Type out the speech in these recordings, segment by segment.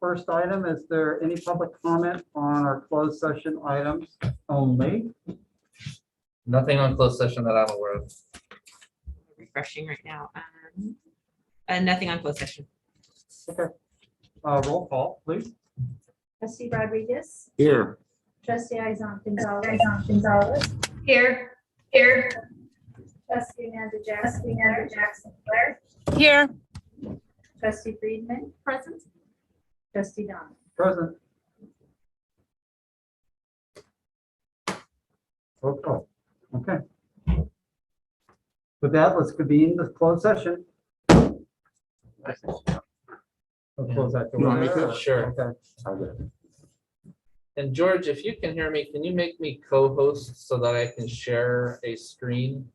First item, is there any public comment on our closed session items only? Nothing on closed session that I'm aware of. Refreshing right now. Nothing on closed session. Okay. Roll call, please. Trustee Rodriguez, Here. trustee Gonzalez, Here. trustee Amanda Jackson, Here. trustee Friedman, Present. trustee Donna. Present. Roll call. Okay. With that, let's convene the closed session. We'll close that door. You want me to? Sure. Okay. And George, if you can hear me, can you make me co-host so that I can share a screen?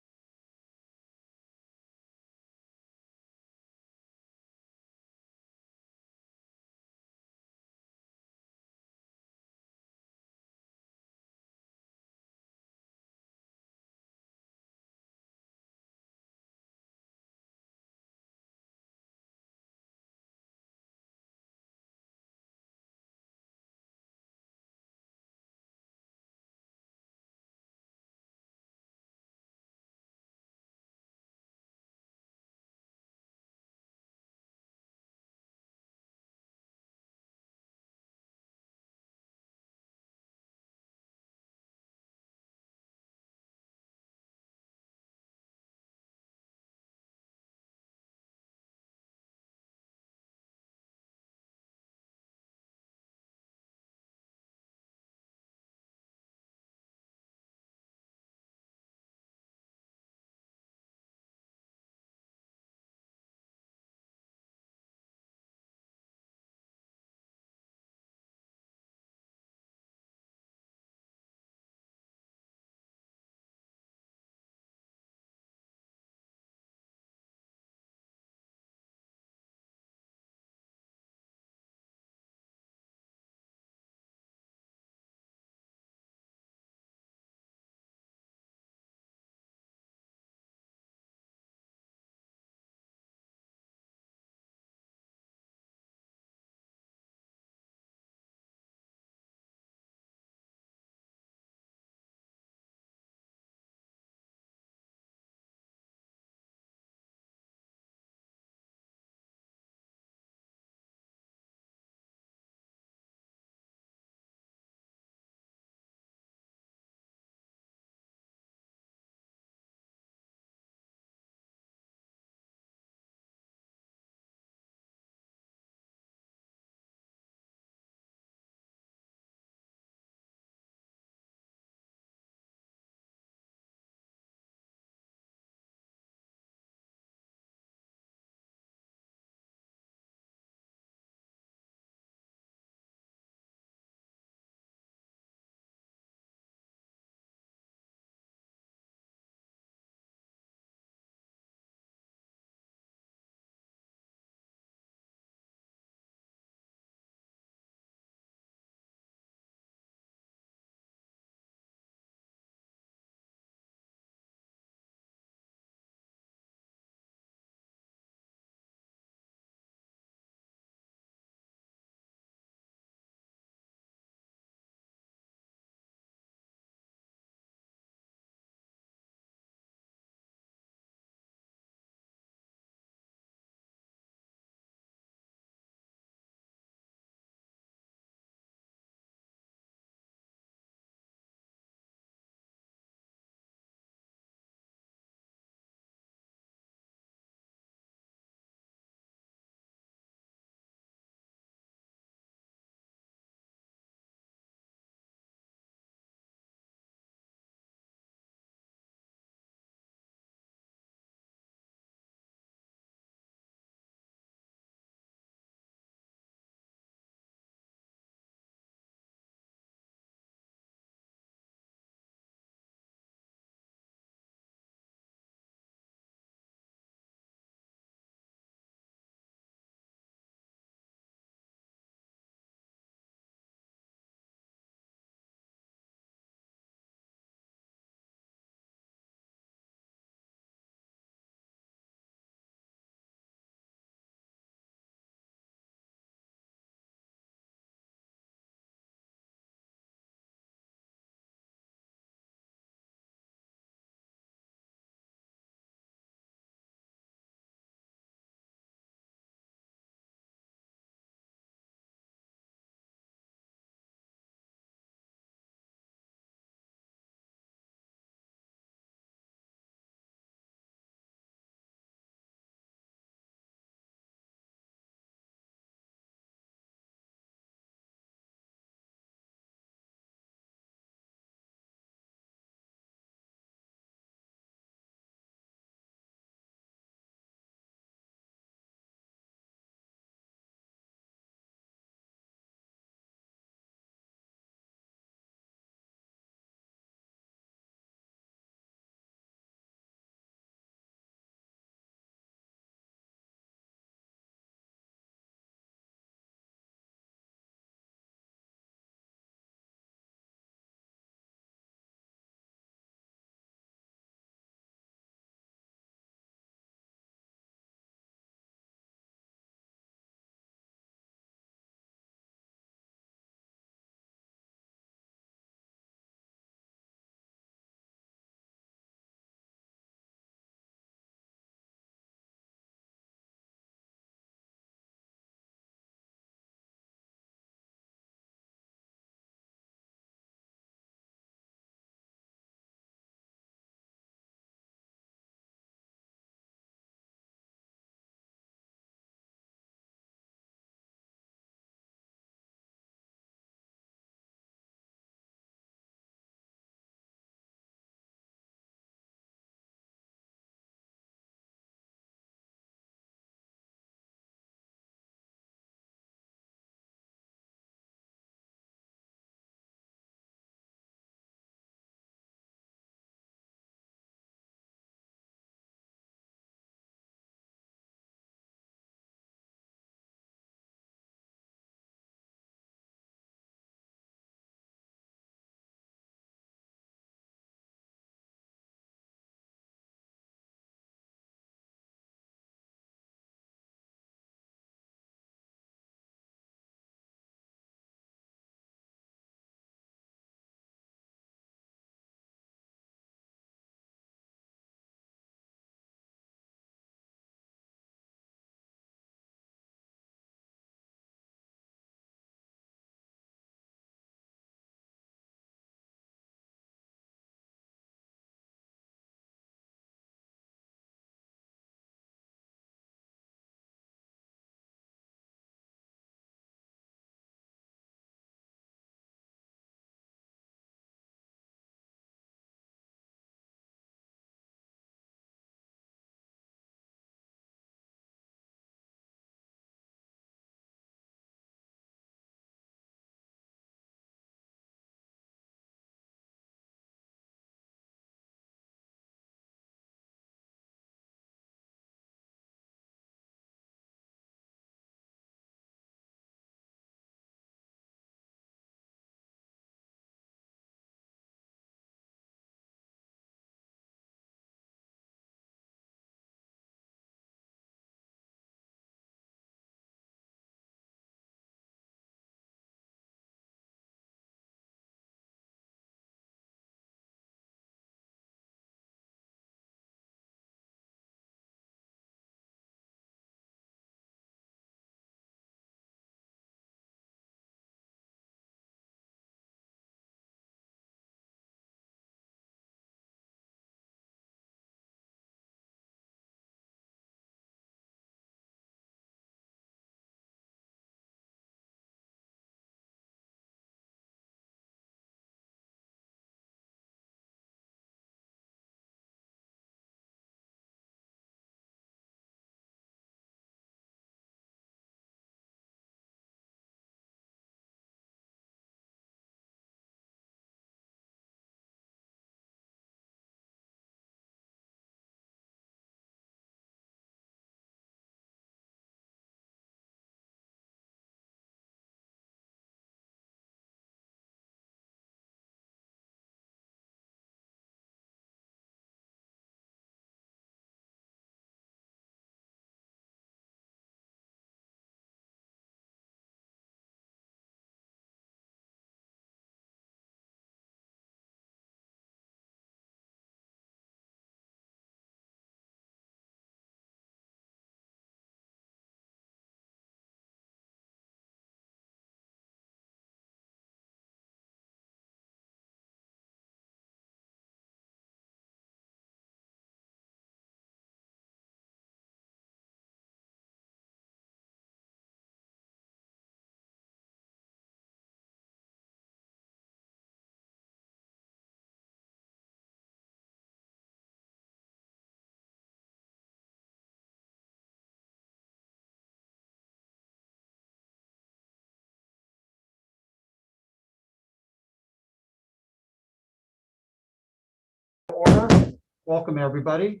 Order. Welcome, everybody.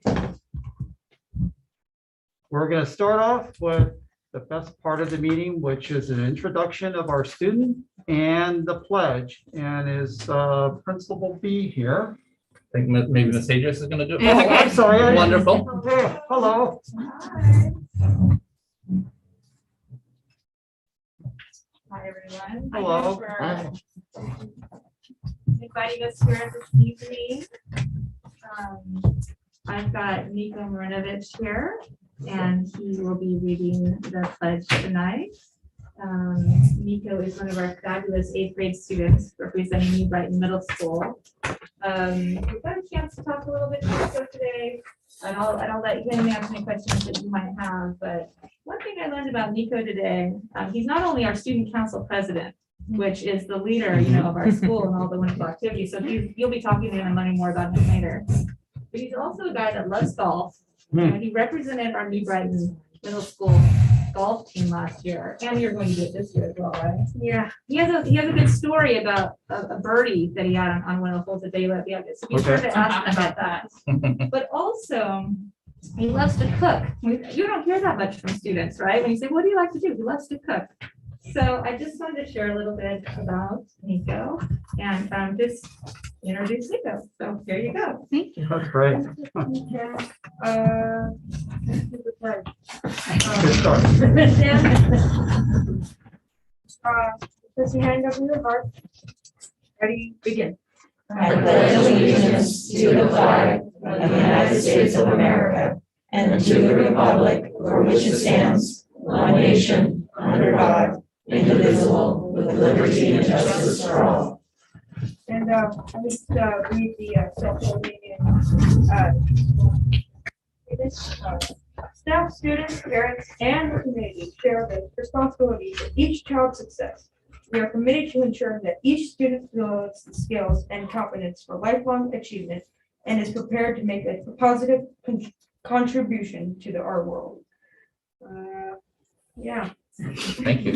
We're going to start off with the best part of the meeting, which is an introduction of our student and the pledge. And is Principal B here? I think maybe Ms. Hadris is gonna do it. Oh, I'm sorry. Wonderful. Hey, hello. Hi, everyone. Hello. Thank you for inviting us here this evening. I've got Nico Marinovich here, and he will be reading the pledge tonight. Nico is one of our fabulous 8th grade students representing New Brighton Middle School. We've got a chance to talk a little bit to Nico today, and I'll let him answer any questions that you might have. But one thing I learned about Nico today, he's not only our student council president, which is the leader, of our school and all the wonderful activities. So you'll be talking to him and learning more about him later. But he's also a guy that loves golf. He represented our New Brighton Middle School golf team last year, and you're going to do it this year as well, right? Yeah. He has a good story about a birdie that he had on one of the holes that they let the other. So be sure to ask him about that. But also, he loves to cook. You don't hear that much from students, right? When you say, "What do you like to do?" He loves to cook. So I just wanted to share a little bit about Nico and just introduce Nico. So here you go. Thank you. That's great. Good start. Place your hand over your heart. Ready, begin. I pledge allegiance to the flag of the United States of America and to the republic for which it stands, one nation, under God, indivisible, with liberty and justice for all. And I just read the self-related. Staff, students, parents, and the community share the responsibility for each child's success. We are committed to ensuring that each student develops the skills and confidence for lifelong achievement and is prepared to make a positive contribution to our world. Yeah. Thank you.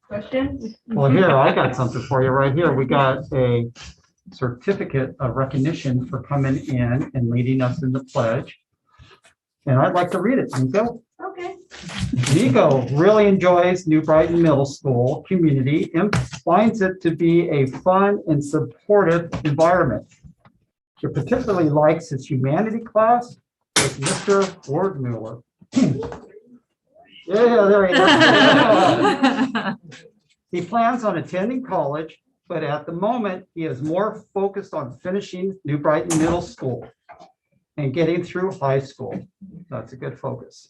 Questions? Well, here, I got something for you right here. We got a certificate of recognition for coming in and leading us in the pledge. And I'd like to read it, Nico. Okay. Nico really enjoys New Brighton Middle School community and finds it to be a fun and supportive environment. He particularly likes his humanity class with Mr. Wardmuller. Yeah, there he is. He plans on attending college, but at the moment, he is more focused on finishing New Brighton Middle School and getting through high school. That's a good focus.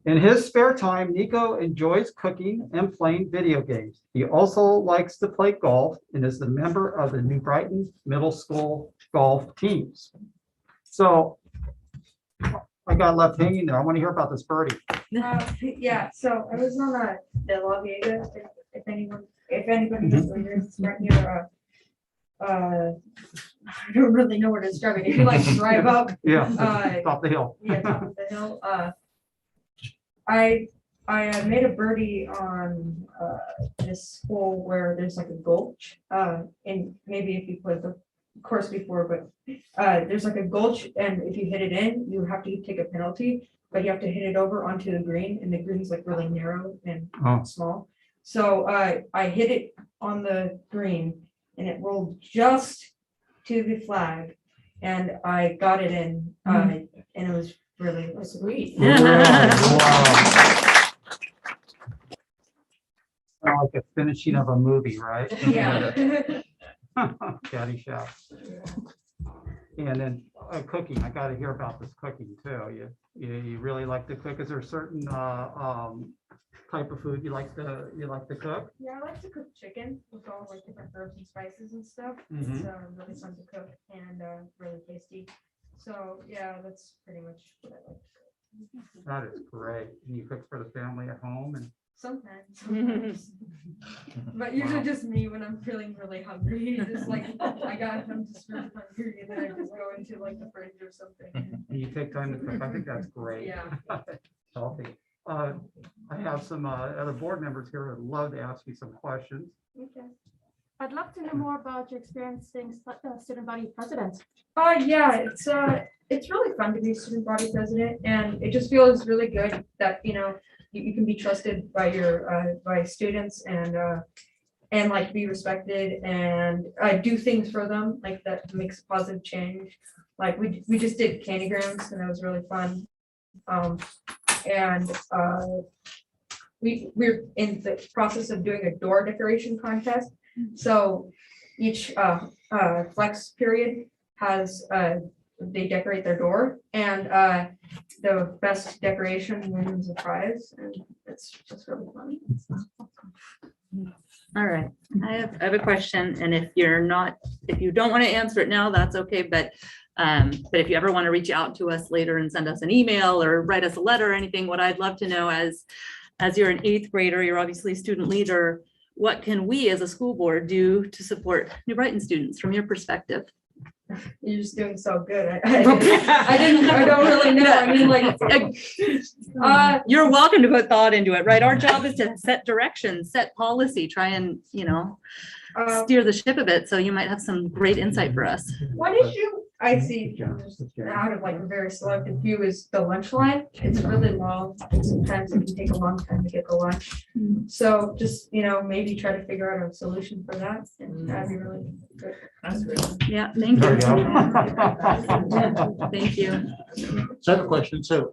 In his spare time, Nico enjoys cooking and playing video games. He also likes to play golf and is a member of the New Brighton Middle School golf teams. So I got left hanging there. I want to hear about this birdie. Yeah, so I was on the La Vega, if anybody knows where it is, it's right near, I don't really know where to describe it. If you like to drive up, Yeah, top the hill. yeah, top of the hill. I made a birdie on this hole where there's like a gulch. And maybe if you played the course before, but there's like a gulch, and if you hit it in, you have to take a penalty, but you have to hit it over onto the green, and the green's like really narrow and small. So I hit it on the green, and it rolled just to the flag, and I got it in, and it was really sweet. Wow. Sound like the finishing of a movie, right? Yeah. Caddyshack. And then cooking, I got to hear about this cooking too. You really like to cook? Is there a certain type of food you like to cook? Yeah, I like to cook chicken with all like different herbs and spices and stuff. Mhm. It's really fun to cook and really tasty. So yeah, that's pretty much what I like to cook. That is great. And you cook for the family at home and Sometimes. But usually just me when I'm feeling really hungry. Just like I'm just really hungry, and then I just go into like the fridge or something. you take time to cook. I think that's great. Yeah. Healthy. I have some other board members here who'd love to ask you some questions. Okay. I'd love to know more about your experience being student body president. Yeah, it's really fun to be student body president, and it just feels really good that, you know, you can be trusted by your, by students and like be respected and do things for them, like that makes a positive change. Like we just did candygrams and that was really fun. We're in the process of doing a door decoration contest. So each flex period has they decorate their door, and the best decoration wins a prize, and it's just really fun. All right, I have a question, and if you don't want to answer it now, that's okay, but if you ever want to reach out to us later and send us an email or write us a letter or anything, what I'd love to know as you're an 8th grader, you're obviously a student leader, what can we as a school board do to support New Brighton students from your perspective? You're just doing so good. I don't really know. I mean, like, You're welcome to put thought into it, right? Our job is to set direction, set policy, try and, steer the ship a bit. So you might have some great insight for us. one issue I see out of like a very selective few is the lunch line. It's really long, and sometimes it can take a long time to get the lunch. So just, maybe try to figure out a solution for that, and that'd be really good. That's great. Yeah, thank There you. you go. Thank you. So I have a question. So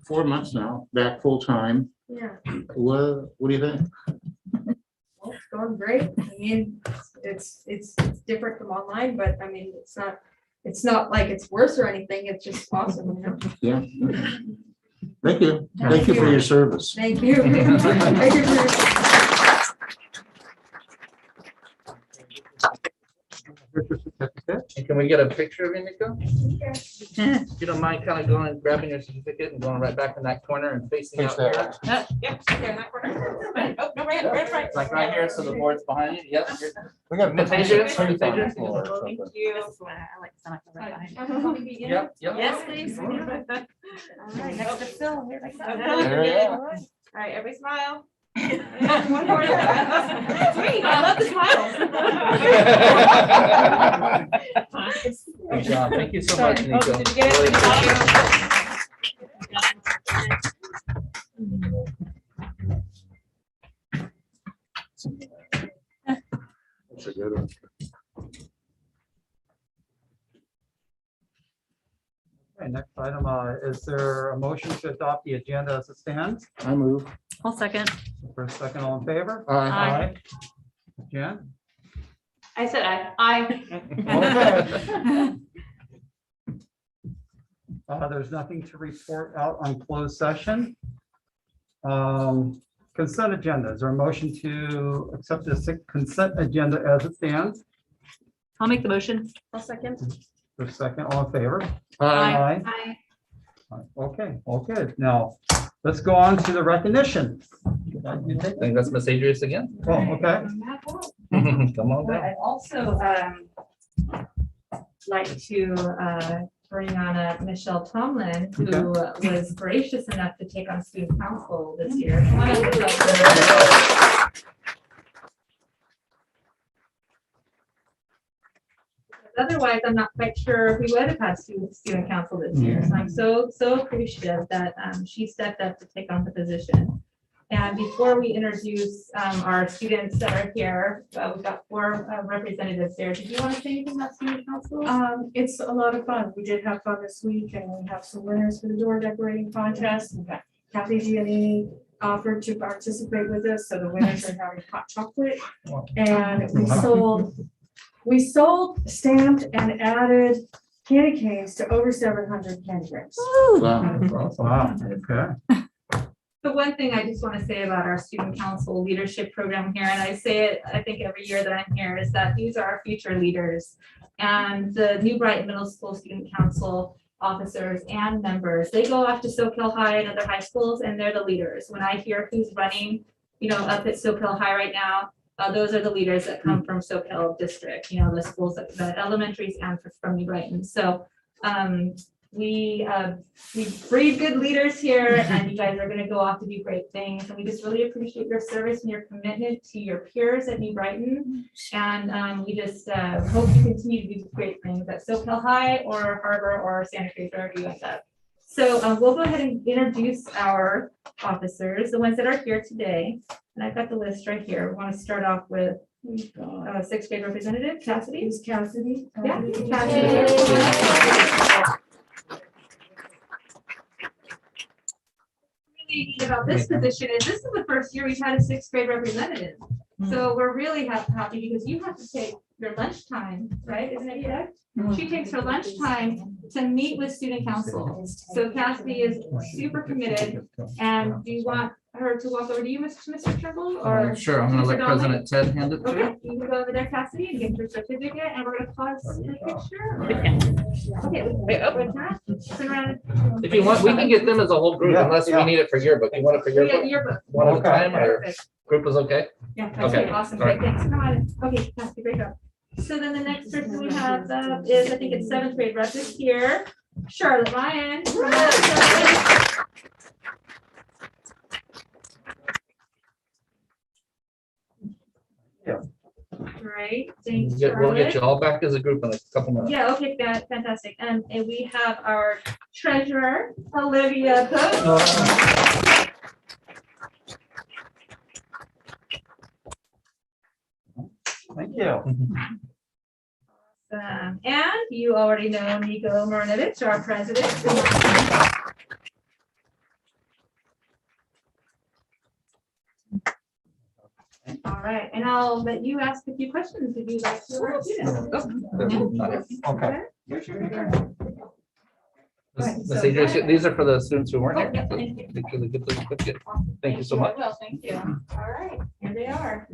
4 months now, back full time. Yeah, What do you think? well, it's going great. I mean, it's different from online, but I mean, it's not like it's worse or anything. It's just awesome, Yeah. Thank you. Thank you for your service. Thank you. Thank you for your- And can we get a picture of you, Nico? If you don't mind kind of going and grabbing your certificate and going right back in that corner and facing out Face here. that. Oh, no, right. Like right here, so the board's behind you. Yep. you're- We got Invitations? Thank Invitations? you. Thank you. I like to right behind. Yep, yep. Yes, please. All right, next to Phil. Here we go. There we go. All right, everybody smile. One more. That's me. I love the smiles. Good job. Thank you so much, Oh, Nico. did you get it? Really appreciate That's a good one. Okay, next item, is there a motion to adopt the agenda as it stands? I move. I'll second. First, second, all in favor? Aye. Jen? I said I. Okay. There's nothing to report out on closed session. Consent agenda, is there a motion to accept the consent agenda as it stands? I'll make the motion. I'll second. First, second, all in favor? Aye. I. Okay, all good. Now, let's go on to the recognition. You take I think that's Miss Adrius again. Oh, okay. Come on down. I'd also like to bring on Michelle Tomlin, who was gracious enough to take on student council this year. Come on up, Michelle. Otherwise, I'm not quite sure if we would have had student council this year. So I'm so appreciative that she stepped up to take on the position. And before we introduce our students that are here, we've got 4 representatives there. Did you want to say anything about student council? It's a lot of fun. We did have fun this week, and we have some winners for the door decorating contest. Kathy Giannini offered to participate with us, so the winners are having hot chocolate. And we sold, stamped, and added candy canes to over 700 candy grams. Wow. Wow, okay. The one thing I just want to say about our student council leadership program here, and I say it, I think every year that I'm here, is that these are our future leaders. And the New Brighton Middle School Student Council officers and members, they go off to Soquel High and other high schools, and they're the leaders. When I hear who's running, up at Soquel High right now, those are the leaders that come from Soquel District, the schools, the elementaries and from New Brighton. So We breed good leaders here, and you guys are gonna go off to do great things. And we just really appreciate your service and your commitment to your peers at New Brighton. And we just hope you continue to do great things at SoCal High or Harbor or Santa Cruz, wherever you end up. So we'll go ahead and introduce our officers, the ones that are here today. And I've got the list right here. We want to start off with sixth grade representative, Cassidy. Is Cassidy? Yeah. Really neat about this position is this is the first year we've had a sixth grade representative. So we're really happy because you have to take your lunchtime, right? Isn't it correct? She takes her lunchtime to meet with student council. So Cassidy is super committed. And do you want her to walk over to you, Mr. Trimble? Or Sure, I'm gonna let Mr. Donnelly? President Ted hand it to you. Okay, you can go over there, Cassidy, and get your certificate, and we're gonna pause the picture. Okay, wait, with that, turn around. If you want, we can get them as a whole group Yeah, unless we yeah. need it for yearbook. You want it for We got yearbook? your book. One at a Okay. time or Perfect. group is okay? Yeah, that's Okay, great, awesome, all right. great, thanks, come on, okay, Cassidy, great job. So then the next person we have is, I think it's seventh grade rep is here, Charlotte Ryan. Come on, Charlotte. Yeah. Great, thanks, We'll get Charlotte. you all back as a group in a couple minutes. Yeah, okay, fantastic. And we have our treasurer, Olivia Pope. Thank you. And you already know Nico Marinovich, our president. All right, and I'll let you ask a few questions if you'd like to. our students. Okay. Here's your paper. Ms. Adrian, these are for the students who weren't Oh, here. yeah, thank you. Make sure they get the certificate. Thank you so much. Well, thank you. All right, here they are.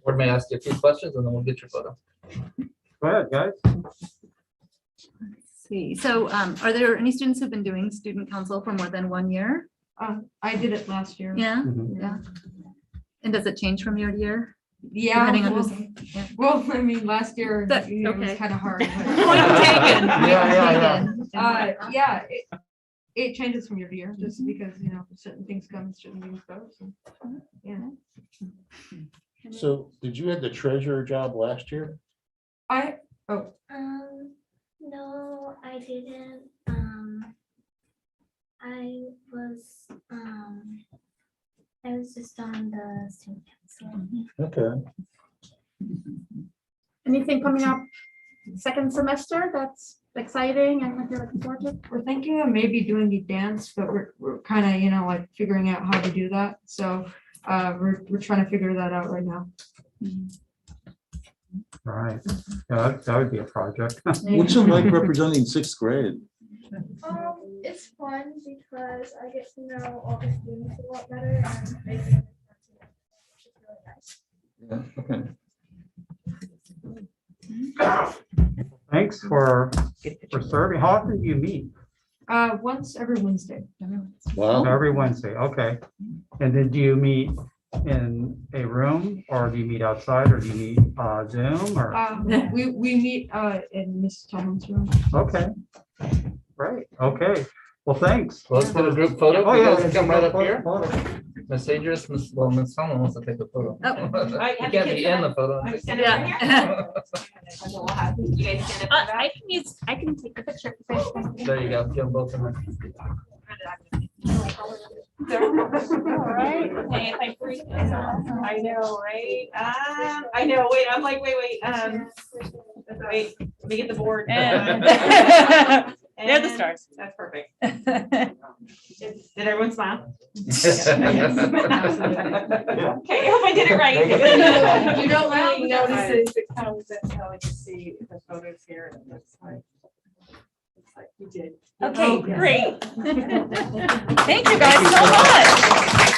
Board may ask you a few questions and then we'll get your photo. Go ahead, guys. Let's see. So are there any students who've been doing student council for more than 1 year? I did it last year. Yeah. Mhm. Yeah. And does it change from year to year? Yeah, Depending on well, who's. Yeah. well, I mean, last year, That- it was okay. kind of hard. Point taken. Yeah. Yeah, it changes from year to year, just because, you know, certain things come, certain things go, so, yeah. So did you have the treasurer job last year? No, I didn't. I was just on the student council. Okay. Anything coming up second semester that's exciting and that you're looking forward to? We're thinking of maybe doing the dance, but we're kind of, you know, like figuring out how to do that, so we're trying to figure that out right now. All right. Yeah, that would be a project. What's it like representing sixth grade? It's fun because I get to know all the students a lot better and they think it's really nice. Yeah, okay. Thanks for serving. How often do you meet? Once every Wednesday. Wow. Every Wednesday, okay. And then do you meet in a room or do you meet outside or do you meet Zoom or? We meet in Mrs. Tomlin's room. Okay. Great, okay. Well, thanks. Well, let's get a group photo. Oh, You yeah. guys come right up here. Photo. Ms. Adrian, Ms. Tomlin wants to take a photo. Oh. You can't be in the photo. I'm standing right here. And we'll have you guys stand up for that. I can take a picture. There you go. Give them both in there. All right. Hey, if I freak myself. I know, right? I know, wait, I'm like, wait, wait, let me get the board. They're the stars. That's perfect. Did everyone smile? Yeah. Okay, I hope I did it right. You don't really notice it, it comes until you see the photos here. And it's like you did. Okay, great. Thank you guys so much.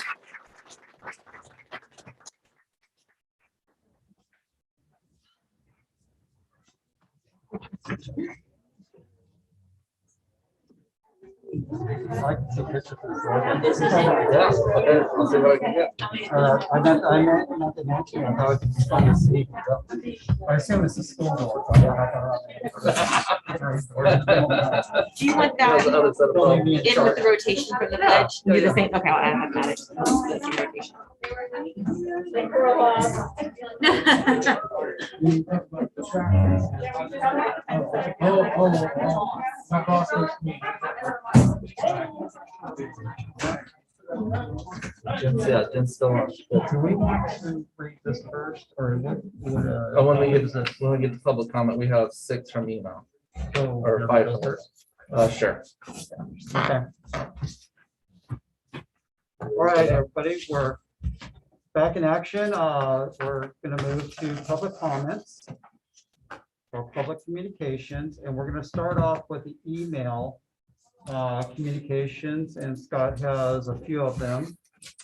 I can see pictures of this. Yeah, okay, I'll see what I can get. I meant not to mention, I thought it'd be fun to see. I assume it's a school door. So I don't know. Do you want There's that another set of Don't leave me in in with charge. the rotation from the pledge? Do the same, okay, I'll add that. The same rotation. My boss needs me. Yeah, Jen's still on. Do we want to read this first or what? Oh, when we get to public comment, we have 6 from email, or 5 from her. Sure. Okay. All right, everybody, we're back in action. We're gonna move to public comments or public communications, and we're gonna start off with the email communications, and Scott has a few of them.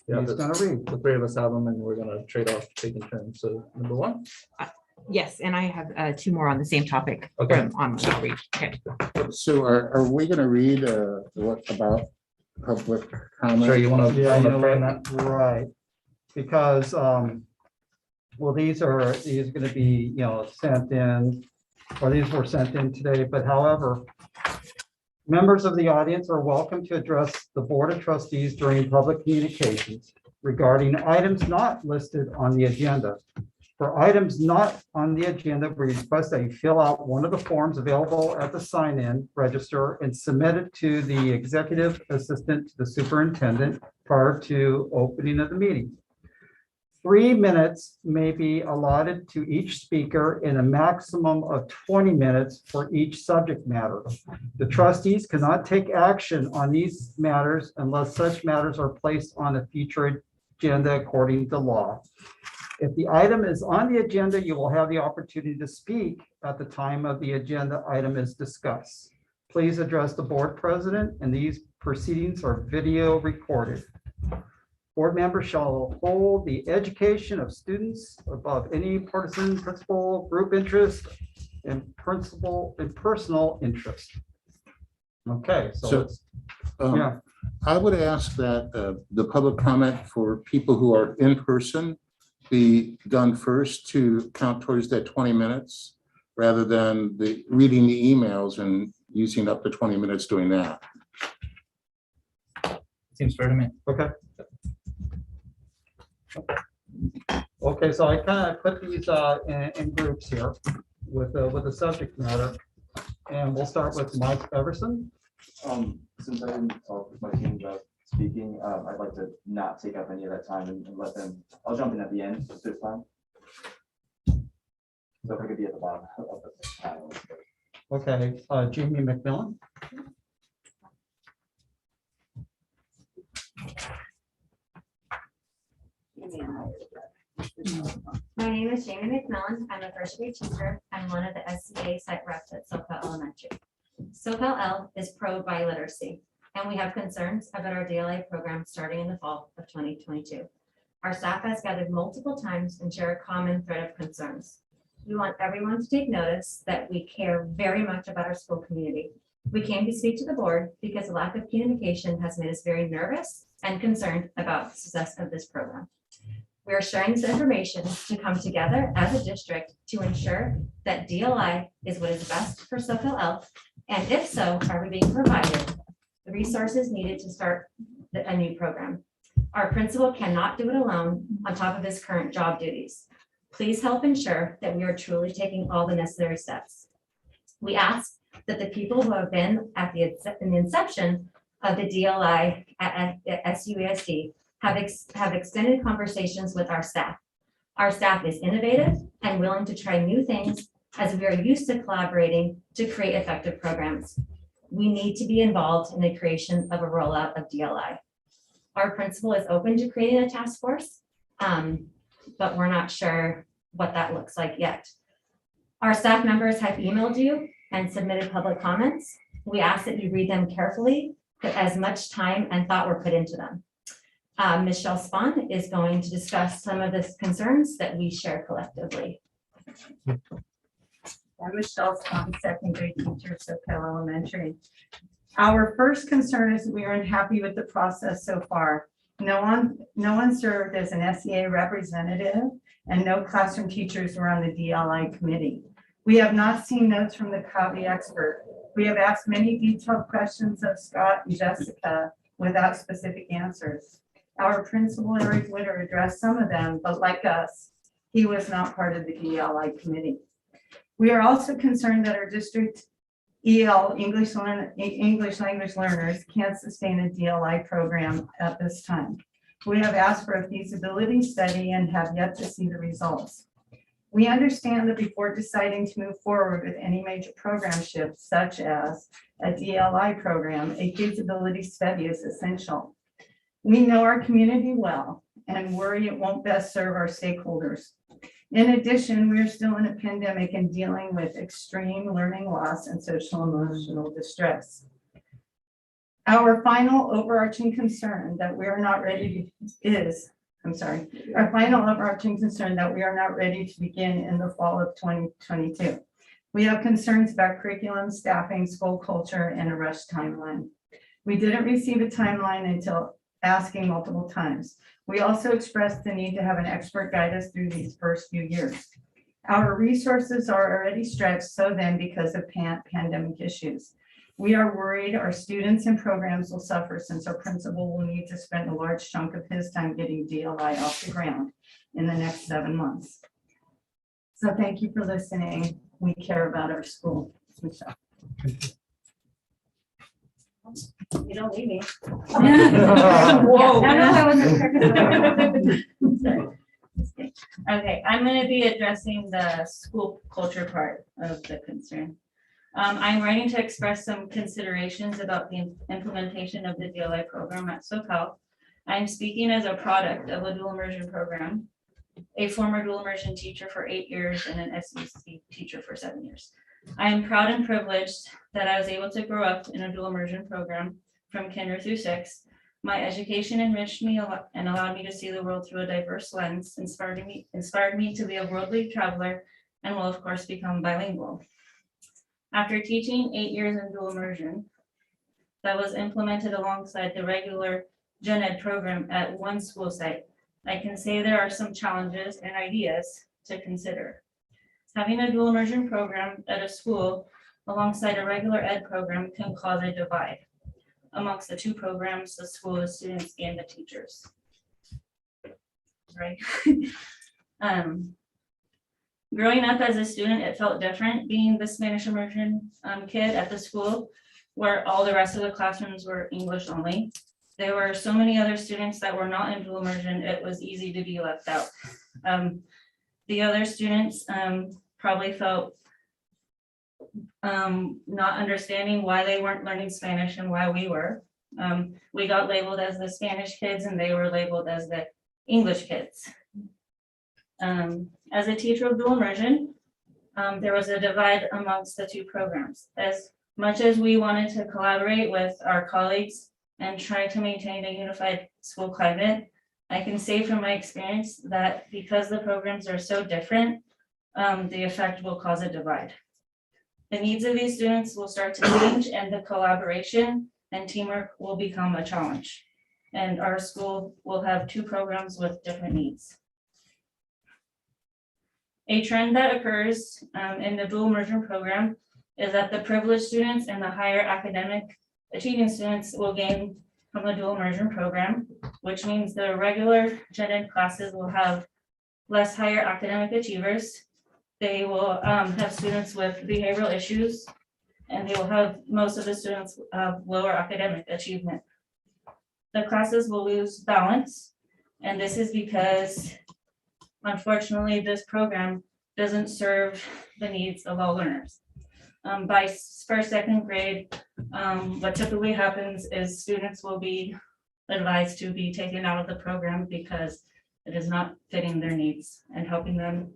Yeah, He's gonna read. the 3 of us have them, and we're gonna trade off taking turns. So number 1. Yes, and I have 2 more on the same topic. Okay. from on the outreach. Okay. So are we gonna read what about public comment? Sure, you want to Yeah, you know frame what? that? Right, because, well, these are gonna be, sent in, or these were sent in today, but however, members of the audience are welcome to address the Board of Trustees during public communications regarding items not listed on the agenda. For items not on the agenda, we request that you fill out one of the forms available at the sign-in register and submit it to the executive assistant to the superintendent prior to opening of the meeting. 3 minutes may be allotted to each speaker and a maximum of 20 minutes for each subject matter. The trustees cannot take action on these matters unless such matters are placed on a future agenda according to law. If the item is on the agenda, you will have the opportunity to speak at the time of the agenda item is discussed. Please address the board president, and these proceedings are video recorded. Board members shall hold the education of students above any partisan, principal, group interest, and personal interest. Okay, so So, it's, yeah. I would ask that the public comment for people who are in person be done first to count towards that 20 minutes rather than reading the emails and using up to 20 minutes doing that. Seems fair to me. Okay. Okay, so I kind of put these in groups here with the subject matter, and we'll start with Mike Everson. Since I didn't talk with my team about speaking, I'd like to not take up any of that time and let them, I'll jump in at the end this time. So if I could be at the bottom of the pile. Okay, Jamie McMillan. My name is Jamie McMillan. I'm a first grade teacher. I'm one of the SCA site reps at Soquel Elementary. Soquel L is pro biliteracy, and we have concerns about our DLA program starting in the fall of 2022. Our staff has gathered multiple times and share a common thread of concerns. We want everyone to take notice that we care very much about our school community. We came to speak to the board because the lack of communication has made us very nervous and concerned about the success of this program. We are sharing this information to come together as a district to ensure that DLI is what is best for Soquel L, and if so, are we being provided the resources needed to start a new program. Our principal cannot do it alone on top of his current job duties. Please help ensure that we are truly taking all the necessary steps. We ask that the people who have been at the inception of the DLI at SUESD have extended conversations with our staff. Our staff is innovative and willing to try new things as we are used to collaborating to create effective programs. We need to be involved in the creation of a rollout of DLI. Our principal is open to creating a task force, but we're not sure what that looks like yet. Our staff members have emailed you and submitted public comments. We ask that you read them carefully, but as much time and thought were put into them. Michelle Spahn is going to discuss some of the concerns that we share collectively. I'm Michelle Spahn, second grade teacher, Soquel Elementary. Our first concern is we are unhappy with the process so far. No one served as an SEA representative, and no classroom teachers were on the DLI committee. We have not seen notes from the CAVI expert. We have asked many detailed questions of Scott and Jessica without specific answers. Our principal, Eric Witter, addressed some of them, but like us, he was not part of the DLI committee. We are also concerned that our district EL, English language learners, can't sustain a DLI program at this time. We have asked for a feasibility study and have yet to see the results. We understand that before deciding to move forward with any major program shifts, such as a DLI program, a feasibility study is essential. We know our community well and worry it won't best serve our stakeholders. In addition, we are still in a pandemic and dealing with extreme learning loss and social emotional distress. Our final overarching concern that we are not ready to our final overarching concern that we are not ready to begin in the fall of 2022. We have concerns about curriculum, staffing, school culture, and a rush timeline. We didn't receive a timeline until asking multiple times. We also expressed the need to have an expert guide us through these first few years. Our resources are already stretched, so then because of pandemic issues. We are worried our students and programs will suffer since our principal will need to spend a large chunk of his time getting DLI off the ground in the next 7 months. So thank you for listening. We care about our school. Michelle. You don't leave me. Whoa. I wasn't. Sorry. Okay, I'm going to be addressing the school culture part of the concern. I'm writing to express some considerations about the implementation of the DLI program at SoCal. I'm speaking as a product of a dual immersion program, a former dual immersion teacher for 8 years and an SUESD teacher for 7 years. I am proud and privileged that I was able to grow up in a dual immersion program from kinder through 6. My education enriched me and allowed me to see the world through a diverse lens, inspired me to be a worldly traveler, and will of course become bilingual. After teaching 8 years in dual immersion that was implemented alongside the regular gen ed program at one school site, I can say there are some challenges and ideas to consider. Having a dual immersion program at a school alongside a regular ed program can cause a divide amongst the two programs, the school, the students, and the teachers. Right? Growing up as a student, it felt different being the Spanish immersion kid at the school where all the rest of the classrooms were English only. There were so many other students that were not in dual immersion, it was easy to be left out. The other students probably felt not understanding why they weren't learning Spanish and why we were. We got labeled as the Spanish kids and they were labeled as the English kids. As a teacher of dual immersion, there was a divide amongst the two programs. As much as we wanted to collaborate with our colleagues and try to maintain a unified school climate, I can say from my experience that because the programs are so different, the effect will cause a divide. The needs of these students will start to change and the collaboration and teamwork will become a challenge. And our school will have two programs with different needs. A trend that occurs in the dual immersion program is that the privileged students and the higher academic achieving students will gain from the dual immersion program, which means the regular gen ed classes will have less higher academic achievers. They will have students with behavioral issues, and they will have most of the students have lower academic achievement. The classes will lose balance, and this is because unfortunately, this program doesn't serve the needs of all learners. By first, second grade, what typically happens is students will be advised to be taken out of the program because it is not fitting their needs and helping them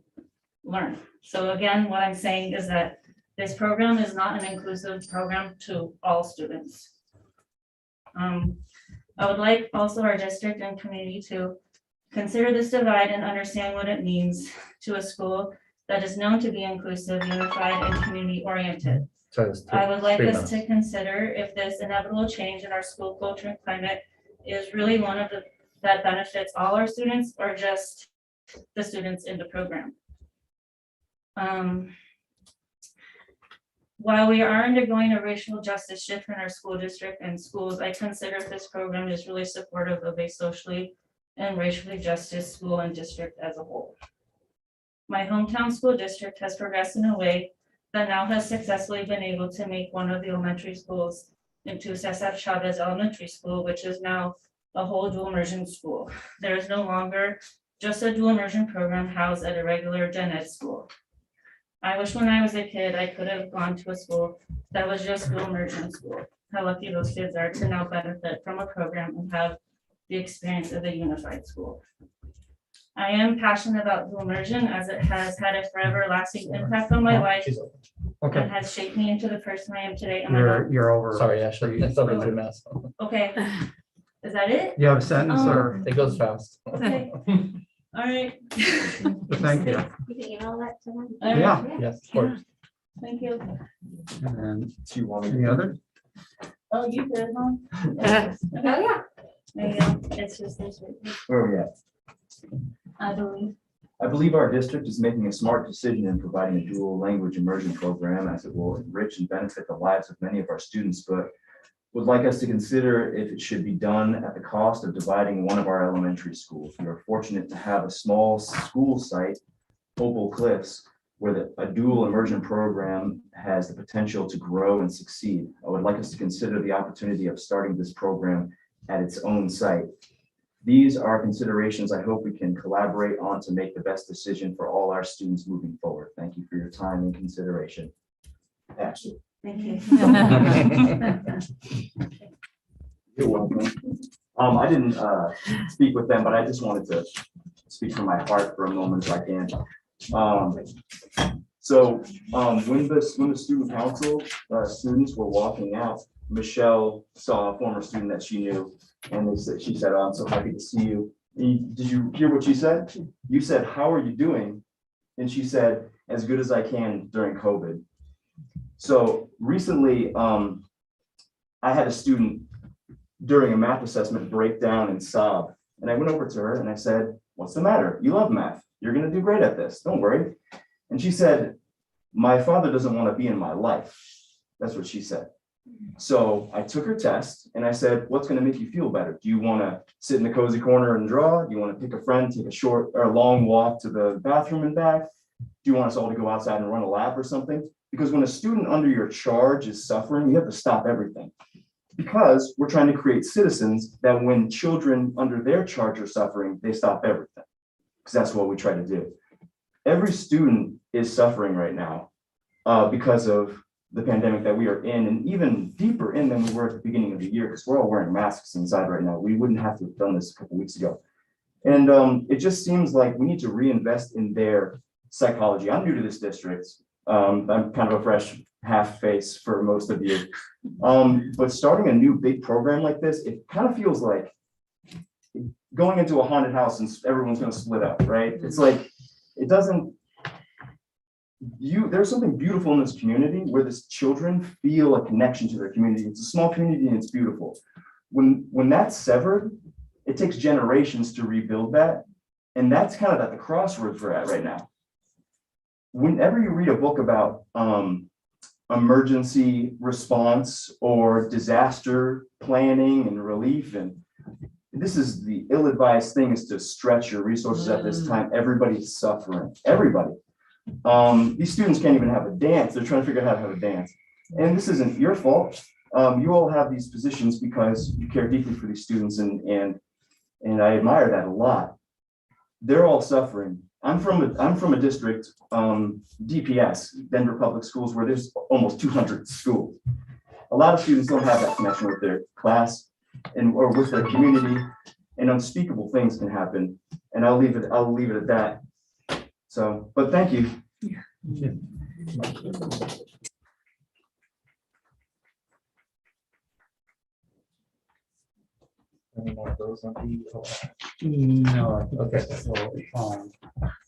learn. So again, what I'm saying is that this program is not an inclusive program to all students. I would like also our district and community to consider this divide and understand what it means to a school that is known to be inclusive, unified, and community oriented. I would like us to consider if this inevitable change in our school culture and climate is really one of the, that benefits all our students or just the students in the program. While we are undergoing a racial justice shift in our school district and schools, I consider this program is really supportive of a socially and racially justice school and district as a whole. My hometown school district has progressed in a way that now has successfully been able to make one of the elementary schools into Cesar Chavez Elementary School, which is now a whole dual immersion school. There is no longer just a dual immersion program housed at a regular gen ed school. I wish when I was a kid, I could have gone to a school that was just dual immersion school. How lucky those kids are to now benefit from a program and have the experience of a unified school. I am passionate about dual immersion as it has had a forever lasting impact on my life Okay, and has shaped me into the person I am today. Am I not- you're over. Sorry, Ashley, it's over to mess. Okay, is that it? You have a sentence or, It goes fast. Okay, all right. thank you. You can email that to them? All right. Yeah. Yes, of course. Thank you. And Do you want me any other? Oh, you did, huh? Oh, yeah. There you go. It's just this week, Where are we at? I believe. I believe our district is making a smart decision in providing a dual language immersion program as it will enrich and benefit the lives of many of our students, but would like us to consider if it should be done at the cost of dividing one of our elementary schools. We are fortunate to have a small school site, Opal Cliffs, where a dual immersion program has the potential to grow and succeed. I would like us to consider the opportunity of starting this program at its own site. These are considerations I hope we can collaborate on to make the best decision for all our students moving forward. Thank you for your time and consideration. Ashley. Thank you. You're welcome. I didn't speak with them, but I just wanted to speak from my heart for a moment if I can. When the student council students were walking out, Michelle saw a former student that she knew, and she said, "Oh, I'm so happy to see you." Did you hear what she said? You said, "How are you doing?" And she said, "As good as I can during COVID." So recently, I had a student during a math assessment break down and sob. And I went over to her and I said, "What's the matter? You love math. You're going to do great at this. Don't worry." And she said, "My father doesn't want to be in my life." That's what she said. So I took her test and I said, "What's going to make you feel better? Do you want to sit in the cozy corner and draw? Do you want to pick a friend, take a short or long walk to the bathroom and back? Do you want us all to go outside and run a lap or something?" Because when a student under your charge is suffering, you have to stop everything. Because we're trying to create citizens that when children under their charge are suffering, they stop everything. Because that's what we try to do. Every student is suffering right now because of the pandemic that we are in, and even deeper in than we were at the beginning of the year, because we're all wearing masks inside right now. We wouldn't have to have done this a couple weeks ago. And it just seems like we need to reinvest in their psychology. I'm new to this district. I'm kind of a fresh half face for most of you. But starting a new big program like this, it kind of feels like going into a haunted house and everyone's going to split up, right? It's like, it doesn't, there's something beautiful in this community where this children feel a connection to their community. It's a small community and it's beautiful. When that's severed, it takes generations to rebuild that. And that's kind of at the crossroads we're at right now. Whenever you read a book about emergency response or disaster planning and relief, and this is the ill-advised thing, is to stretch your resources at this time. Everybody's suffering, everybody. These students can't even have a dance. They're trying to figure out how to have a dance. And this isn't your fault. You all have these positions because you care deeply for these students, and I admire that a lot. They're all suffering. I'm from a district, DPS, Denver Public Schools, where there's almost 200 schools. A lot of students don't have that connection with their class or with their community, and unspeakable things can happen. And I'll leave it at that. So, but thank you. Yeah. Any more of those on the? No, I think Okay. that's all fine.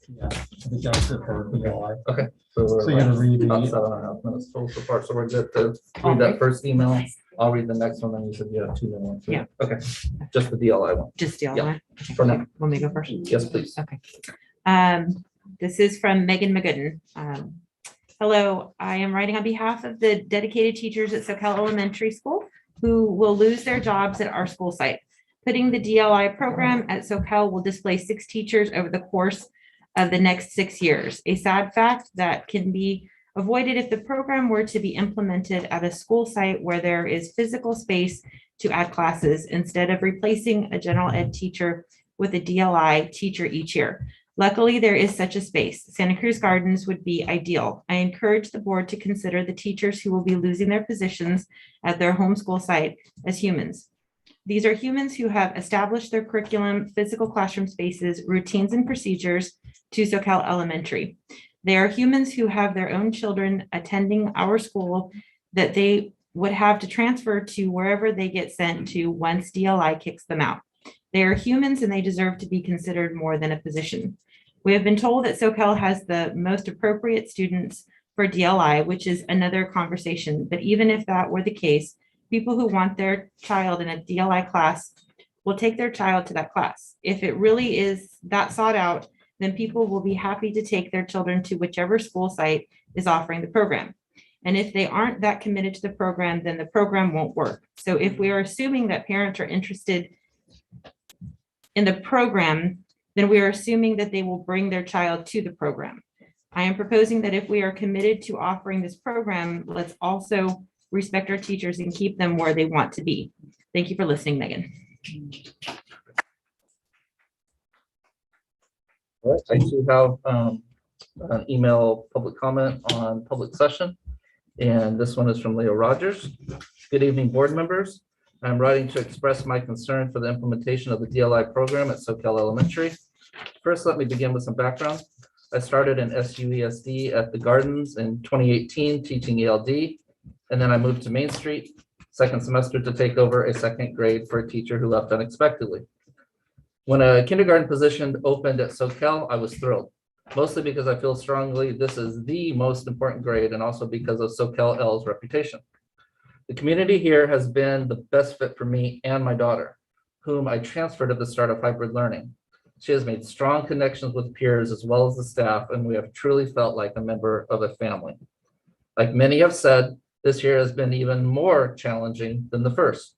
Yeah, I think that's it for July. Okay. So we're So you're gonna read about the, 7.5 minutes total so far, so we're good to read that first email. I'll read the next one, then you said you have two more. Yeah. Okay, just the DLI one, Just the Yeah. one. for now. Want me to go first? Yes, please. Okay. This is from Megan McGooden. Hello, I am writing on behalf of the dedicated teachers at Soquel Elementary School who will lose their jobs at our school site. Putting the DLI program at Soquel will displace 6 teachers over the course of the next 6 years. A sad fact that can be avoided if the program were to be implemented at a school site where there is physical space to add classes instead of replacing a general ed teacher with a DLI teacher each year. Luckily, there is such a space. Santa Cruz Gardens would be ideal. I encourage the board to consider the teachers who will be losing their positions at their homeschool site as humans. These are humans who have established their curriculum, physical classroom spaces, routines, and procedures to Soquel Elementary. They are humans who have their own children attending our school that they would have to transfer to wherever they get sent to once DLI kicks them out. They are humans and they deserve to be considered more than a position. We have been told that Soquel has the most appropriate students for DLI, which is another conversation. But even if that were the case, people who want their child in a DLI class will take their child to that class. If it really is that sought out, then people will be happy to take their children to whichever school site is offering the program. And if they aren't that committed to the program, then the program won't work. So if we are assuming that parents are interested in the program, then we are assuming that they will bring their child to the program. I am proposing that if we are committed to offering this program, let's also respect our teachers and keep them where they want to be. Thank you for listening, Megan. All right, I do have an email public comment on public session. And this one is from Leo Rogers. Good evening, board members. I'm writing to express my concern for the implementation of the DLI program at Soquel Elementary. First, let me begin with some background. I started in SUESD at the Gardens in 2018, teaching ELD. And then I moved to Main Street, second semester, to take over a second grade for a teacher who left unexpectedly. When a kindergarten position opened at Soquel, I was thrilled, mostly because I feel strongly this is the most important grade and also because of Soquel L's reputation. The community here has been the best fit for me and my daughter, whom I transferred at the start of hybrid learning. She has made strong connections with peers as well as the staff, and we have truly felt like a member of a family. Like many have said, this year has been even more challenging than the first.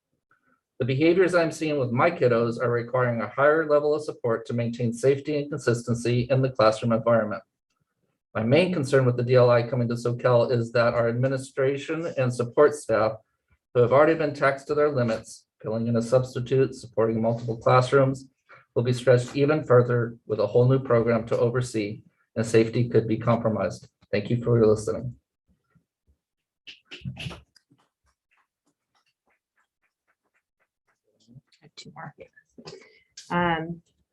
The behaviors I'm seeing with my kiddos are requiring a higher level of support to maintain safety and consistency in the classroom environment. My main concern with the DLI coming to Soquel is that our administration and support staff who have already been taxed to their limits, filling in a substitute, supporting multiple classrooms, will be stretched even further with a whole new program to oversee, and safety could be compromised. Thank you for your listening. Two more.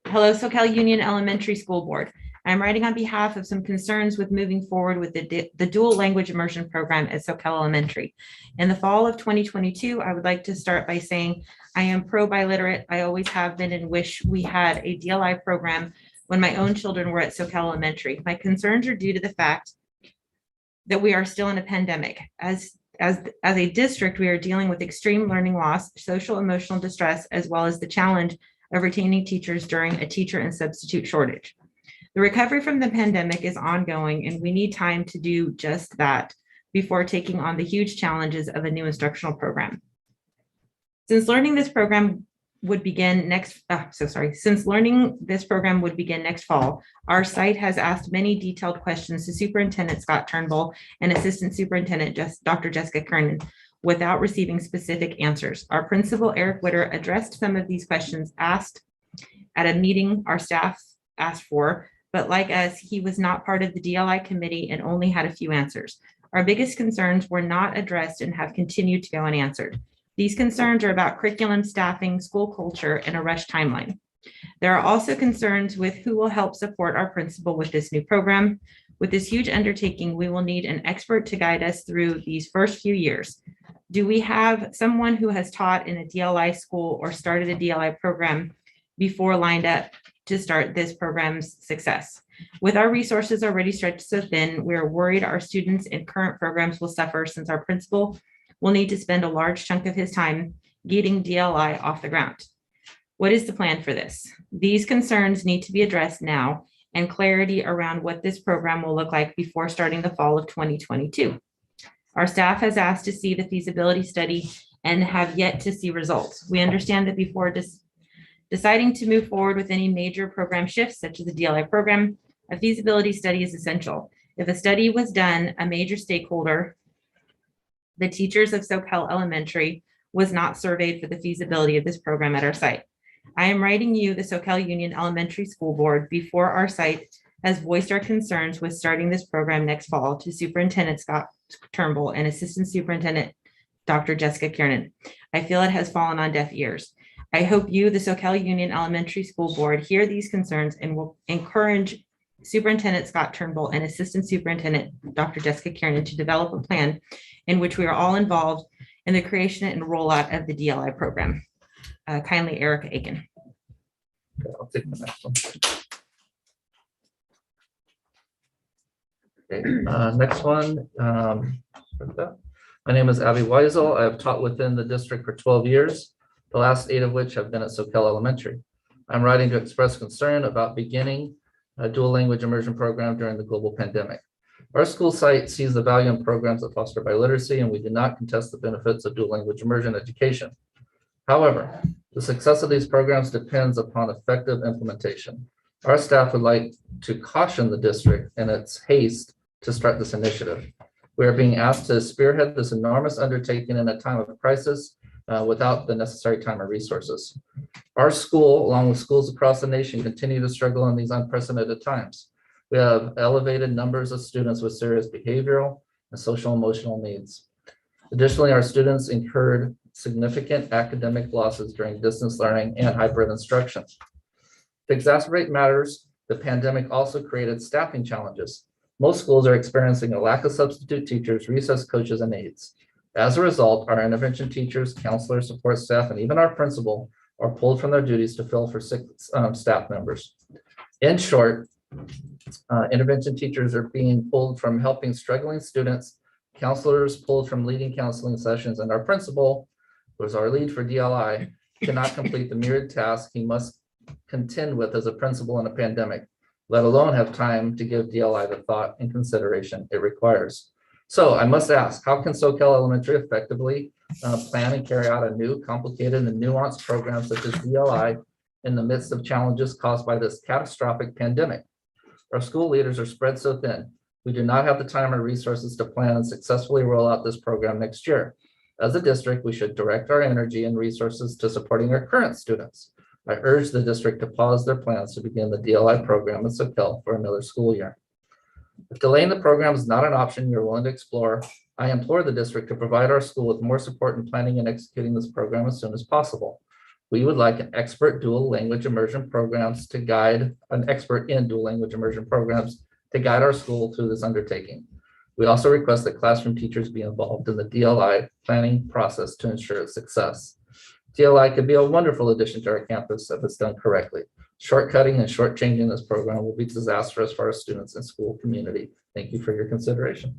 Hello, Soquel Union Elementary School Board. I'm writing on behalf of some concerns with moving forward with the dual language immersion program at Soquel Elementary. In the fall of 2022, I would like to start by saying I am pro-biliterate. I always have been and wish we had a DLI program when my own children were at Soquel Elementary. My concerns are due to the fact that we are still in a pandemic. As a district, we are dealing with extreme learning loss, social emotional distress, as well as the challenge of retaining teachers during a teacher and substitute shortage. The recovery from the pandemic is ongoing, and we need time to do just that before taking on the huge challenges of a new instructional program. Since learning this program would begin next fall, our site has asked many detailed questions to Superintendent Scott Turnbull and Assistant Superintendent Dr. Jessica Kernan without receiving specific answers. Our principal, Eric Witter, addressed some of these questions asked at a meeting our staff asked for, but like us, he was not part of the DLI committee and only had a few answers. Our biggest concerns were not addressed and have continued to go unanswered. These concerns are about curriculum, staffing, school culture, and a rush timeline. There are also concerns with who will help support our principal with this new program. With this huge undertaking, we will need an expert to guide us through these first few years. Do we have someone who has taught in a DLI school or started a DLI program before lined up to start this program's success? With our resources already stretched so thin, we are worried our students in current programs will suffer since our principal will need to spend a large chunk of his time getting DLI off the ground. What is the plan for this? These concerns need to be addressed now, and clarity around what this program will look like before starting the fall of 2022. Our staff has asked to see the feasibility study and have yet to see results. We understand that before deciding to move forward with any major program shifts, such as the DLI program, a feasibility study is essential. If a study was done, a major stakeholder, the teachers of Soquel Elementary, was not surveyed for the feasibility of this program at our site. I am writing you, the Soquel Union Elementary School Board, before our site has voiced our concerns with starting this program next fall to Superintendent Scott Turnbull and Assistant Superintendent Dr. Jessica Kiernan. I feel it has fallen on deaf ears. I hope you, the Soquel Union Elementary School Board, hear these concerns and will encourage Superintendent Scott Turnbull and Assistant Superintendent Dr. Jessica Kiernan to develop a plan in which we are all involved in the creation and rollout of the DLI program. Kindly, Erica Aiken. Okay, I'll take the next one. Okay, next one. My name is Abby Weisel. I have taught within the district for 12 years, the last 8 of which have been at Soquel Elementary. I'm writing to express concern about beginning a dual language immersion program during the global pandemic. Our school site sees the value in programs that foster biliteracy, and we do not contest the benefits of dual language immersion education. However, the success of these programs depends upon effective implementation. Our staff would like to caution the district in its haste to start this initiative. We are being asked to spearhead this enormous undertaking in a time of crisis without the necessary time or resources. Our school, along with schools across the nation, continue to struggle in these unprecedented times. We have elevated numbers of students with serious behavioral and social emotional needs. Additionally, our students incurred significant academic losses during distance learning and hybrid instruction. To exacerbate matters, the pandemic also created staffing challenges. Most schools are experiencing a lack of substitute teachers, recess coaches, and aides. As a result, our intervention teachers, counselors, support staff, and even our principal are pulled from their duties to fill for sick staff members. In short, intervention teachers are being pulled from helping struggling students, counselors pulled from leading counseling sessions, and our principal, who is our lead for DLI, cannot complete the myriad tasks he must contend with as a principal in a pandemic, let alone have time to give DLI the thought and consideration it requires. So I must ask, how can Soquel Elementary effectively plan and carry out a new, complicated, and nuanced program such as DLI in the midst of challenges caused by this catastrophic pandemic? Our school leaders are spread so thin. We do not have the time or resources to plan and successfully roll out this program next year. As a district, we should direct our energy and resources to supporting our current students. I urge the district to pause their plans to begin the DLI program at Soquel for another school year. If delaying the program is not an option you're willing to explore, I implore the district to provide our school with more support in planning and executing this program as soon as possible. We would like an expert in dual language immersion programs to guide our school through this undertaking. We also request that classroom teachers be involved in the DLI planning process to ensure its success. DLI could be a wonderful addition to our campus if it's done correctly. Shortcutting and shortchanging this program will be disastrous for our students and school community. Thank you for your consideration.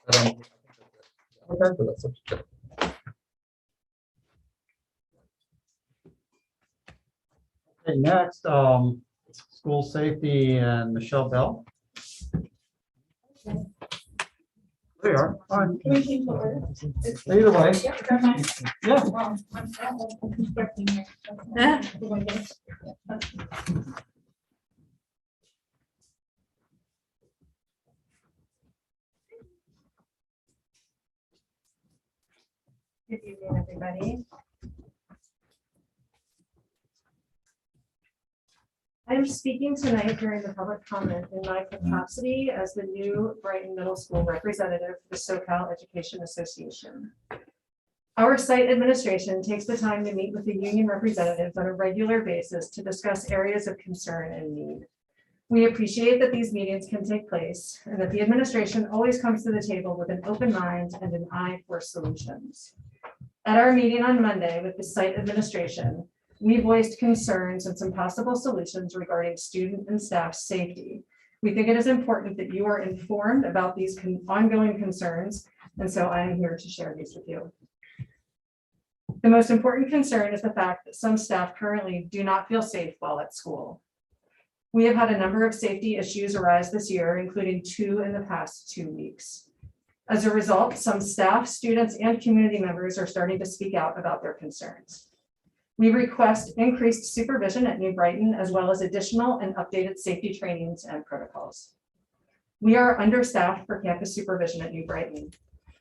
Okay, next, school safety and Michelle Bell. There you are. All right. Can we change the order? Either way. Yep, that's fine. Yeah. Well, Good evening, everybody. I'm speaking tonight during the public comment in my capacity as the new Brighton Middle School representative for the Soquel Education Association. Our site administration takes the time to meet with the union representatives on a regular basis to discuss areas of concern and need. We appreciate that these meetings can take place and that the administration always comes to the table with an open mind and an eye for solutions. At our meeting on Monday with the site administration, we voiced concerns and some possible solutions regarding student and staff safety. We think it is important that you are informed about these ongoing concerns, and so I am here to share these with you. The most important concern is the fact that some staff currently do not feel safe while at school. We have had a number of safety issues arise this year, including 2 in the past 2 weeks. As a result, some staff, students, and community members are starting to speak out about their concerns. We request increased supervision at New Brighton, as well as additional and updated safety trainings and protocols. We are understaffed for campus supervision at New Brighton.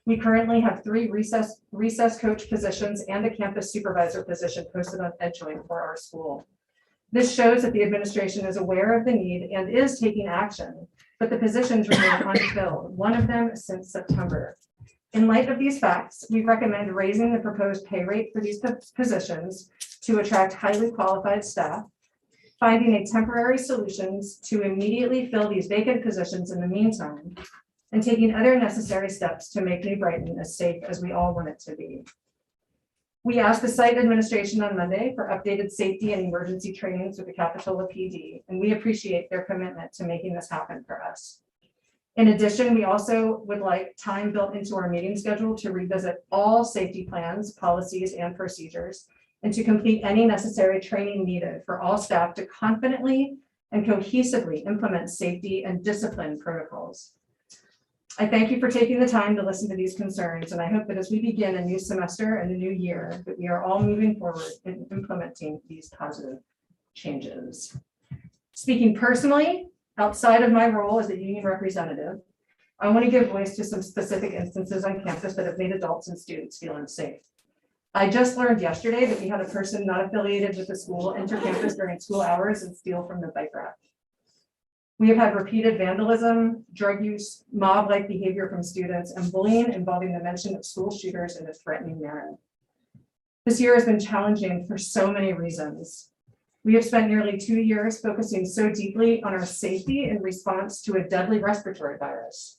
We currently have 3 recess coach positions and a campus supervisor position posted on EdJoin for our school. This shows that the administration is aware of the need and is taking action, but the positions remain unfilled, one of them since September. In light of these facts, we recommend raising the proposed pay rate for these positions to attract highly qualified staff, finding a temporary solutions to immediately fill these vacant positions in the meantime, and taking other necessary steps to make New Brighton as safe as we all want it to be. We asked the site administration on Monday for updated safety and emergency trainings with the Capitola PD, and we appreciate their commitment to making this happen for us. In addition, we also would like time built into our meeting schedule to revisit all safety plans, policies, and procedures, and to complete any necessary training needed for all staff to confidently and cohesively implement safety and discipline protocols. I thank you for taking the time to listen to these concerns, and I hope that as we begin a new semester and a new year, that we are all moving forward in implementing these positive changes. Speaking personally, outside of my role as a union representative, I want to give voice to some specific instances on campus that have made adults and students feel unsafe. I just learned yesterday that we had a person not affiliated with the school enter campus during school hours and steal from the bike rack. We have had repeated vandalism, drug use, mob-like behavior from students, and bullying involving the mention of school shooters in a threatening manner. This year has been challenging for so many reasons. We have spent nearly 2 years focusing so deeply on our safety in response to a deadly respiratory virus.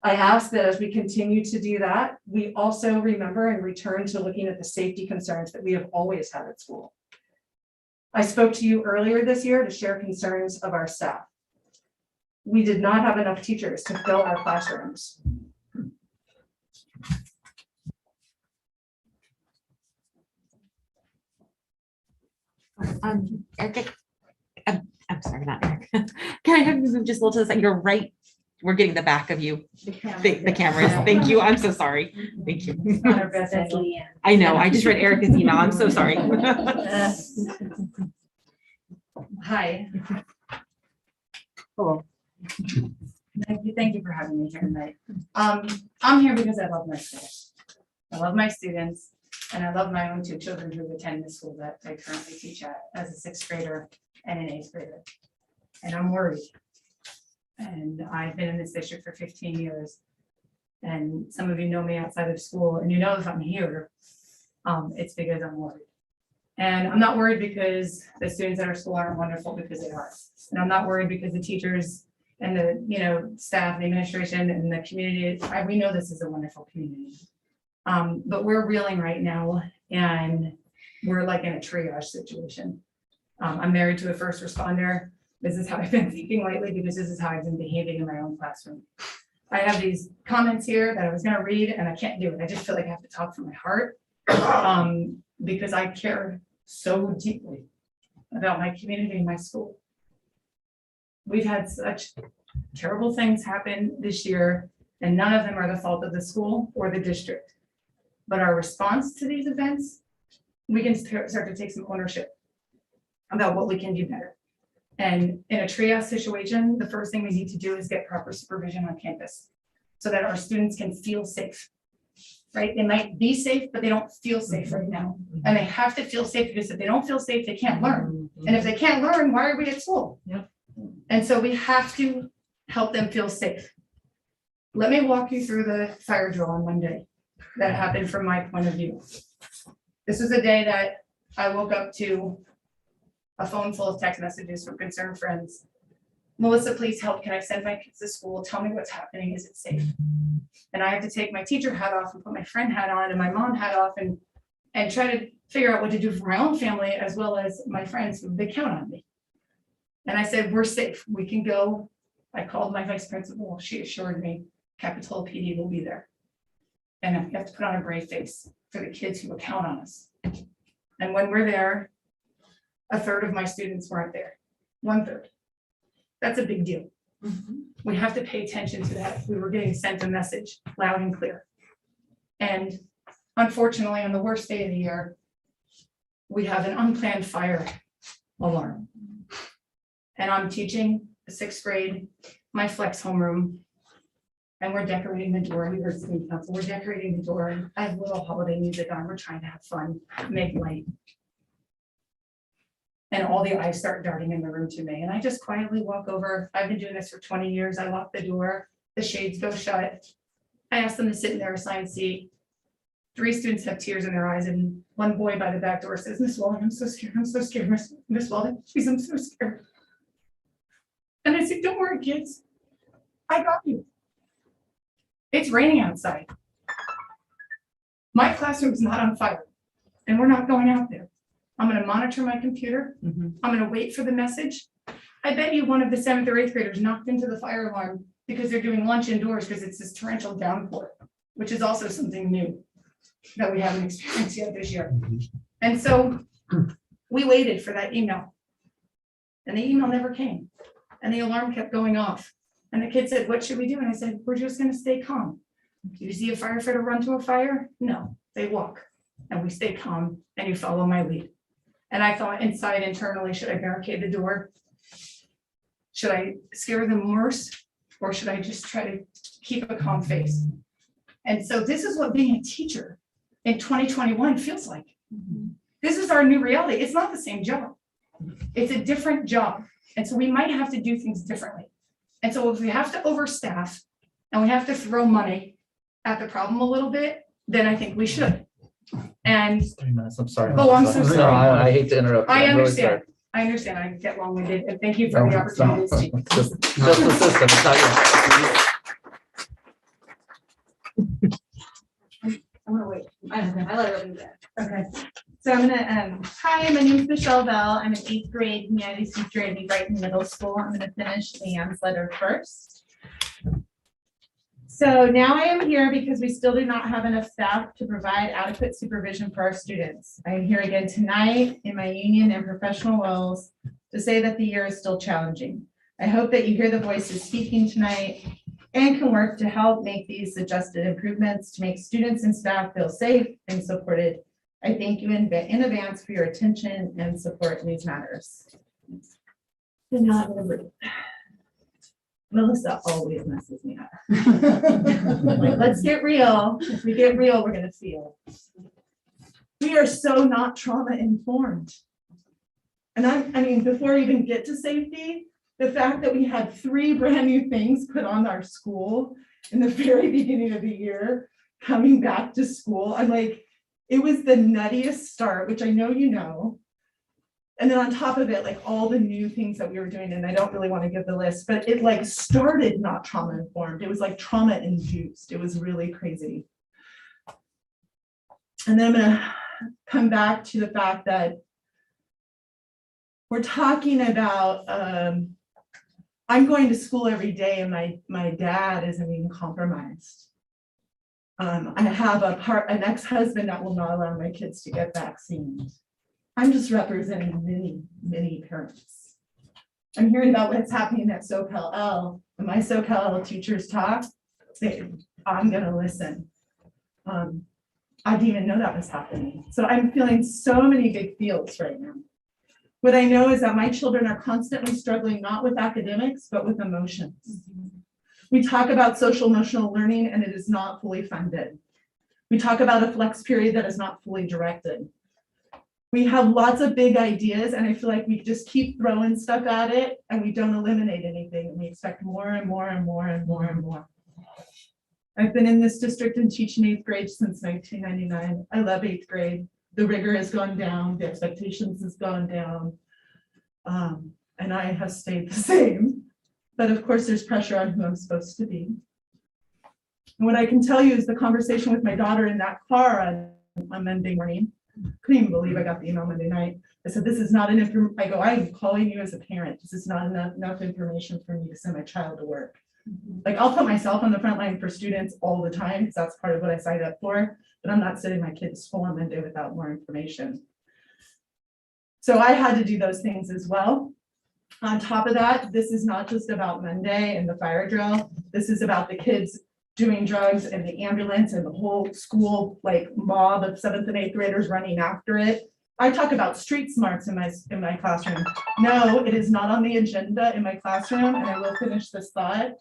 I ask that as we continue to do that, we also remember and return to looking at the safety concerns that we have always had at school. I spoke to you earlier this year to share concerns of our staff. We did not have enough teachers to fill our classrooms. Erica, I'm sorry, not Eric. Can I have you move just a little to the side? You're right. We're getting the back of you. The cameras. Thank you. I'm so sorry. Thank you. Not our best angle. I know. I just read Erica's email. I'm so sorry. Hi. Hello. Thank you for having me here tonight. I'm here because I love my school. I love my students, and I love my own 2 children who attend the school that I currently teach at as a 6th grader and an 8th grader. And I'm worried. And I've been in this district for 15 years. And some of you know me outside of school, and you know if I'm here, it's because I'm worried. And I'm not worried because the students at our school aren't wonderful, because they are. And I'm not worried because the teachers and the staff, the administration, and the community, we know this is a wonderful community. But we're reeling right now, and we're like in a triage situation. I'm married to a first responder. This is how I've been thinking lately, because this is how I've been behaving in my own classroom. I have these comments here that I was going to read, and I can't do it. I just feel like I have to talk from my heart, because I care so deeply about my community and my school. We've had such terrible things happen this year, and none of them are the fault of the school or the district. But our response to these events, we can start to take some ownership about what we can do better. And in a triage situation, the first thing we need to do is get proper supervision on campus so that our students can feel safe, right? They might be safe, but they don't feel safe right now. And they have to feel safe, because if they don't feel safe, they can't learn. And if they can't learn, why are we at school? Yep. And so we have to help them feel safe. Let me walk you through the fire drill on Monday that happened from my point of view. This was a day that I woke up to a phone full of text messages from concerned friends Melissa, please help. Can I send my kids to school? Tell me what's happening. Is it safe? And I have to take my teacher hat off and put my friend hat on and my mom hat off and try to figure out what to do for my own family as well as my friends who they count on me. And I said, we're safe. We can go. I called my vice principal. She assured me Capitola PD will be there. And I have to put on a brave face for the kids who will count on us. And when we're there, a third of my students weren't there. 1/3. That's a big deal. We have to pay attention to that. We were getting sent a message loud and clear. And unfortunately, on the worst day of the year, we have an unplanned fire alarm. And I'm teaching the 6th grade, my flex homeroom. And we're decorating the door. We heard student council. We're decorating the door. And I have little holiday music on. We're trying to have fun, make light. And all the eyes start darting in the room to me. And I just quietly walk over. I've been doing this for 20 years. I lock the door. The shades go shut. I ask them to sit in their assigned seat. 3 students have tears in their eyes. And one boy by the back door says, Miss Walden, I'm so scared. I'm so scared. Miss Walden, please, I'm so scared. And I said, don't worry, kids. I got you. It's raining outside. My classroom's not on fire. And we're not going out there. I'm going to monitor my computer. I'm going to wait for the message. I bet you one of the 7th or 8th graders knocked into the fire alarm because they're doing lunch indoors because it's this torrential downpour, which is also something new that we haven't experienced yet this year. And so we waited for that email. And the email never came. And the alarm kept going off. And the kid said, what should we do? And I said, we're just going to stay calm. Do you see a firefighter run to a fire? No, they walk. And we stay calm and you follow my lead. And I thought inside internally, should I barricade the door? Should I scare them worse? Or should I just try to keep a calm face? And so this is what being a teacher in 2021 feels like. This is our new reality. It's not the same job. It's a different job. And so we might have to do things differently. And so if we have to overstaff and we have to throw money at the problem a little bit, then I think we should. And 3 minutes, I'm sorry. Oh, I'm so No, sorry. I hate to interrupt. you. I I'm really understand. sorry. I understand. I get long-winded and thank you for the opportunity to speak. Just the system. It's not you. I'm gonna wait. I let her do that. Okay, so I'm gonna, hi, my name is Michelle Bell. I'm an 8th grade humanities teacher at New Brighton Middle School. I'm gonna finish Leanne's letter first. So now I am here because we still do not have enough staff to provide adequate supervision for our students. I am here again tonight in my union and professional roles to say that the year is still challenging. I hope that you hear the voices speaking tonight and can work to help make these suggested improvements to make students and staff feel safe and supported. I thank you in advance for your attention and support in these matters. And now I'm gonna breathe. Melissa always messes me up. Like, let's get real. If we get real, we're gonna feel. We are so not trauma informed. And I mean, before we even get to safety, the fact that we had 3 brand new things put on our school in the very beginning of the year, coming back to school, I'm like, it was the nuttiest start, which I know you know. And then on top of it, like all the new things that we were doing, and I don't really want to give the list, but it like started not trauma informed. It was like trauma induced. It was really crazy. And then I'm gonna come back to the fact that we're talking about, I'm going to school every day and my dad is immune compromised. I have an ex-husband that will not allow my kids to get vaccines. I'm just representing many parents. I'm hearing about what's happening at SoCal. When my SoCal teachers talk, I'm gonna listen. I didn't even know that was happening. So I'm feeling so many big feels right now. What I know is that my children are constantly struggling, not with academics, but with emotions. We talk about social emotional learning and it is not fully funded. We talk about a flex period that is not fully directed. We have lots of big ideas and I feel like we just keep throwing stuff at it and we don't eliminate anything. And we expect more and more and more and more and more. I've been in this district and teaching 8th grade since 1999. I love 8th grade. The rigor has gone down, the expectations has gone down. And I have stayed the same. But of course, there's pressure on who I'm supposed to be. And what I can tell you is the conversation with my daughter in that car on Monday morning. Couldn't even believe I got the email Monday night. I said, this is not an I go, I'm calling you as a parent. This is not enough information for me to send my child to work. Like, I'll put myself on the front line for students all the time because that's part of what I signed up for, but I'm not sending my kids to school on Monday without more information. So I had to do those things as well. On top of that, this is not just about Monday and the fire drill. This is about the kids doing drugs and the ambulance and the whole school like mob of 7th and 8th graders running after it. I talk about street smarts in my classroom. No, it is not on the agenda in my classroom, and I will finish this thought.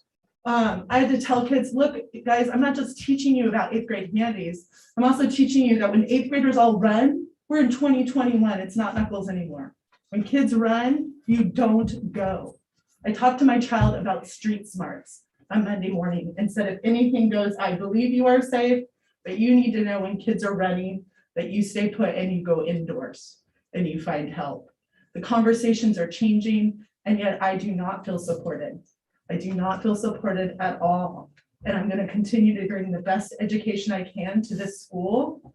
I had to tell kids, look, guys, I'm not just teaching you about 8th grade humanities. I'm also teaching you that when 8th graders all run, we're in 2021. It's not knuckles anymore. When kids run, you don't go. I talked to my child about street smarts on Monday morning and said, if anything goes, I believe you are safe, but you need to know when kids are running that you stay put and you go indoors and you find help. The conversations are changing, and yet I do not feel supported. I do not feel supported at all. And I'm going to continue to bring the best education I can to this school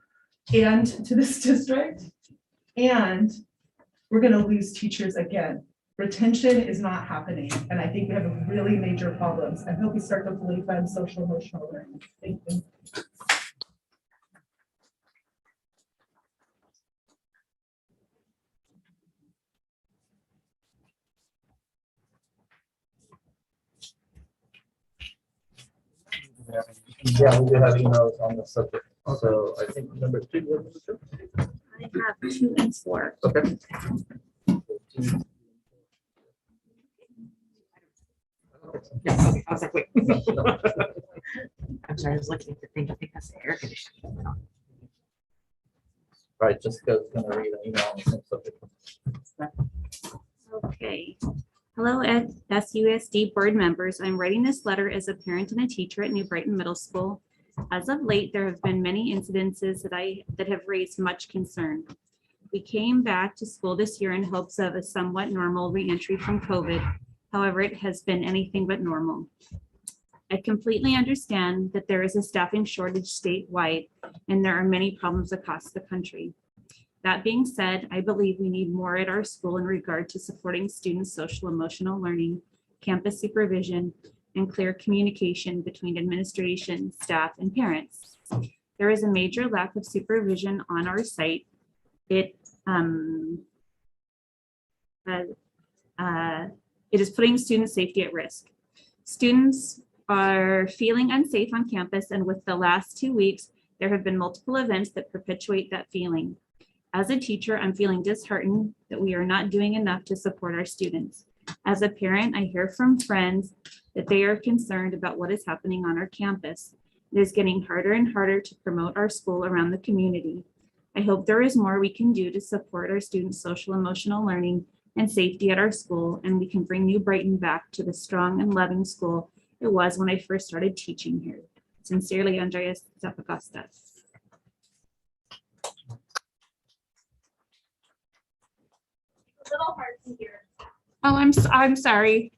and to this district. And we're going to lose teachers again. Retention is not happening. And I think we have really major problems. I hope we start to fully fund social emotional learning. Thank you. Yeah, we do have emails on the subject. So I think number 2. I have 2 and 4. Okay. Yeah, okay. I was like, wait. I'm sorry, I was looking at the thing. I think that's the air conditioning. Right, Jessica's gonna read an email on the same subject. Okay. Hello, SUESD board members. I'm writing this letter as a parent and a teacher at New Brighton Middle School. As of late, there have been many incidences that have raised much concern. We came back to school this year in hopes of a somewhat normal reentry from COVID. However, it has been anything but normal. I completely understand that there is a staffing shortage statewide, and there are many problems across the country. That being said, I believe we need more at our school in regard to supporting students' social emotional learning, campus supervision, and clear communication between administration, staff, and parents. There is a major lack of supervision on our site. It is putting student safety at risk. Students are feeling unsafe on campus, and with the last 2 weeks, there have been multiple events that perpetuate that feeling. As a teacher, I'm feeling disheartened that we are not doing enough to support our students. As a parent, I hear from friends that they are concerned about what is happening on our campus. It is getting harder and harder to promote our school around the community. I hope there is more we can do to support our students' social emotional learning and safety at our school, and we can bring New Brighton back to the strong and loving school it was when I first started teaching here. Sincerely, Andreas Zapagostas. A little hard to hear. Oh, I'm sorry.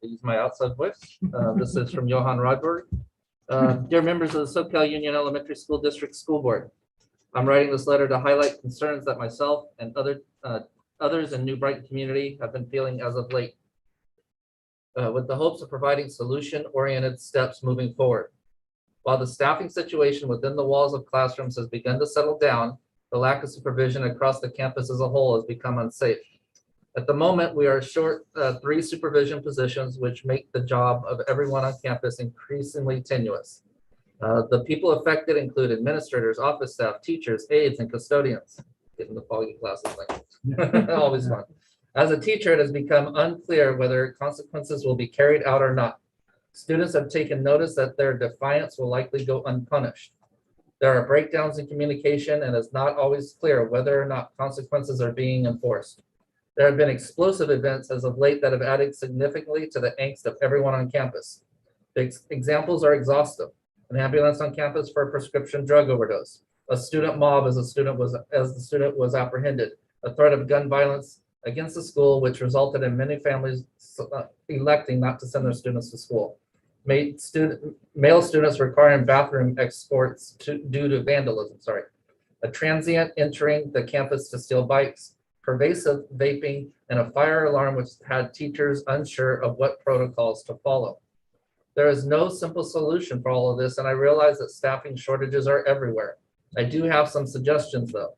Use my outside voice. This is from Johan Rodberg. Dear members of the SoCal Union Elementary School District School Board, I'm writing this letter to highlight concerns that myself and others in New Brighton community have been feeling as of late, with the hopes of providing solution-oriented steps moving forward. While the staffing situation within the walls of classrooms has begun to settle down, the lack of supervision across the campus as a whole has become unsafe. At the moment, we are short 3 supervision positions, which make the job of everyone on campus increasingly tenuous. The people affected include administrators, office staff, teachers, aides, and custodians. Getting the foggy glasses like always fun. As a teacher, it has become unclear whether consequences will be carried out or not. Students have taken notice that their defiance will likely go unpunished. There are breakdowns in communication, and it's not always clear whether or not consequences are being enforced. There have been explosive events as of late that have added significantly to the angst of everyone on campus. The examples are exhaustive. An ambulance on campus for a prescription drug overdose, a student mob as the student was apprehended, a threat of gun violence against the school, which resulted in many families electing not to send their students to school. Male students requiring bathroom escorts due to vandalism, a transient entering the campus to steal bikes, pervasive vaping, and a fire alarm which had teachers unsure of what protocols to follow. There is no simple solution for all of this, and I realize that staffing shortages are everywhere. I do have some suggestions though.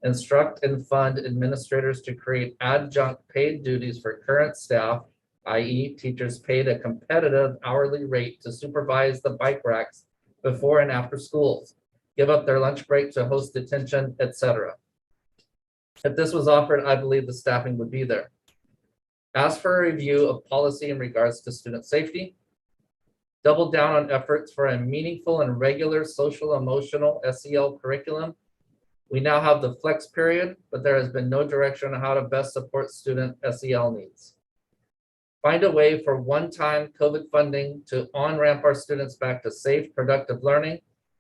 Instruct and fund administrators to create adjunct paid duties for current staff, i.e. teachers paid a competitive hourly rate to supervise the bike racks before and after schools, give up their lunch break to host detention, etc. If this was offered, I believe the staffing would be there. Ask for a review of policy in regards to student safety. Double down on efforts for a meaningful and regular social emotional SEL curriculum. We now have the flex period, but there has been no direction on how to best support student SEL needs. Find a way for one-time COVID funding to on-ramp our students back to safe, productive learning.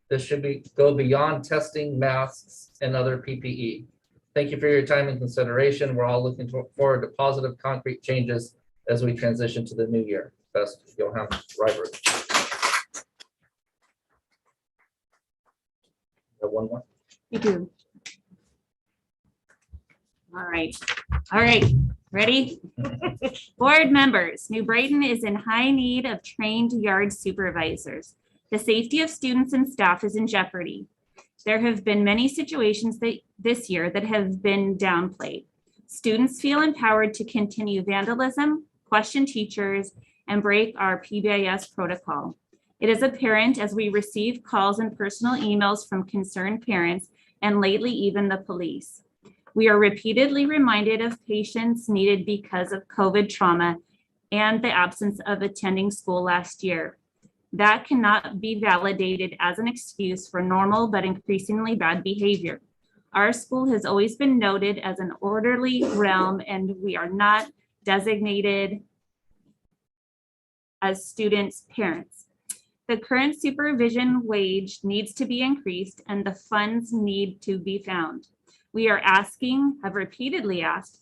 This should go beyond testing, masks, and other PPE. Thank you for your time and consideration. We're all looking forward to positive, concrete changes as we transition to the new year. Best, Johan Reiber. One more. You do. All right, ready? Board members, New Brighton is in high need of trained yard supervisors. The safety of students and staff is in jeopardy. There have been many situations this year that have been downplayed. Students feel empowered to continue vandalism, question teachers, and break our PBIS protocol. It is apparent as we receive calls and personal emails from concerned parents and lately even the police. We are repeatedly reminded of patients needed because of COVID trauma and the absence of attending school last year. That cannot be validated as an excuse for normal but increasingly bad behavior. Our school has always been noted as an orderly realm, and we are not designated as students' parents. The current supervision wage needs to be increased and the funds need to be found. We are have repeatedly asked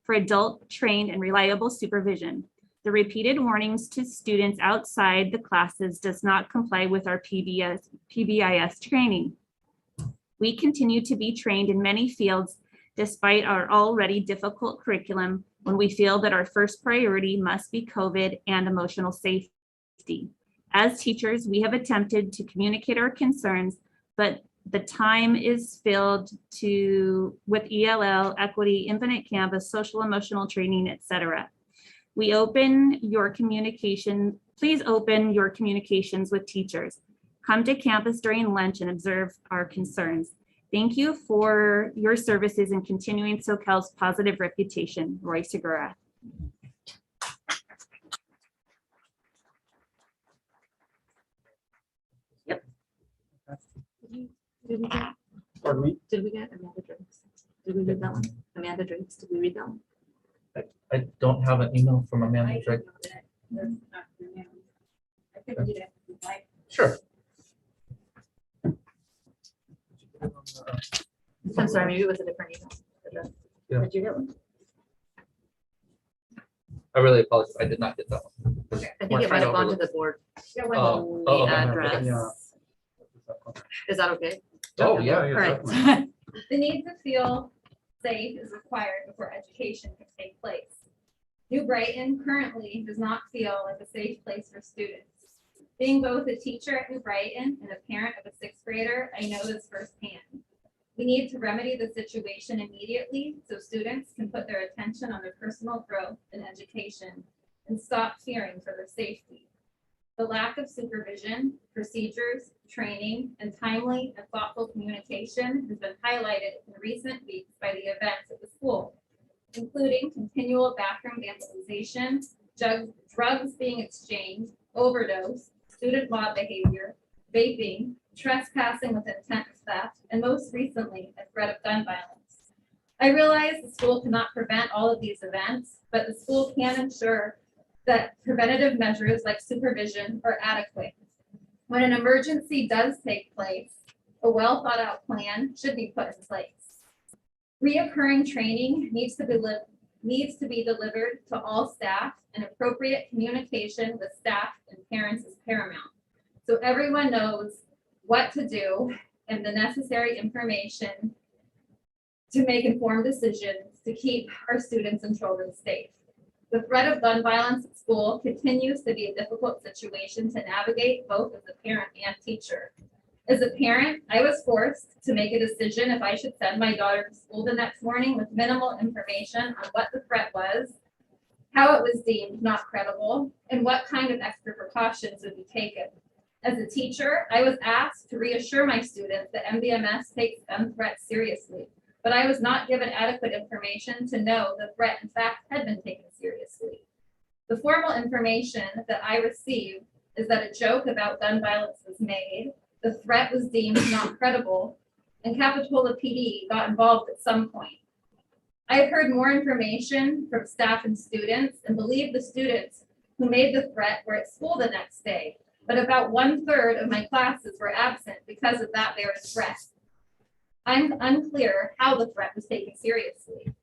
for adult trained and reliable supervision. The repeated warnings to students outside the classes does not comply with our PBIS training. We continue to be trained in many fields despite our already difficult curriculum when we feel that our first priority must be COVID and emotional safety. As teachers, we have attempted to communicate our concerns, but the time is filled with ELL, equity, infinite campus, social emotional training, etc. Please open your communications with teachers. Come to campus during lunch and observe our concerns. Thank you for your services in continuing SoCal's positive reputation. Roy Segura. Yep. Did we get Amanda Drakes? Did we read that one? Amanda Drakes, did we read that one? I don't have an email from Amanda Drake. Sure. I'm sorry, maybe it was a different email. Yeah. Did you get one? I really apologize. I did not get that one. I think it might have gone to the board. Oh, The okay. address. Yeah. Is that okay? Oh, yeah. All right. Definitely. The need to feel safe is required before education can take place. New Brighton currently does not feel like a safe place for students. Being both a teacher at New Brighton and a parent of a sixth grader, I know this firsthand. We need to remedy the situation immediately so students can put their attention on their personal growth and education and stop fearing for their safety. The lack of supervision, procedures, training, and timely and thoughtful communication has been highlighted in recent weeks by the events at the school, including continual bathroom vandalization, drugs being exchanged, overdose, student mob behavior, vaping, trespassing with intent of theft, and most recently, a threat of gun violence. I realize the school cannot prevent all of these events, but the school can ensure that preventative measures like supervision are adequate. When an emergency does take place, a well thought out plan should be put in place. Reoccurring training needs to needs to be delivered to all staff, and appropriate communication with staff and parents is paramount. So everyone knows what to do and the necessary information to make informed decisions to keep our students and children safe. The threat of gun violence at school continues to be a difficult situation to navigate both as a parent and teacher. As a parent, I was forced to make a decision if I should send my daughter to school the next morning with minimal information on what the threat was, how it was deemed not credible, and what kind of extra precautions would be taken. As a teacher, I was asked to reassure my students that MBMS takes gun threats seriously, but I was not given adequate information to know the threat in fact had been taken seriously. The formal information that I received is that a joke about gun violence was made, the threat was deemed not credible, and Capitola PD got involved at some point. I have heard more information from staff and students and believe the students who made the threat were at school the next day, but about 1/3 of my classes were absent because of that very threat. I'm unclear how the threat was taken seriously.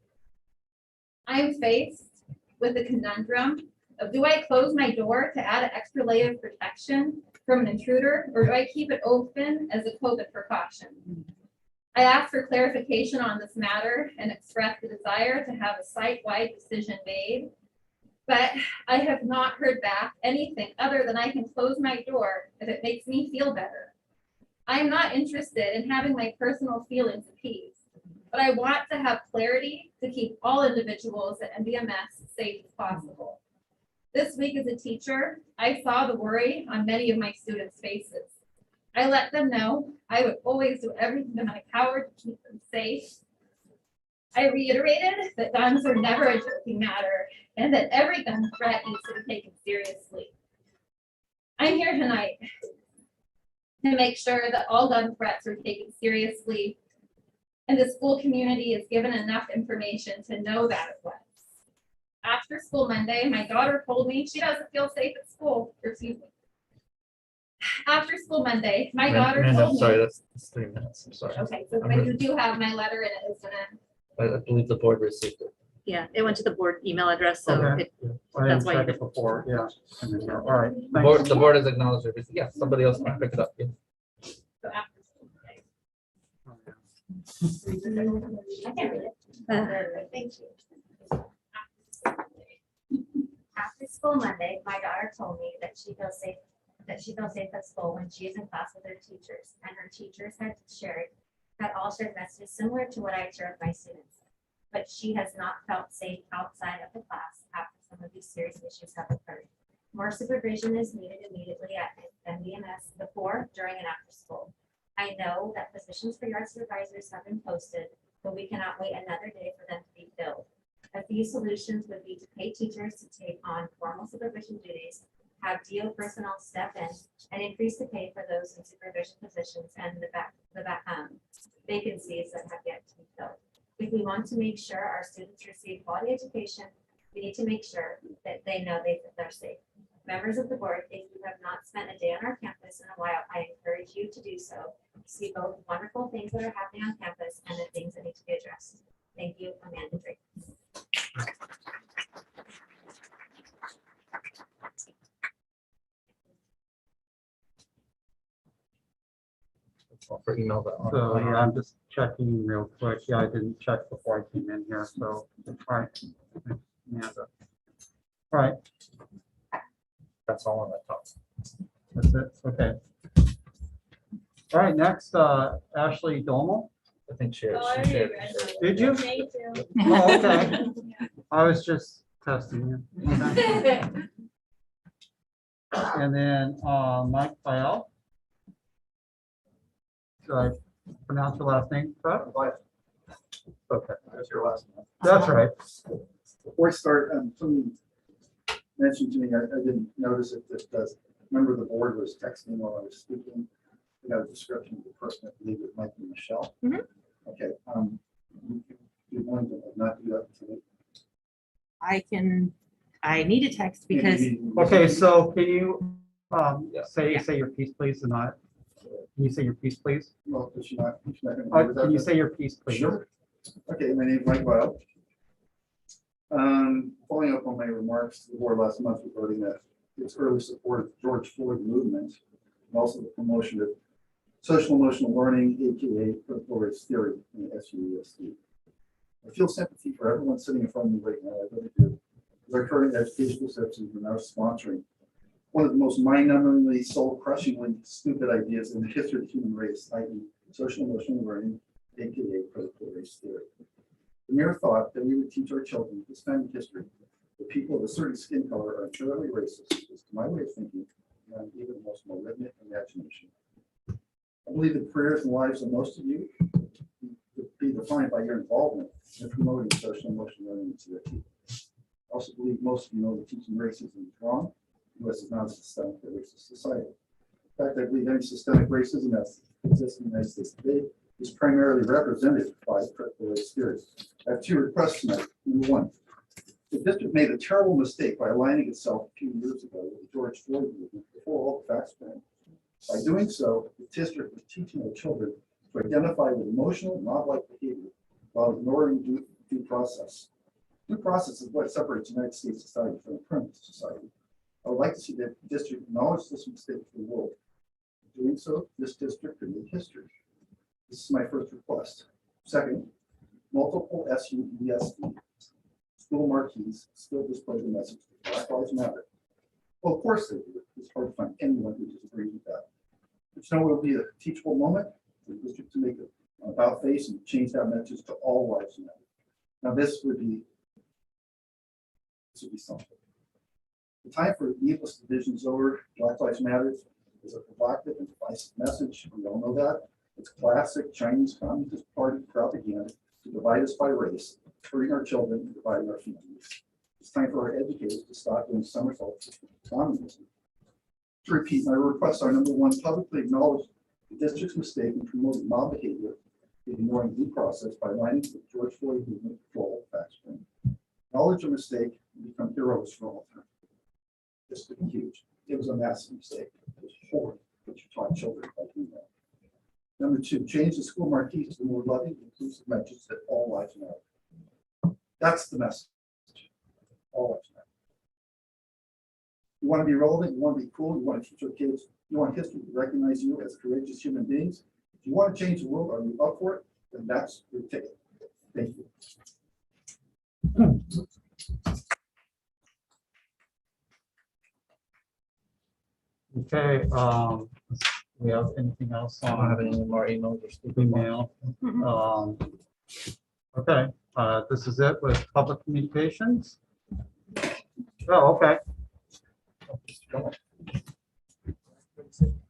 I'm faced with the conundrum of, do I close my door to add an extra layer of protection from an intruder, or do I keep it open as a COVID precaution? I asked for clarification on this matter and expressed the desire to have a site-wide decision made, but I have not heard back anything other than I can close my door if it makes me feel better. I am not interested in having my personal feelings appeased, but I want to have clarity to keep all individuals at MBMS safe as possible. This week as a teacher, I saw the worry on many of my students' faces. I let them know I would always do everything in my power to keep them safe. I reiterated that guns are never a joking matter and that every gun threat needs to be taken seriously. I'm here tonight to make sure that all gun threats are taken seriously and the school community is given enough information to know that it was. After school Monday, my daughter told me she doesn't feel safe at school. After school Monday, my daughter told me. Sorry, that's 3 minutes. I'm sorry. Okay, so but you do have my letter and it is gonna. I believe the board received it. Yeah, it went to the board email address, so Okay. it, I That's didn't why check you- it before, yeah. All right. The board has acknowledged everything. Yeah, somebody else can pick it up. Yeah. So after school Monday. I can read it. Thank you. After school Monday, my daughter told me that she feels safe at school when she is in class with her teachers, and her teachers had all shared messages similar to what I share with my students. But she has not felt safe outside of the class after some of these serious issues have occurred. More supervision is needed immediately at MBMS before, during, and after school. I know that positions for yard supervisors have been posted, but we cannot wait another day for them to be filled. A few solutions would be to pay teachers to take on formal supervision duties, have DO personnel step in, and increase the pay for those in supervision positions and the vacancies that have yet to be filled. If we want to make sure our students receive quality education, we need to make sure that they know they're safe. Members of the board, if you have not spent a day on our campus in a while, I encourage you to do so. See both wonderful things that are happening on campus and the things that need to be addressed. Thank you, Amanda Drake. For email that. So, yeah, I'm just checking real quick. Yeah, I didn't check before I came in here, so, all right. Yeah. All right, That's all on that top. that's it, okay. All right, next, Ashley Domal. I think she Oh, I she shared. already read Did you? Me too. Oh, okay. I was just testing you. Okay. And then, Mike Fayel. Did I pronounce your last name correct? Okay, That's your last one. that's right. Before I start, somebody mentioned to me, I didn't notice it, that the member of the board was texting while I was speaking. You know, description of the person, I believe it might be Michelle. Mhm. Okay, you're going to not do that today. I need a text because Okay, so can you, Yeah. say your piece, please, and not, can you say your piece, please? Well, she's not gonna do Can you that. say your piece, please? Sure. Okay, my name is Mike Wild. Following up on my remarks to the board last month regarding that its early support of the George Floyd movement, and also the promotion of social emotional learning, aka critical race theory in the SUESD. I feel sympathy for everyone sitting in front of me right now. I really do. As our current educational systems are now sponsoring one of the most mind-numbingly, soul-crushingly stupid ideas in the history of the human race, i.e. social emotional learning, aka critical race theory. The mere thought that we would teach our children this family history that people of a certain skin color are inherently racist is, to my way of thinking, beyond even the most malignant imagination. I believe the careers and lives of most of you would be defined by your involvement in promoting social and emotional learning to their people. I also believe most of you know that teaching racism is wrong. The U.S. is not a systemic racist society. In fact, I believe any systemic racism that exists in the United States today is primarily represented by critical race theory. I have two requests tonight. Number one, the district made a terrible mistake by aligning itself a few years ago with the George Floyd movement before all the facts came. By doing so, the district was teaching our children to identify with emotional, mob-like behavior while ignoring due process. Due process is what separates United States society from a primitive society. I would like to see the district acknowledge this mistake to the world. In doing so, this district could make history. This is my first request. Second, multiple SUESD school marquees still display the message that Black Lives Matter. Well, of course they do. It's hard to find anyone who disagrees with that. But you know, it will be a teachable moment for the district to make an about face and change that message to all lives matter. Now, this would be something. The time for needless divisions over Black Lives Matter is a provocative and divisive message. We all know that. It's classic Chinese Communist Party propaganda to divide us by race, hurting our children and dividing our families. It's time for our educators to stop doing somersaults with communism. To repeat, my requests are: number one, publicly acknowledge the district's mistake in promoting mob behavior, ignoring due process by aligning with George Floyd movement for all facts. Acknowledge a mistake and become heroes for all time. This could be huge. It was a massive mistake. It was horrible what you taught children about doing that. Number two, change the school marquees to more loving, inclusive messages that all lives matter. That's the message. All lives matter. You want to be relevant, you want to be cool, you want to teach your kids, you want history to recognize you as courageous human beings. If you want to change the world, are you up for it? Then that's your ticket. Thank you. Okay, we have anything else I don't have any more emails or speaking. email? Okay, this is it with public communications. Oh, okay.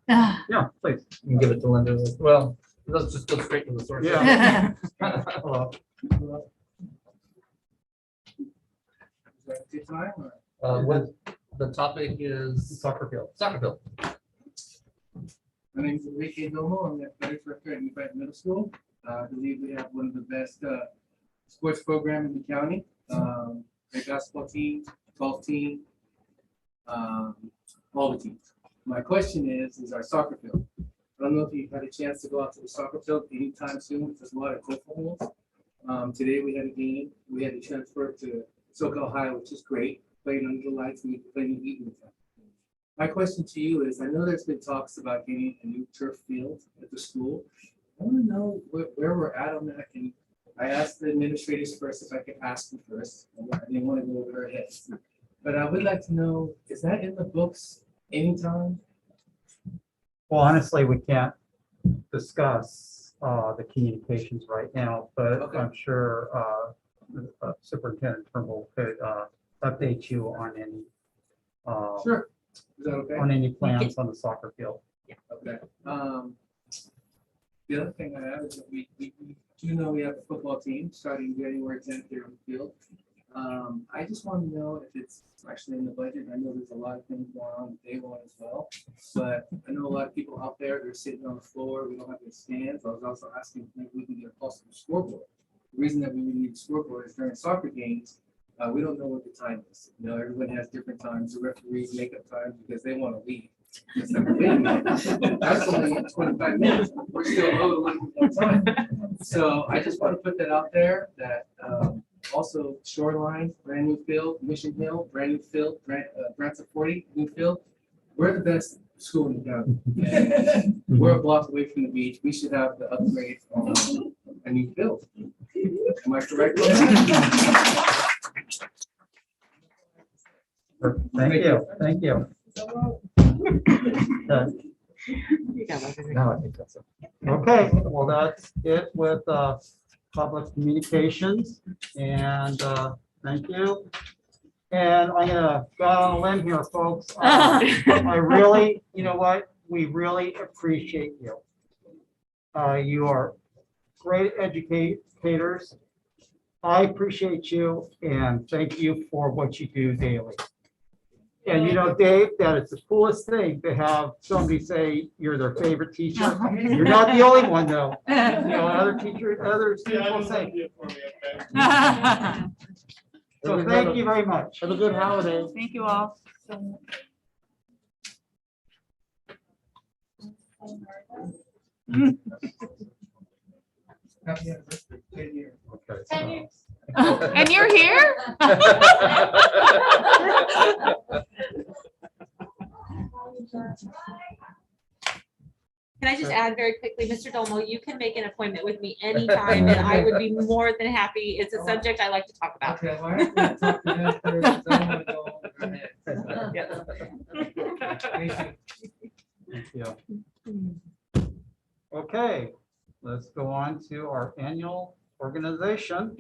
Yeah, please. You can give it to Linda. Well, let's just go straight to the source. Yeah. Hello. What the topic is Soccer field. soccer field. My name is Enrique Domo. I'm the athletic director at New Brighton Middle School. I believe we have one of the best sports programs in the county. The basketball team, golf team, all the teams. My question is our soccer field. I don't know if you've had a chance to go out to the soccer field anytime soon. There's a lot of cliff holes. Today we had a game. We had to transfer to SoCal, Ohio, which is great. Playing under the lights, and we could play in the evening time. My question to you is, I know there's been talks about getting a new turf field at the school. I want to know where we're at on that. And I asked the administrators first if I could ask them first. I didn't want to go over their heads. But I would like to know, is that in the books anytime? Well, honestly, we can't discuss the communications right now, but Okay. I'm sure Superintendent Trimble could update you on any Sure. Is that okay? on any plans on the soccer field. Okay. The other thing I have is that we do know we have a football team starting January 10th here on the field. I just want to know if it's actually in the budget. I know there's a lot of things going on day one as well, but I know a lot of people out there, they're sitting on the floor. We don't have any stands. I was also asking if we can get a possible scoreboard. The reason that we would need a scoreboard is during soccer games, we don't know what the time is. You know, everyone has different times. The referees make up times because they want to leave. It's like, wait a minute, that's only 25 minutes. We're still owed a little bit more time. So I just want to put that out there that Also Shoreline, brand new field, Mission Hill, brand new field, Branson 40, new field. We're the best school in the county. And we're a block away from the beach. We should have the upgrade on a new field. Am I correct? Thank you, thank you. Now I think that's it. Okay, well, that's it with public communications, and thank you. And I'm gonna go on a limb here, folks. I really, you know what, we really appreciate you. You are great educators. I appreciate you and thank you for what you do daily. And you know, Dave, that it's the coolest thing to have somebody say you're their favorite teacher. You're not the only one, though. You know, other teachers, other students will say. So thank you very much. Have a good holiday. Thank you all. Happy anniversary, 10 years. Okay. 10 years. And you're here? Can I just add very quickly, Mr. Domo, you can make an appointment with me anytime and I would be more than happy. It's a subject I like to talk about. Okay, well, I have to talk to him first, so I'm gonna go over ahead. Thank you. Okay, let's go on to our annual organization.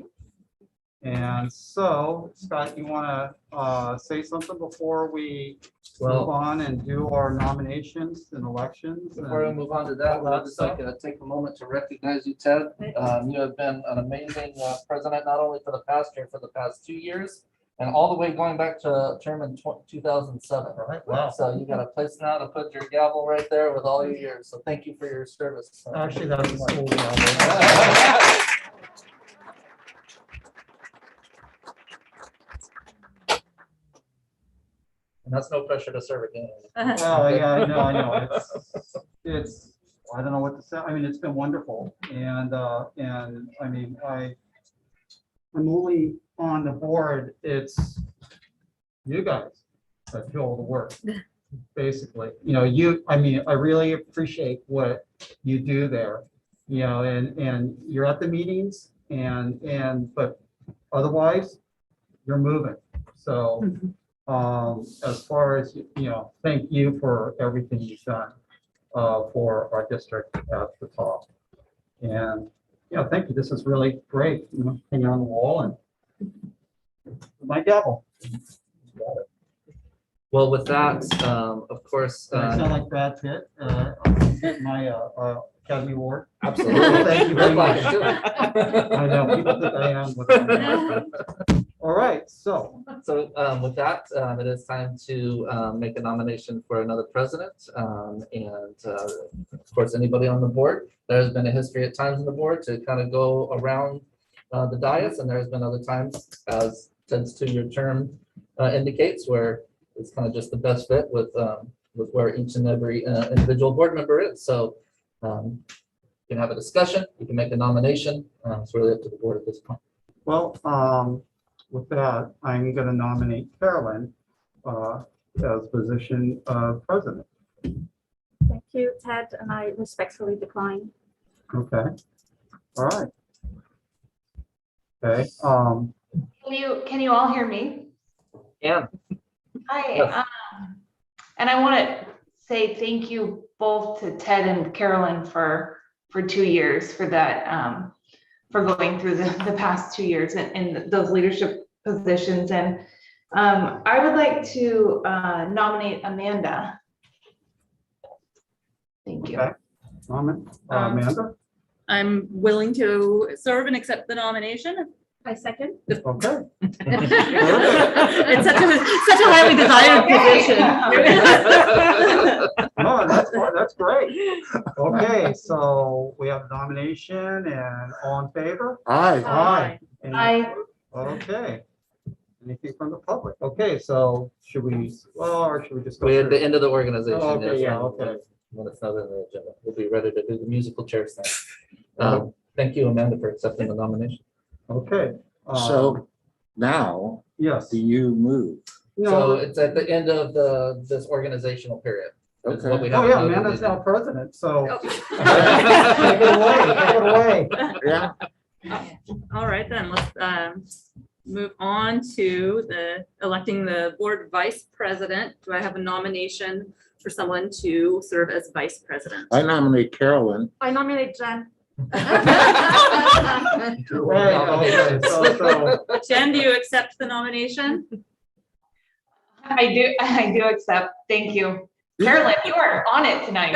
And so, Scott, you want to say something before we move on and do our nominations and elections? Before we move on to that, I'd just like to take a moment to recognize you, Ted. You have been an amazing president, not only for the past year, for the past 2 years, and all the way going back to term in 2007. Right, wow. So you got a place now to put your gavel right there with all your years. So thank you for your service. Actually, that's a school gavel. And that's no pressure to serve again. Oh, yeah, I know. It's, I don't know what to say. I mean, it's been wonderful. And I mean, I'm only on the board. It's you guys that do all the work, basically. You know, I mean, I really appreciate what you do there, you know, and you're at the meetings but otherwise you're moving. So, as far as, you know, thank you for everything you've done for our district at the top. And, you know, thank you. This is really great, you know, hanging on the wall and my gavel. Well, with that, of course. I sound like Brad Pitt, my Academy Award. Absolutely. Thank you very much. I I know, people think I am. But all right, so. So with that, it is time to make a nomination for another president. And of course, anybody on the board. There's been a history at times on the board to kind of go around the dais, and there's been other times, as Ted's 2-year term indicates, where it's kind of just the best fit with where each and every individual board member is. So you can have a discussion, you can make a nomination. It's really up to the board at this point. Well, with that, I'm going to nominate Carolyn as position of president. Thank you, Ted, and I respectfully decline. Okay. All right. Okay. Can you all hear me? Yeah. Hi, Yes. and I want to say thank you both to Ted and Carolyn for 2 years for that, for going through the past 2 years in those leadership positions. And I would like to nominate Amanda. Thank you. Okay. Amanda. I'm willing to serve and accept the nomination. I second. Okay. It's such a highly desired position. Oh, that's great. Okay, so we have nomination and all in favor? Aye. Aye. Any- Aye. Okay. Anything from the public? Okay, so should we, or should we just go? We're at through? the end of the organization. Oh, okay, yes, yeah, and okay. When it's not in the agenda, we'll be ready to do the musical chairs thing. Thank you, Amanda, for accepting the nomination. Okay, So now, Yes. do you move? So it's at the end of this organizational period. is what we Oh, have yeah, noted Amanda's in- now president, so. Oh. Take it away, take it away. Yeah. All right, then, let's move on to the electing the board vice president. Do I have a nomination for someone to serve as vice president? I nominate Carolyn. I nominate Jen. Right, okay, so, Jen, do you accept the nomination? I do accept. Thank you. Carolyn, you are on it tonight.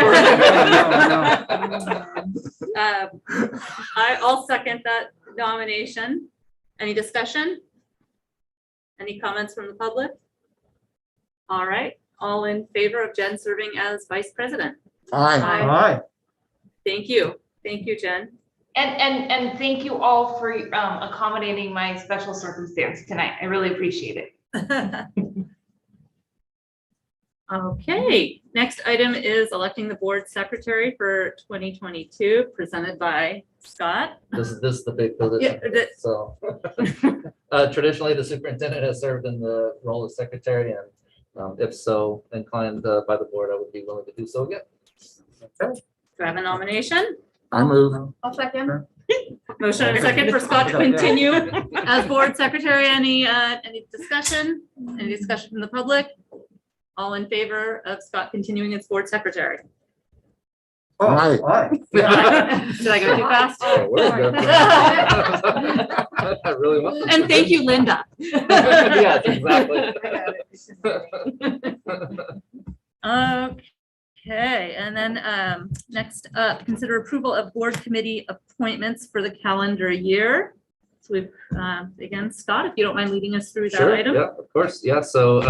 I'll second that nomination. Any discussion? Any comments from the public? All right, all in favor of Jen serving as vice president? Aye. Aye. Thank you. Thank you, Jen. And thank you all for accommodating my special circumstance tonight. I really appreciate it. Okay, next item is electing the board secretary for 2022, presented by Scott. This is the big position. Yeah, that- So traditionally, the superintendent has served in the role of secretary, and if so inclined by the board, I would be willing to do so again. Do I have a nomination? I move. I'll second. Motion and a second for Scott to continue as board secretary. Any discussion? Any discussion from the public? All in favor of Scott continuing as board secretary? Oh, Aye. aye. Did I go too fast? Oh, we're good. I really want. And thank you, Linda. Yes, exactly. Okay, and then next up, consider approval of board committee appointments for the calendar year. So we've, again, Scott, if you don't mind leading us through that Sure, item. yeah, of course, yeah, so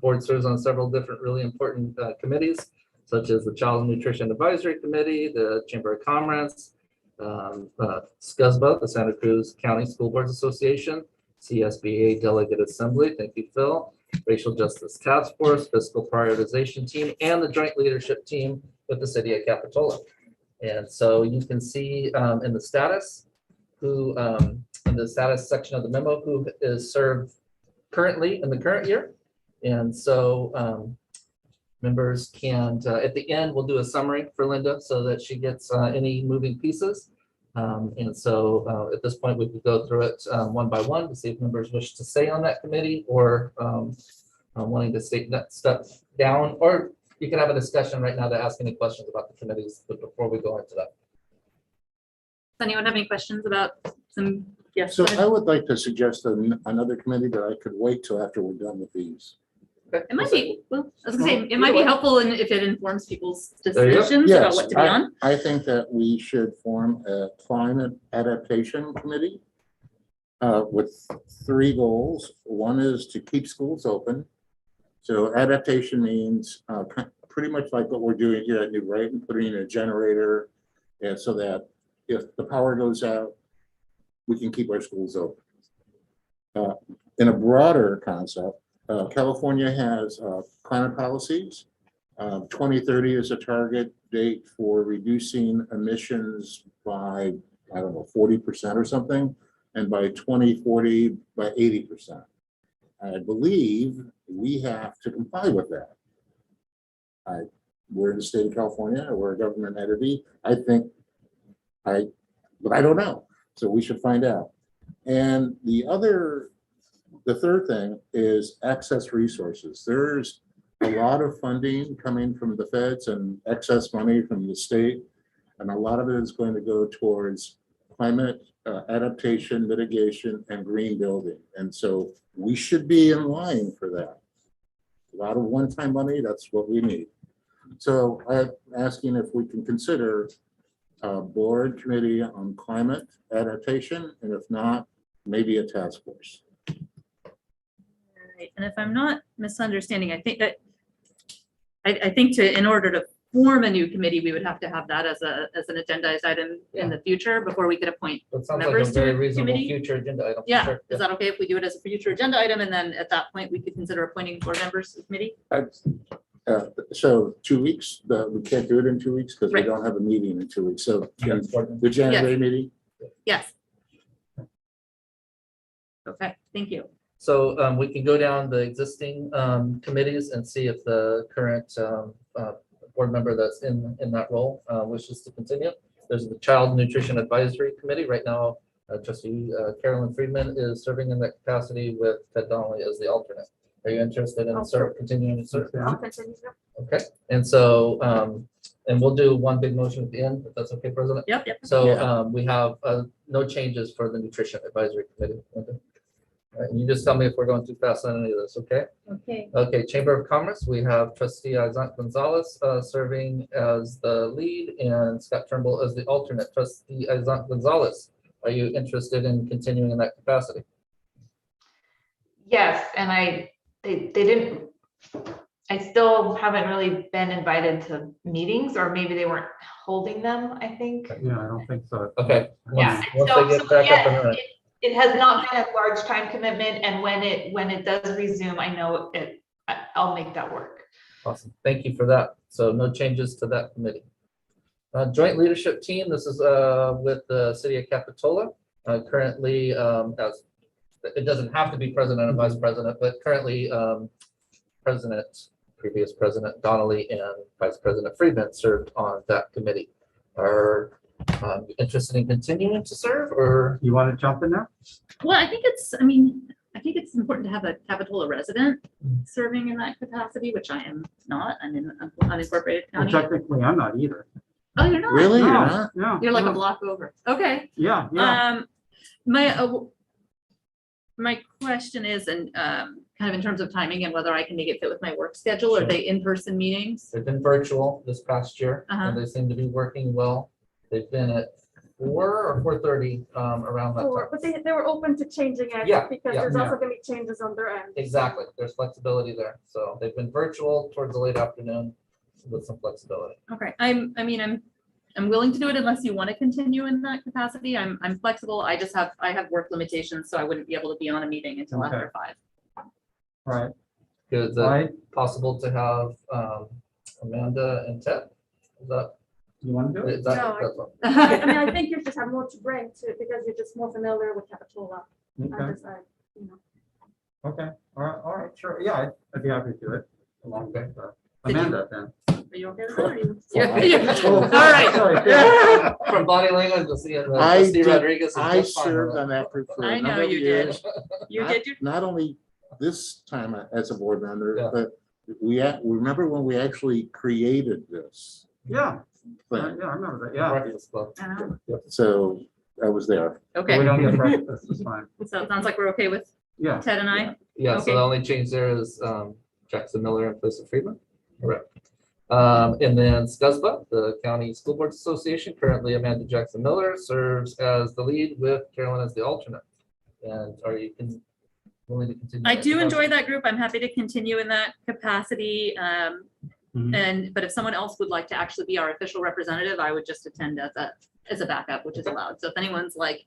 board serves on several different really important committees, such as the Child Nutrition Advisory Committee, the Chamber of Commerce, SCUSBA, the Santa Cruz County School Boards Association, CSBA Delegate Assembly, thank you, Phil, Racial Justice Task Force, Fiscal Prioritization Team, and the Joint Leadership Team with the City of Capitola. And so you can see in the status who, in the status section of the memo, who is served currently in the current year. And so members can, at the end, we'll do a summary for Linda so that she gets any moving pieces. And so at this point, we could go through it one by one to see if members wish to stay on that committee or wanting to step down, or you can have a discussion right now to ask any questions about the committees before we go into that. Does anyone have any questions about some? Yes. So go ahead. I would like to suggest another committee that I could wait till after we're done with these. It might be, well, I was gonna say, it might be helpful if it informs people's There you go. decisions about Yes, what to be on. I think that we should form a climate adaptation committee with 3 goals. One is to keep schools open. So adaptation means pretty much like what we're doing here at New Brighton, putting in a generator, and so that if the power goes out, we can keep our schools open. In a broader concept, California has climate policies. 2030 is a target date for reducing emissions by, I don't know, 40% or something, and by 2040 by 80%. I believe we have to comply with that. We're in the state of California, we're a government entity. But I don't know, so we should find out. And the third thing is access resources. There's a lot of funding coming from the feds and excess money from the state, and a lot of it is going to go towards climate adaptation, mitigation, and green building. And so we should be in line for that. A lot of one-time money, that's what we need. So I'm asking if we can consider a board committee on climate adaptation, and if not, maybe a task force. Right, and if I'm not misunderstanding, I think that in order to form a new committee, we would have to have that as an agendized item in the future before we could appoint That sounds like a members to very the reasonable committee. future agenda item. for Yeah, sure. is that okay if we do it as a future agenda item, and then at that point, we could consider appointing board members to the committee? So 2 weeks, we can't do it in 2 weeks because we Right. don't have a meeting in 2 weeks. So Yeah. the January meeting, Yes. Okay, thank you. So we can go down the existing committees and see if the current board member that's in that role wishes to continue. There's the Child Nutrition Advisory Committee. Right now, trustee Carolyn Friedman is serving in that capacity with Ted Donnelly as the alternate. Are you interested in continuing to serve? I'll continue. Okay, and so, and we'll do one big motion at the end, if that's okay, President? Yep. So we have no changes for the Nutrition Advisory Committee. Linda? All right, and you just tell me if we're going too fast on any of this, okay? Okay. Okay, Chamber of Commerce, we have trustee Isaac Gonzalez serving as the lead and Scott Turnbull as the alternate. Trustee Isaac Gonzalez, are you interested in continuing in that capacity? Yes, and they didn't, I still haven't really been invited to meetings, or maybe they weren't holding them, I think. Yeah, I don't think so. Okay. Yeah. Once So, they get back up and yes, running. it has not been a large time commitment, and when it does resume, I know I'll make that work. Awesome. Thank you for that. So no changes to that committee. Joint leadership team, this is with the city of Capitola. Currently, as it doesn't have to be president and vice president, but currently previous president Donnelly and vice president Friedman served on that committee. Are you interested in continuing to serve, or you want to jump in there? Well, I think it's important to have a Capitola resident serving in that capacity, which I am not. I'm in an unincorporated Well, county. technically, I'm not either. Oh, you're not? Really? You're No, not? no, You're like no. a block over. Okay. Yeah. My question is, and kind of in terms of timing and whether I can make it fit with my work schedule, are they in-person meetings? they've been virtual this past year, Uh-huh. and they seem to be working well. They've been at 4 or 4:30 around that time. But they were open to changing it. Yeah, Because yeah. there's also gonna be changes on their end. Exactly. There's flexibility there. So they've been virtual towards the late afternoon with some flexibility. Okay, I'm willing to do it unless you want to continue in that capacity. I'm flexible. I have work limitations, so I wouldn't be able to be on a meeting until Okay. after 5. Right. Is it possible to have Amanda and Ted? Is that? You want to do it? Is that- No, that's all. I mean, I think you just have more to bring to, because you're just more familiar with Capitola. Okay. Okay. All right. Sure. Yeah, I'd be happy to do it along with Amanda then. Are you okay with that? Or are you? Oh, All right. sorry. From body language, we'll see. I did- Rodriguez. is I just fine with served it. on that for I a know number of you years. did. You Not- did your. Not only this time as a board member, Yeah. but we remember when we actually created this Yeah. thing. Yeah, I remember that. Yeah. Breakfast Club. So I was there. Okay. We don't get breakfast. It's fine. So it sounds like we're okay with Yeah. Ted and I. Yeah, so Okay. the only change there is Jackson Miller in place of Friedman. Correct. And then SCUSBA, the County School Boards Association, currently Amanda Jackson Miller serves as the lead with Carolyn as the alternate. And are you willing to continue? I that do capacity? enjoy that group. I'm happy to continue in that capacity. But if someone else would like to actually be our official representative, I would just attend as a backup, which is allowed. So if anyone's like,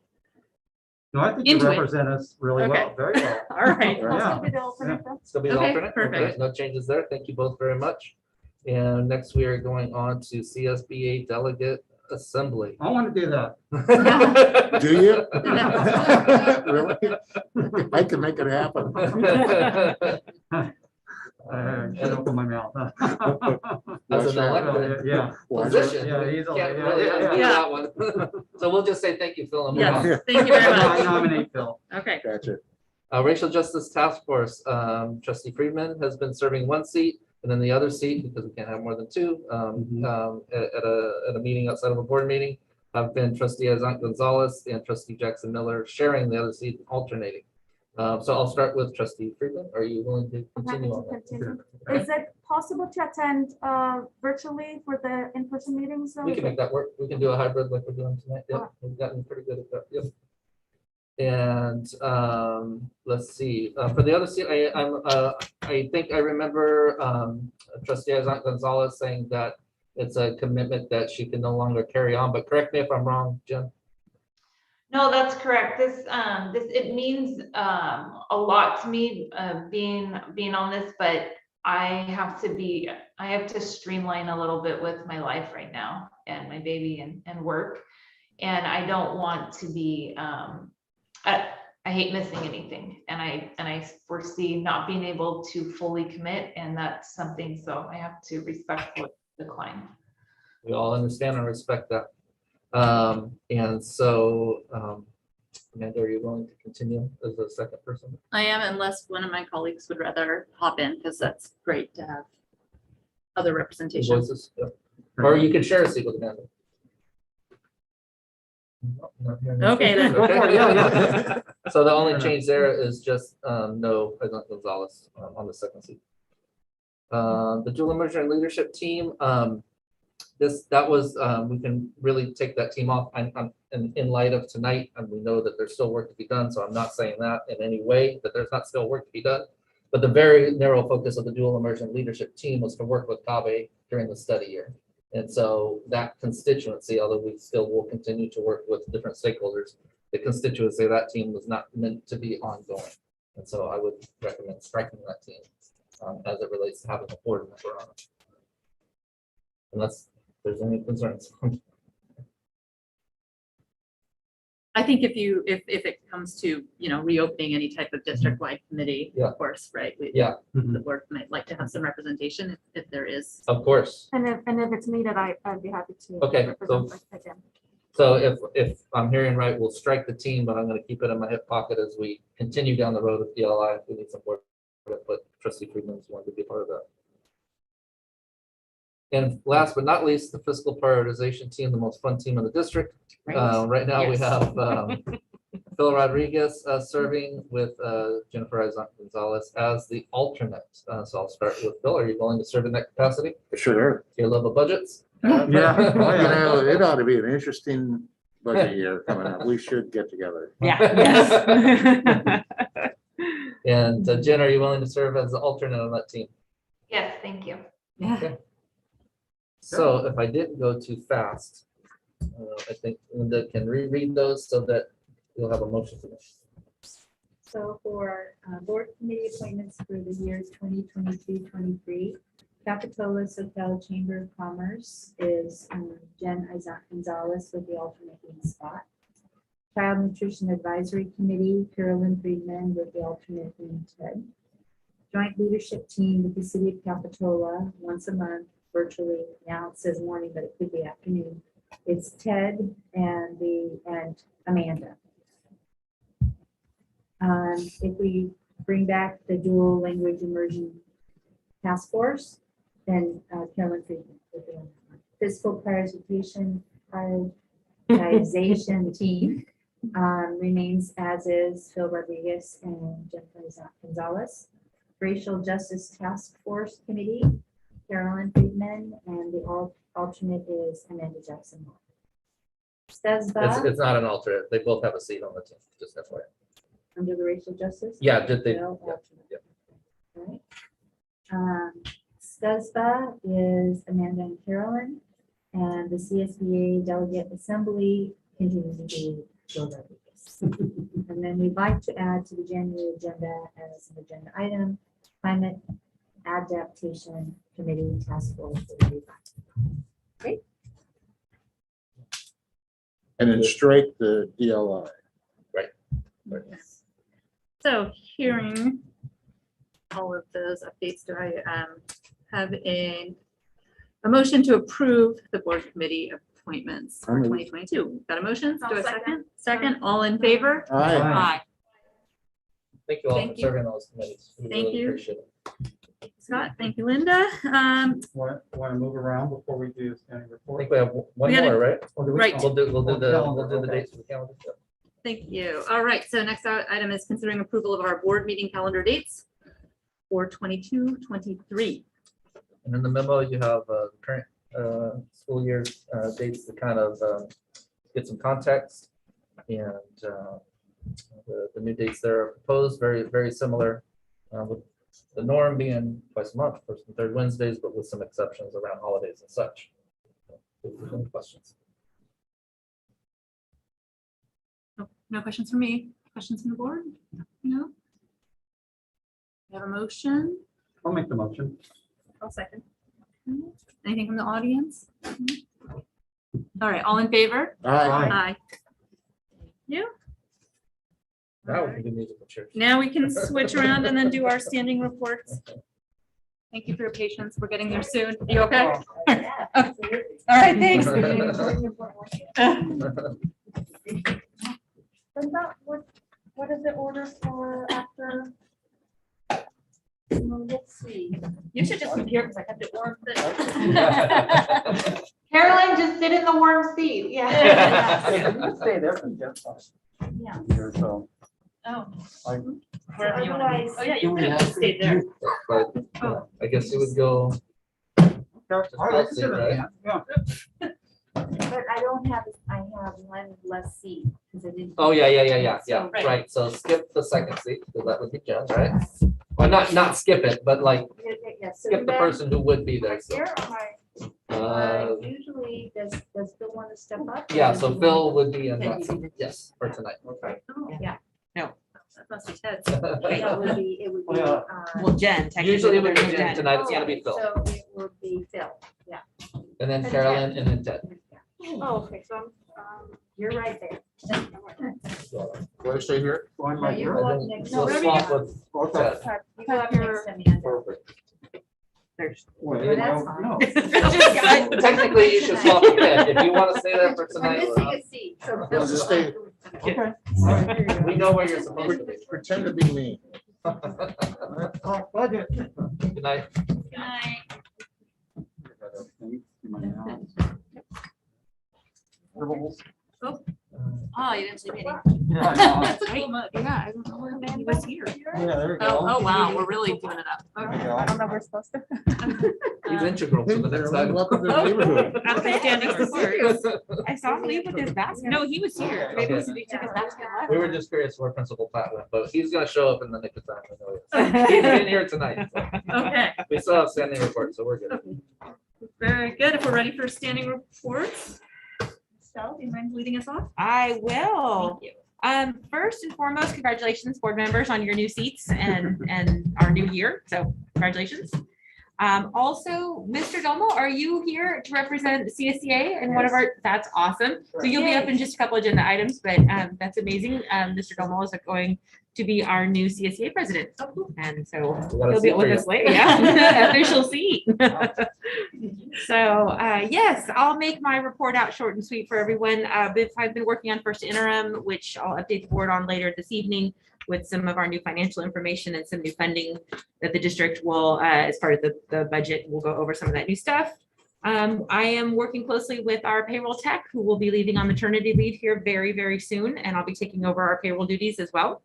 No, I think you Into it. represent us really Okay. well, very well. all right. Yeah. Be the alternate then. Still be the Okay, alternate? perfect. Okay, no changes there. Thank you both very much. And next we are going on to CSBA Delegate Assembly. I want to do that. Do you? Really? I can make it happen. I should open my mouth. As an elected Yeah. position. Yeah, he's a- Can't yeah, really yeah, undo yeah. that one. So we'll just say thank you, Phil. and move Yes, on. thank you very I much. nominate Phil. Okay. Gotcha. Racial Justice Task Force, trustee Friedman has been serving one seat, and then the other seat, because we can't have more than two, at a meeting outside of a board meeting, have been trustee Azant Gonzalez and trustee Jackson Miller sharing the other seat, alternating. So I'll start with trustee Friedman. Are you willing to continue on that? Continue. Is it possible to attend virtually for the in-person meetings? though? We can make that work. We can do a hybrid like we're doing tonight. Yep, we've gotten pretty good at that. Yep. And let's see, for the other seat, I think I remember trustee Azant Gonzalez saying that it's a commitment that she can no longer carry on, but correct me if I'm wrong, Jim. No, that's correct. It means a lot to me, being on this, but I have to streamline a little bit with my life right now and my baby and work. And I don't want to be, I hate missing anything, and I foresee not being able to fully commit, and that's something, so I have to respectfully decline. We all understand and respect that. And so, Amanda, are you willing to continue as a second person? I am, unless one of my colleagues would rather hop in, because that's great to have other representation. Voices? Yep. Or you can share a seat with Amanda. No, not hearing you. Okay, then. Okay. Yeah, yeah. So the only change there is just no President Gonzalez on the second seat. The dual immersion leadership team, that was, we can really take that team off. In light of tonight, and we know that there's still work to be done, so I'm not saying that in any way, that there's not still work to be done. But the very narrow focus of the dual immersion leadership team was to work with CABE during the study year. And so that constituency, although we still will continue to work with different stakeholders, the constituency of that team was not meant to be ongoing. And so I would recommend striking that team as it relates to having a board member on it. Unless there's any concerns. I think if it comes to, reopening any type of district-wide committee, Yeah. of course, right? Yeah. The board might like to have some representation if there is. Of course. And if it's needed, I'd be happy to. Okay, represent again. So if I'm hearing right, we'll strike the team, but I'm going to keep it in my hip pocket as we continue down the road with DLI. If we need some work, but Trustee Friedman's wanted to be part of that. And last but not least, the fiscal prioritization team, the most fun team in the district. Right now we Yes. have Phil Rodriguez serving with Jennifer Gonzalez as the alternate. So I'll start with Phil. Are you willing to serve in that capacity? Sure. Your love of budgets? Yeah. You know, it ought to be an interesting budget year coming up. We should get together. Yeah. And Jen, are you willing to serve as the alternate on that team? Yes, thank you. Okay. So if I didn't go too fast, I think Linda can reread those so that you'll have a motion for this. So for board committee appointments for the year 2022-23, Capitola Soquel Chamber of Commerce is Jen Isaac Gonzalez with the alternate being Scott. Child Nutrition Advisory Committee, Carolyn Friedman with the alternate being Ted. Joint Leadership Team with the City of Capitola once a month virtually. Now it says morning, but it could be afternoon. It's Ted and Amanda. If we bring back the dual language immersion task force, then Carolyn Friedman will be on that one. Fiscal prioritization team remains as is Phil Rodriguez and Jennifer Gonzalez. Racial Justice Task Force Committee, Carolyn Friedman, and the alternate is Amanda Jackson. SUESD It's not an alternate. They both have a seat on the team, just FYI. under the racial justice. Yeah, did they? No Yeah, alternate. yeah. All right. SUESD is Amanda and Carolyn, and the CSBA Delegate Assembly continues to be Phil Rodriguez. And then we'd like to add to the January agenda as an agenda item, Climate Adaptation Committee Task Force. Great. And then straight the DLI. Right. So hearing all of those updates, do I have a motion to approve the board committee appointments for 2022? Got a motion? Do a second? Second, all in favor? Aye. Aye. Thank you all Thank for you. serving on those committees. We Thank really you. appreciate it. Scott, thank you, Linda. Want to move around before we do standing I report? think we have one We gotta- more, right? Right. We'll do Oh, calendar, the okay. dates for the calendar. Yeah. Thank you. All right, so next item is considering approval of our board meeting calendar dates for 22-23. And in the memo, you have current school year dates to kind of get some context. And the new dates there are proposed, very, very similar, with the norm being twice a month, first and third Wednesdays, but with some exceptions around holidays and such. If there's any questions. No questions from me? Questions from the board? No? We have a motion? I'll make the motion. I'll second. Anything from the audience? All right, all in favor? Aye. Aye. You? That would be the musical chairs. Now we can switch around and then do our standing reports. Thank you for your patience. We're getting there soon. You okay? All right, thanks. Brenda, what is the order for after? Let's see. You should just be here because I kept it warm. Caroline just sit in the warm seat, yeah. Stay there from Jeff's house. Yeah. Here, so. Oh. Like, Wherever you want to be. Otherwise- Oh, yeah, you could have stayed there. But I guess it would go. I consider that, yeah. But I don't have, I have one less seat because I didn't. Oh, yeah, So- right. So skip the second seat, because that would be Jen, right? Well, not skip it, but like Yeah, so skip the then- person who would be there. So, Here or usually, does Phil want to step up? yeah, so Phil would be in that seat, yes, for tonight. Okay. Yeah. No. That must be Ted's. Yeah, it would be. Well, Jen, technically. Usually it would be there's no Jen. Tonight it's gonna be Phil. So it would be Phil, yeah. And then Carolyn and then Ted. Oh, okay, so you're right there. Do I stay here? Going No, right you here. go up next. We'll swap with Ted. You go up next to me. on that. Perfect. Wait, Well, that's no, fine. no. Technically, you should swap with Ted if you want to stay there for I'm tonight. missing a seat, so. I'll just stay. Okay. We know where you're supposed to be. Pretend to be me. Talk budget. Good night. Good night. Oh, you didn't sleep any. Yeah, That's great. Yeah, I don't know where he was here. there you go. Oh, wow, we're really doing it up. There you go. I don't know if we're supposed to. He's integral to the next item. Welcome to the neighborhood. After standing reports. We I saw him leave with his basket. No, he was here. Maybe he took his basket and left. were just curious where Principal Pat went, but he's gonna show up in the nick of time. I know he is. He's in here tonight. So. Okay, We still have standing report, so we're good. very good. If we're ready for standing reports. Stella, do you mind leading us off? I will. Thank you. First and foremost, congratulations, board members, on your new seats and our new year. So congratulations. Also, Mr. Domo, are you here to represent the CSEA and one of our, that's awesome. So you'll be up in just a couple agenda items, but that's amazing. Mr. Domo is going to be our new CSEA president. And so We got a he'll be seat with for us you. later. Yeah, official seat. So yes, I'll make my report out short and sweet for everyone. I've been working on first interim, which I'll update the board on later this evening with some of our new financial information and some new funding that the district will, as part of the budget, we'll go over some of that new stuff. I am working closely with our payroll tech, who will be leaving on maternity leave here very, very soon, and I'll be taking over our payroll duties as well.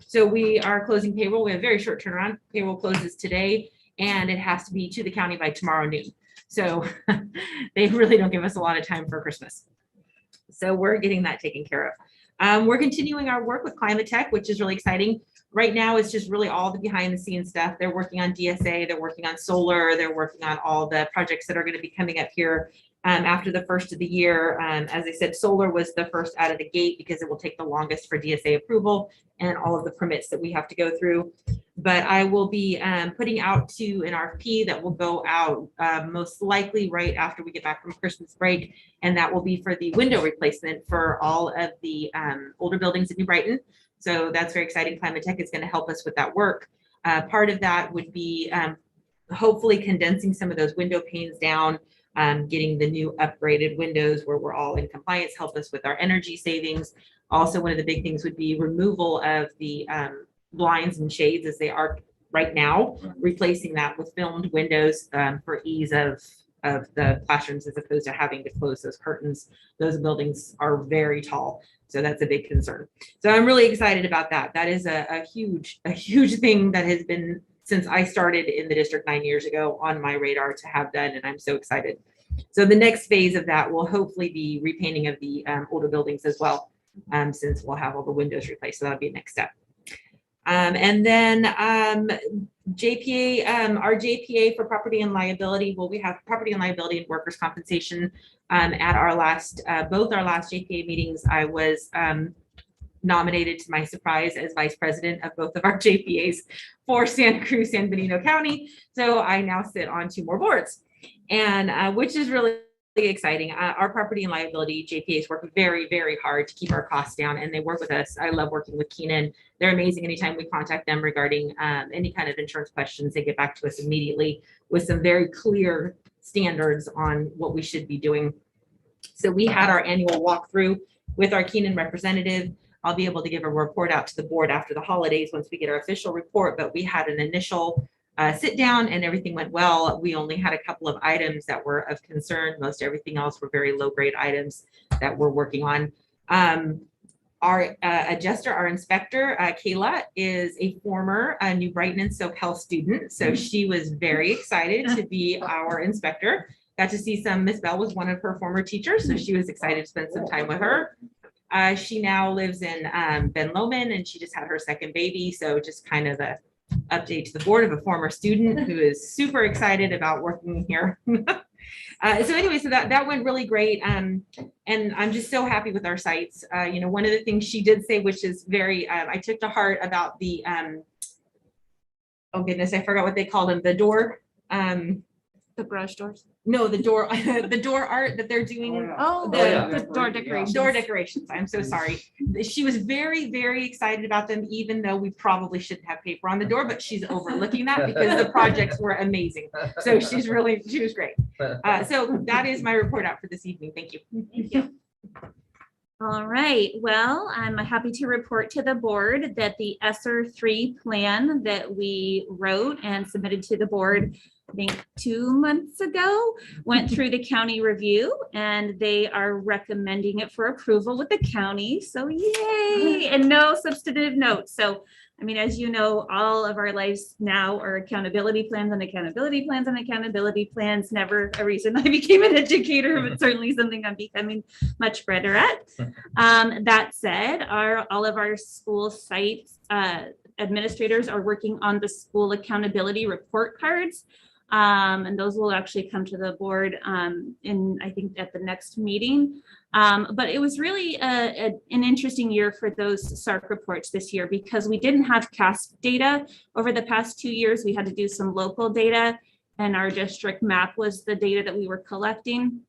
So we are closing payroll. We have a very short turnaround. Payroll closes today, and it has to be to the county by tomorrow noon. So they really don't give us a lot of time for Christmas. So we're getting that taken care of. We're continuing our work with Climate Tech, which is really exciting. Right now, it's just really all the behind the scenes stuff. They're working on DSA, they're working on solar, they're working on all the projects that are going to be coming up here after the first of the year. As I said, solar was the first out of the gate because it will take the longest for DSA approval and all of the permits that we have to go through. But I will be putting out to an RFP that will go out most likely right after we get back from Christmas break. And that will be for the window replacement for all of the older buildings in New Brighton. So that's very exciting. Climate Tech is going to help us with that work. Part of that would be hopefully condensing some of those window panes down, getting the new upgraded windows where we're all in compliance, help us with our energy savings. Also, one of the big things would be removal of the blinds and shades as they are right now, replacing that with filmed windows for ease of the classrooms as opposed to having to close those curtains. Those buildings are very tall. So that's a big concern. So I'm really excited about that. That is a huge thing that has been, since I started in the district 9 years ago, on my radar to have done, and I'm so excited. So the next phase of that will hopefully be repainting of the older buildings as well, since we'll have all the windows replaced. So that'll be a next step. And then JPA, our JPA for property and liability, well, we have property and liability and workers' compensation. At our last, both our last JPA meetings, I was nominated, to my surprise, as vice president of both of our JPAs for Santa Cruz, San Benito County. So I now sit on 2 more boards, and which is really exciting. Our property and liability JPAs work very, very hard to keep our costs down, and they work with us. I love working with Keenan. They're amazing. Anytime we contact them regarding any kind of insurance questions, they get back to us immediately with some very clear standards on what we should be doing. So we had our annual walkthrough with our Keenan representative. I'll be able to give a report out to the board after the holidays once we get our official report, but we had an initial sit down and everything went well. We only had a couple of items that were of concern. Most everything else were very low grade items that we're working on. Our adjuster, our inspector, Kayla, is a former New Brighton and Soquel student. So she was very excited to be our inspector. Got to see some, Miss Bell was one of her former teachers, so she was excited to spend some time with her. She now lives in Ben Lomond, and she just had her second baby. So just kind of a update to the board of a former student who is super excited about working here. So anyway, so that went really great. And I'm just so happy with our sites. You know, one of the things she did say, which is very, I took to heart about the, oh goodness, I forgot what they called them, the door. The garage doors. No, the door, the door art that they're doing. The door decorations. Door decorations. I'm so sorry. She was very, very excited about them, even though we probably shouldn't have paper on the door, but she's overlooking that because the projects were amazing. So she was great. So that is my report out for this evening. Thank you. Thank you. All right, well, I'm happy to report to the board that the ESSER 3 plan that we wrote and submitted to the board, I think 2 months ago, went through the county review, and they are recommending it for approval with the county. So yay, and no substantive notes. So I mean, as you know, all of our lives now are accountability plans and accountability plans and accountability plans. Never a reason I became an educator, but certainly something I'm becoming much better at. That said, all of our school sites administrators are working on the school accountability report cards. And those will actually come to the board in, I think, at the next meeting. But it was really an interesting year for those SARC reports this year because we didn't have CASP data over the past 2 years. We had to do some local data, and our district map was the data that we were collecting.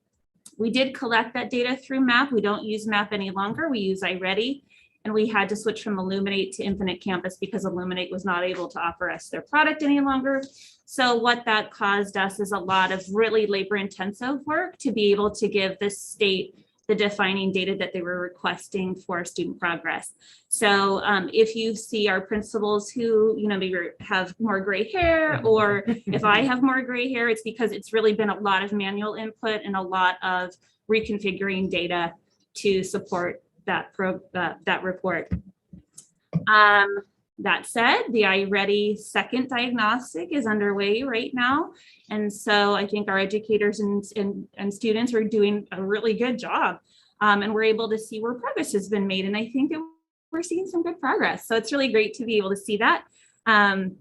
We did collect that data through MAP. We don't use MAP any longer. We use iReady. And we had to switch from Illuminate to Infinite Campus because Illuminate was not able to offer us their product any longer. So what that caused us is a lot of really labor-intensive work to be able to give the state the defining data that they were requesting for student progress. So if you see our principals who, you know, maybe have more gray hair, or if I have more gray hair, it's because it's really been a lot of manual input and a lot of reconfiguring data to support that report. That said, the iReady second diagnostic is underway right now. And so I think our educators and students are doing a really good job. And we're able to see where progress has been made. And I think that we're seeing some good progress. So it's really great to be able to see that. And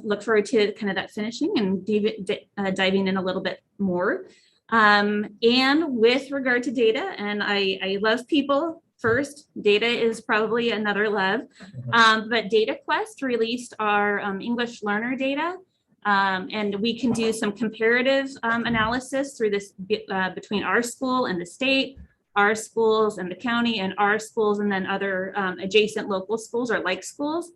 look forward to kind of that finishing and diving in a little bit more. And with regard to data, and I love people first, data is probably another love, but DataQuest released our English learner data, and we can do some comparative analysis through this between our school and the state, our schools and the county, and our schools, and then other adjacent local schools or like schools.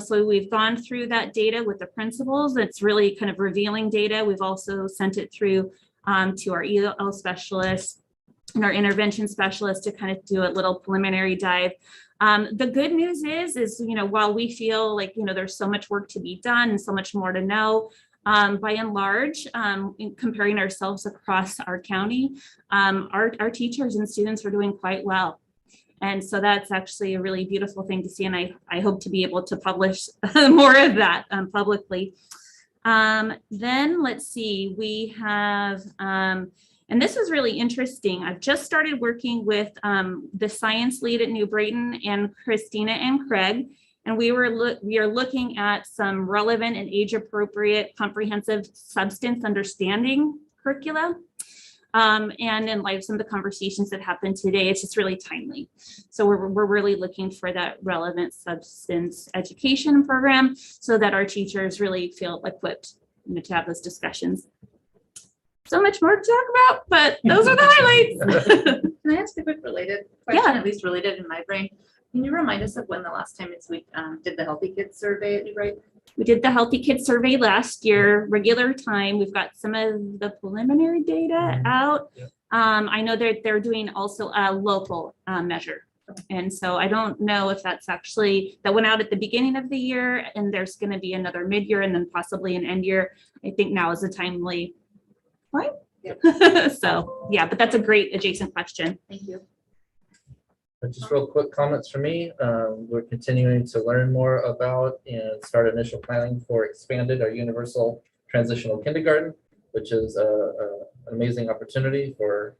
So we've gone through that data with the principals. It's really kind of revealing data. We've also sent it through to our EL specialists and our intervention specialists to kind of do a little preliminary dive. The good news is, you know, while we feel like, you know, there's so much work to be done and so much more to know, by and large, in comparing ourselves across our county, our teachers and students are doing quite well. And so that's actually a really beautiful thing to see. And I hope to be able to publish more of that publicly. Then let's see, we have, and this was really interesting. I've just started working with the science lead at New Brighton and Christina and Craig, and we are looking at some relevant and age-appropriate comprehensive substance understanding curricula. And in light of some of the conversations that happened today, it's just really timely. So we're really looking for that relevant substance education program so that our teachers really feel equipped, you know, to have those discussions. so much more to talk about, but those are the highlights. Can I ask a quick related question, at least related in my brain? Can you remind us of when the last time we did the Healthy Kids survey at New Brighton? We did the Healthy Kids survey last year, regular time. We've got some of the preliminary data out. I know that they're doing also a local measure. And so I don't know if that's actually, that went out at the beginning of the year and there's going to be another mid-year and then possibly an end year. I think now is a timely point. So yeah, but that's a great adjacent question. Thank you. Just real quick comments from me. We're continuing to learn more about and start initial planning for expanded or universal transitional kindergarten, which is an amazing opportunity for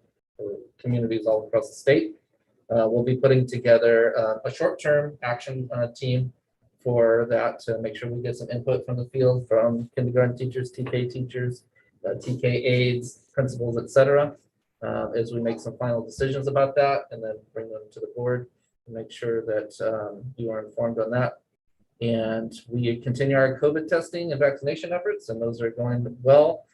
communities all across the state. We'll be putting together a short-term action team for that to make sure we get some input from the field, from kindergarten teachers, TK teachers, TK aides, principals, etc. As we make some final decisions about that and then bring them to the board and make sure that you are informed on that. And we continue our COVID testing and vaccination efforts, and those are going well.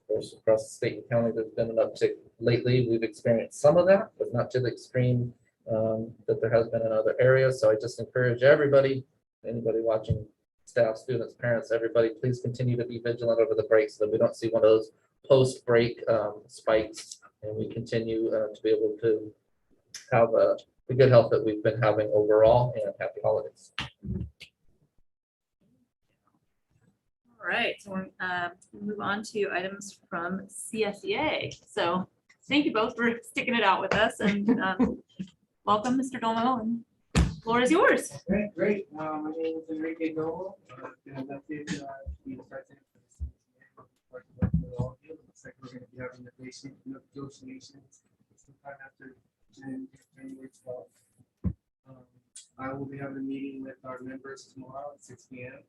Of course, across the state and county, there's been an uptick lately. We've experienced some of that, but not to the extreme that there has been in other areas. So I just encourage everybody, anybody watching, staff, students, parents, everybody, please continue to be vigilant over the break so that we don't see one of those post-break spikes, and we continue to be able to have the good health that we've been having overall, and happy holidays. All right, so we're move on to items from CSEA. So thank you both for sticking it out with us, and welcome, Mr. Domo, and floor is yours. Great. My name is Enrique Domo. Been elected to be the president of the CSEA. Looks like we're going to be having the basic negotiations sometime after January 12th. I will be having a meeting with our members tomorrow at 6 p.m.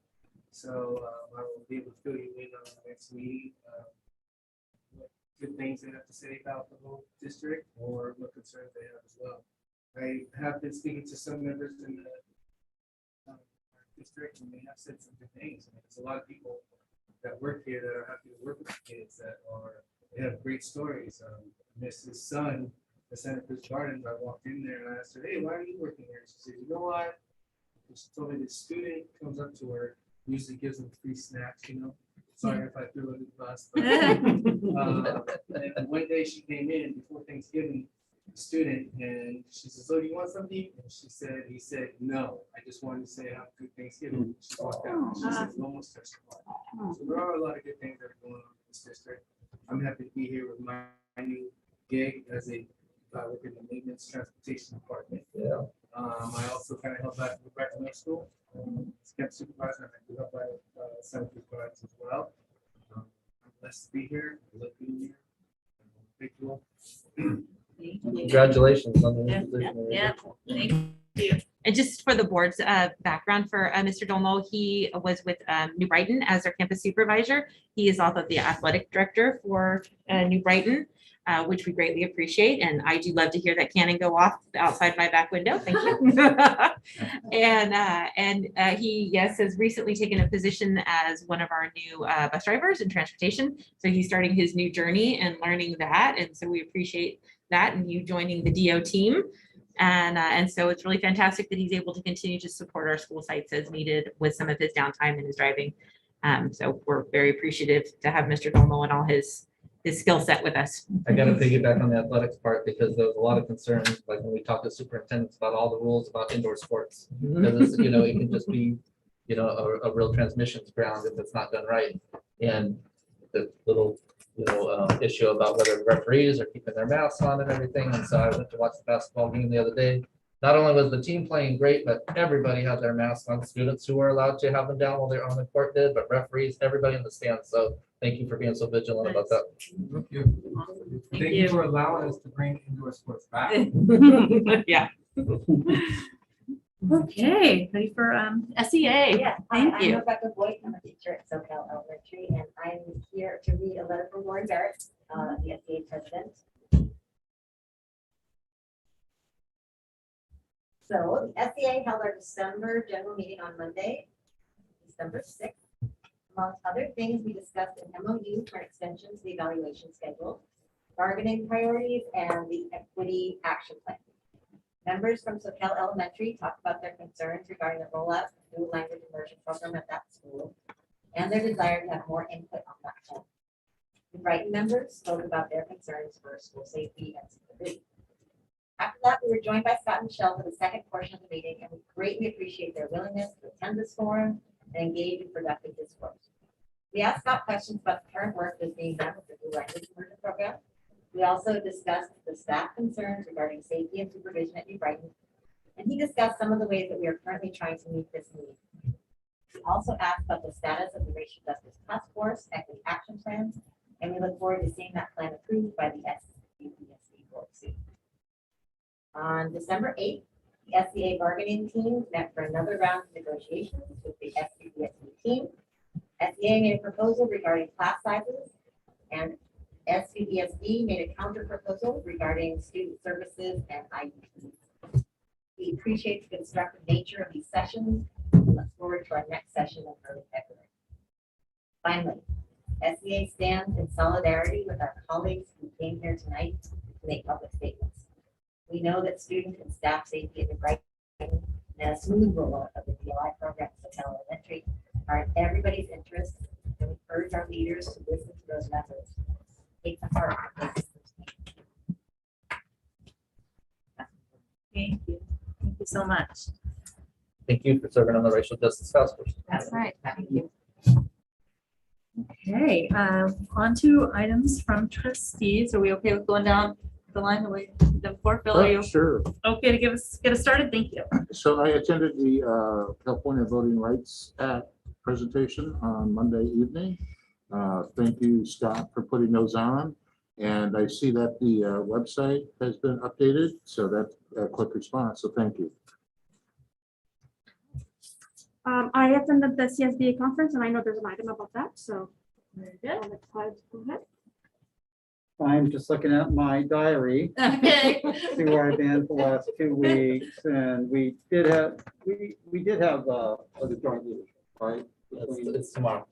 So I will be able to fill you in on the next meeting. What good things they have to say about the whole district or what concerns they have as well. I have been speaking to some members in the district, and they have said some good things. I mean, there's a lot of people that work here that are happy to work with the kids they have great stories. Mrs. Son, the Senator's Garden, I walked in there and I asked her, "Hey, why are you working here?" She said, "You know what?" She told me the student comes up to her, usually gives them free snacks, Sorry if I threw it in the bus. But, and one day she came in before Thanksgiving, student, and she says, "Oh, do you want something?" And he said, "No, I just wanted to say have a good Thanksgiving." She walked out. She said, "You almost touched the heart." So there are a lot of good things that are going on in this district. I'm happy to be here with my new gig as a work in the maintenance transportation department. Yeah. I also kind of help out with back to school. As camp supervisor, I do help out with Senator's Gardens as well. I'm blessed to be here. I love being here. Thank you all. Congratulations on the new position. Yeah, thank you. And just for the board's background for Mr. Domo, he was with New Brighton as their campus supervisor. He is also the athletic director for New Brighton, which we greatly appreciate. And I do love to hear that cannon go off outside my back window. Thank you. And he, yes, has recently taken a position as one of our new bus drivers in transportation. So he's starting his new journey and learning that. And so we appreciate that and you joining the DO team. And so it's really fantastic that he's able to continue to support our school sites as needed with some of his downtime and his driving. So we're very appreciative to have Mr. Domo and all his skill set with us. I got to piggyback on the athletics part because there was a lot of concerns, like when we talked to superintendents about all the rules about indoor sports. Because it can just be, a real transmissions ground if it's not done right. And the little issue about whether referees are keeping their masks on and everything. And so I went to watch the basketball game the other day. Not only was the team playing great, but everybody had their masks on. Students who were allowed to have them down while they're on the court did, but referees, everybody in the stands. So thank you for being so vigilant about that. Thank you. Thank you for allowing us to bring indoor sports back. Yeah. Okay, ready for SEA? Yeah, Thank you. I'm Rebecca Boyd. I'm a teacher at SoCal Elementary, and I'm here to read a letter from Warren Barrett, the SEA president. So the SEA held our December general meeting on Monday, December 6th. Amongst other things, we discussed an MOU for an extension to the evaluation schedule, bargaining priorities, and the equity action plan. Members from Soquel Elementary talked about their concerns regarding the rollout of the new language immersion program at that school and their desire to have more input on that plan. The Brighton members spoke about their concerns for school safety and security. After that, we were joined by Scott and Michelle for the second portion of the meeting, and we greatly appreciate their willingness to attend this forum and engage in productive discourse. We asked Scott questions about the current work that's being done with the new language immersion program. We also discussed the staff concerns regarding safety and supervision at New Brighton, and he discussed some of the ways that we are currently trying to meet this need. We also asked about the status of the Racial Justice Task Force Equity Action Plan, and we look forward to seeing that plan approved by the SUESD board soon. On December 8th, the SCA bargaining team met for another round of negotiations with the SUESD team. SCA made a proposal regarding class sizes, and SUESD made a counter proposal regarding student services and IEPs. We appreciate the constructive nature of these sessions and look forward to our next session in early February. Finally, SCA stands in solidarity with our colleagues who came here tonight to make public statements. We know that student and staff safety at the Brighton and a smooth rollout of the DLI program at Soquel Elementary are in everybody's interest, and we urge our leaders to listen to those messages. Take the heart. Thank you. Thank you so much. Thank you for serving on the Racial Justice Task Force. That's right. Thank you. Okay, on to items from trustees. Are we okay with going down the line the way the four? Bill, are you Sure. okay to get us started? Thank you. So I attended the California Voting Rights Act presentation on Monday evening. Thank you, Scott, for putting those on. And I see that the website has been updated, so that's a quick response. So thank you. I attended the CSBA conference and I know there's an item about that, so. Very good. I'll let Clyde go ahead. I'm just looking at my diary, Okay. see where I've been for the last 2 weeks, and we did have the joint leadership, right? It's tomorrow.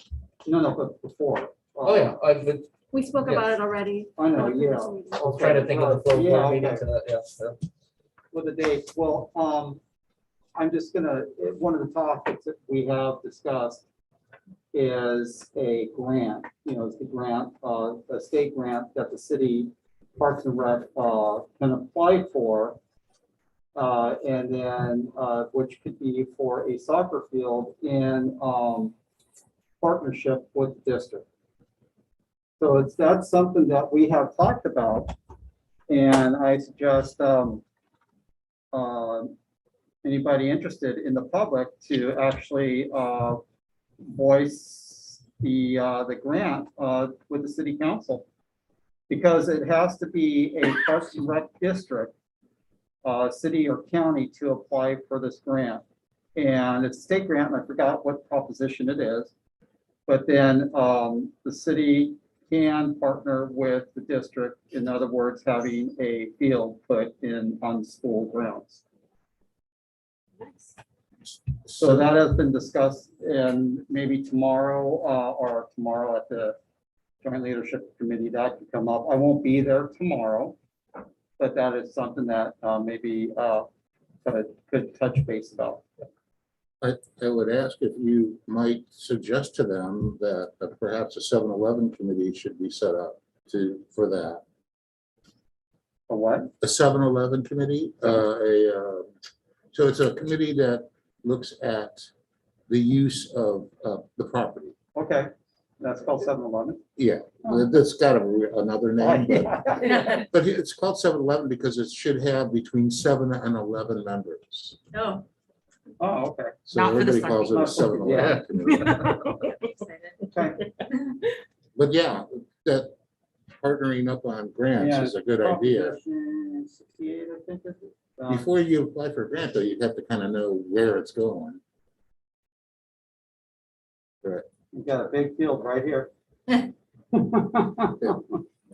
No, but before. Oh, yeah. We spoke about it already. I know, yeah. I'll try to think of the flow Yeah, for our meeting okay. to that, yeah. So. With the dates, well, I'm just gonna, one of the topics that we have discussed is a grant, it's the grant, a state grant that the city Parks and Rec can apply for. And then, which could be for a soccer field in partnership with the district. So that's something that we have talked about. And I suggest anybody interested in the public to actually voice the grant with the city council. Because it has to be a Parks and Rec district, city or county to apply for this grant. And it's a state grant, and I forgot what proposition it is. But then the city can partner with the district, in other words, having a field put in on school grounds. So that has been discussed, and maybe tomorrow or tomorrow at the Joint Leadership Committee, that could come up. I won't be there tomorrow, but that is something that maybe could touch base about. I would ask if you might suggest to them that perhaps a 7-Eleven committee should be set up for that. A what? A 7-Eleven committee, so it's a committee that looks at the use of the property. Okay, that's called 7-Eleven. Yeah, that's got another name, but it's called 7-Eleven because it should have between 7 and 11 members. Oh. Oh, okay. So everybody calls it a 7-Eleven committee. Okay. But yeah, that partnering up on grants is a good idea. Proposition 68, I think is it? Before you apply for a grant, though, you have to kind of know where it's going. Right. You got a big field right here.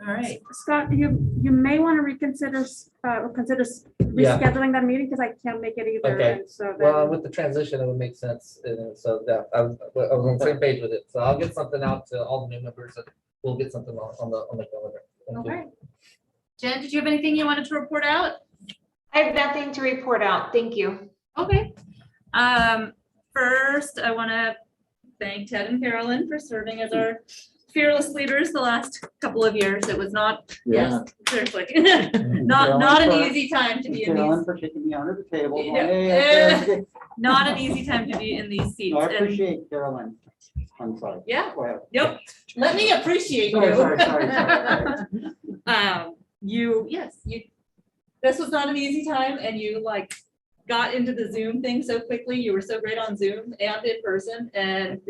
All right. Scott, you may want to reconsider, consider Yeah. rescheduling that meeting because I can't make it either. Okay. And so Well, then, with the transition, it would make sense. So yeah, I was on the same page with it. So I'll get something out to all the new members and we'll get something on the calendar. Thank you. Okay. Jen, did you have anything you wanted to report out? I have nothing to report out. Thank you. Okay. First, I want to thank Ted and Carolyn for serving as our fearless leaders the last couple of years. It was not, yes, seriously, not an easy time to be in Carolyn these. for kicking me under the table. Not an easy time to be in these seats. No, I And appreciate Carolyn. I'm sorry. Yeah. Go ahead. Yep. Let me appreciate Sorry, you. sorry. This was not an easy time and you like got into the Zoom thing so quickly. You were so great on Zoom and in person and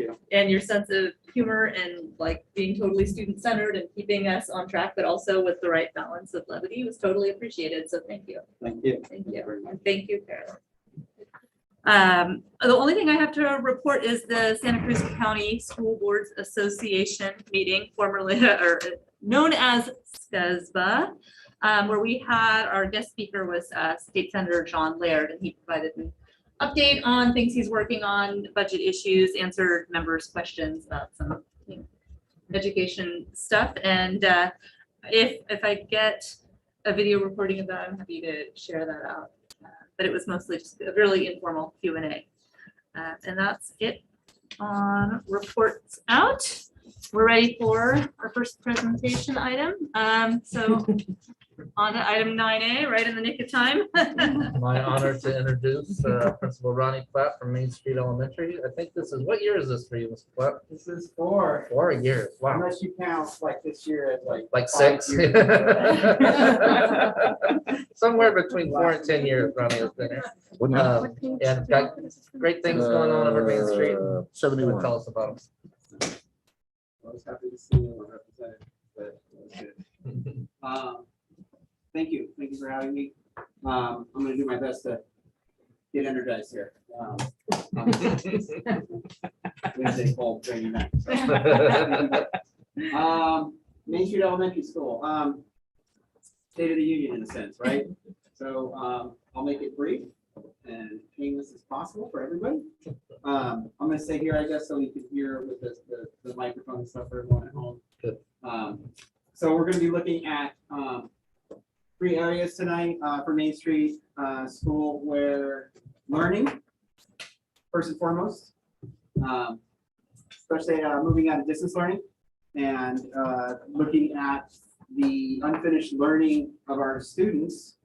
your sense of humor and like being totally student centered and keeping us on track, but also with the right balance of levity was totally appreciated. So thank you. Thank you. Thank you. And thank you, Carolyn. The only thing I have to report is the Santa Cruz County School Boards Association meeting, formerly or known as SUESD, where we had our guest speaker was State Senator John Laird, and he provided an update on things he's working on, budget issues, answered members' questions about some education stuff. And if I get a video recording of that, I'm happy to share that out. But it was mostly just a really informal Q&A. And that's it on reports out. We're ready for our first presentation item. So on to item 9A, right in the nick of time. My honor to introduce Principal Ronnie Clapp from Main Street Elementary. I think this is, what year is this for you, Mr. Clapp? This is 4. 4 years. Wow. Unless you count like this year at like 6. 5 years. Somewhere between 4 and 10 years, Ronnie has been here. And got great things going on over Main Street. 71. Tell us about them. I was happy to see you represented, but it was good. Thank you for having me. I'm gonna do my best to get energized here. Wednesday fall training night. Main Street Elementary School, State of the Union in a sense, right? So I'll make it brief and painless as possible for everybody. I'm gonna stay here, I guess, so you can hear with the microphone and stuff for everyone at home. So we're gonna be looking at 3 areas tonight for Main Street School where learning, first and foremost, especially moving out of distance learning and looking at the unfinished learning of our students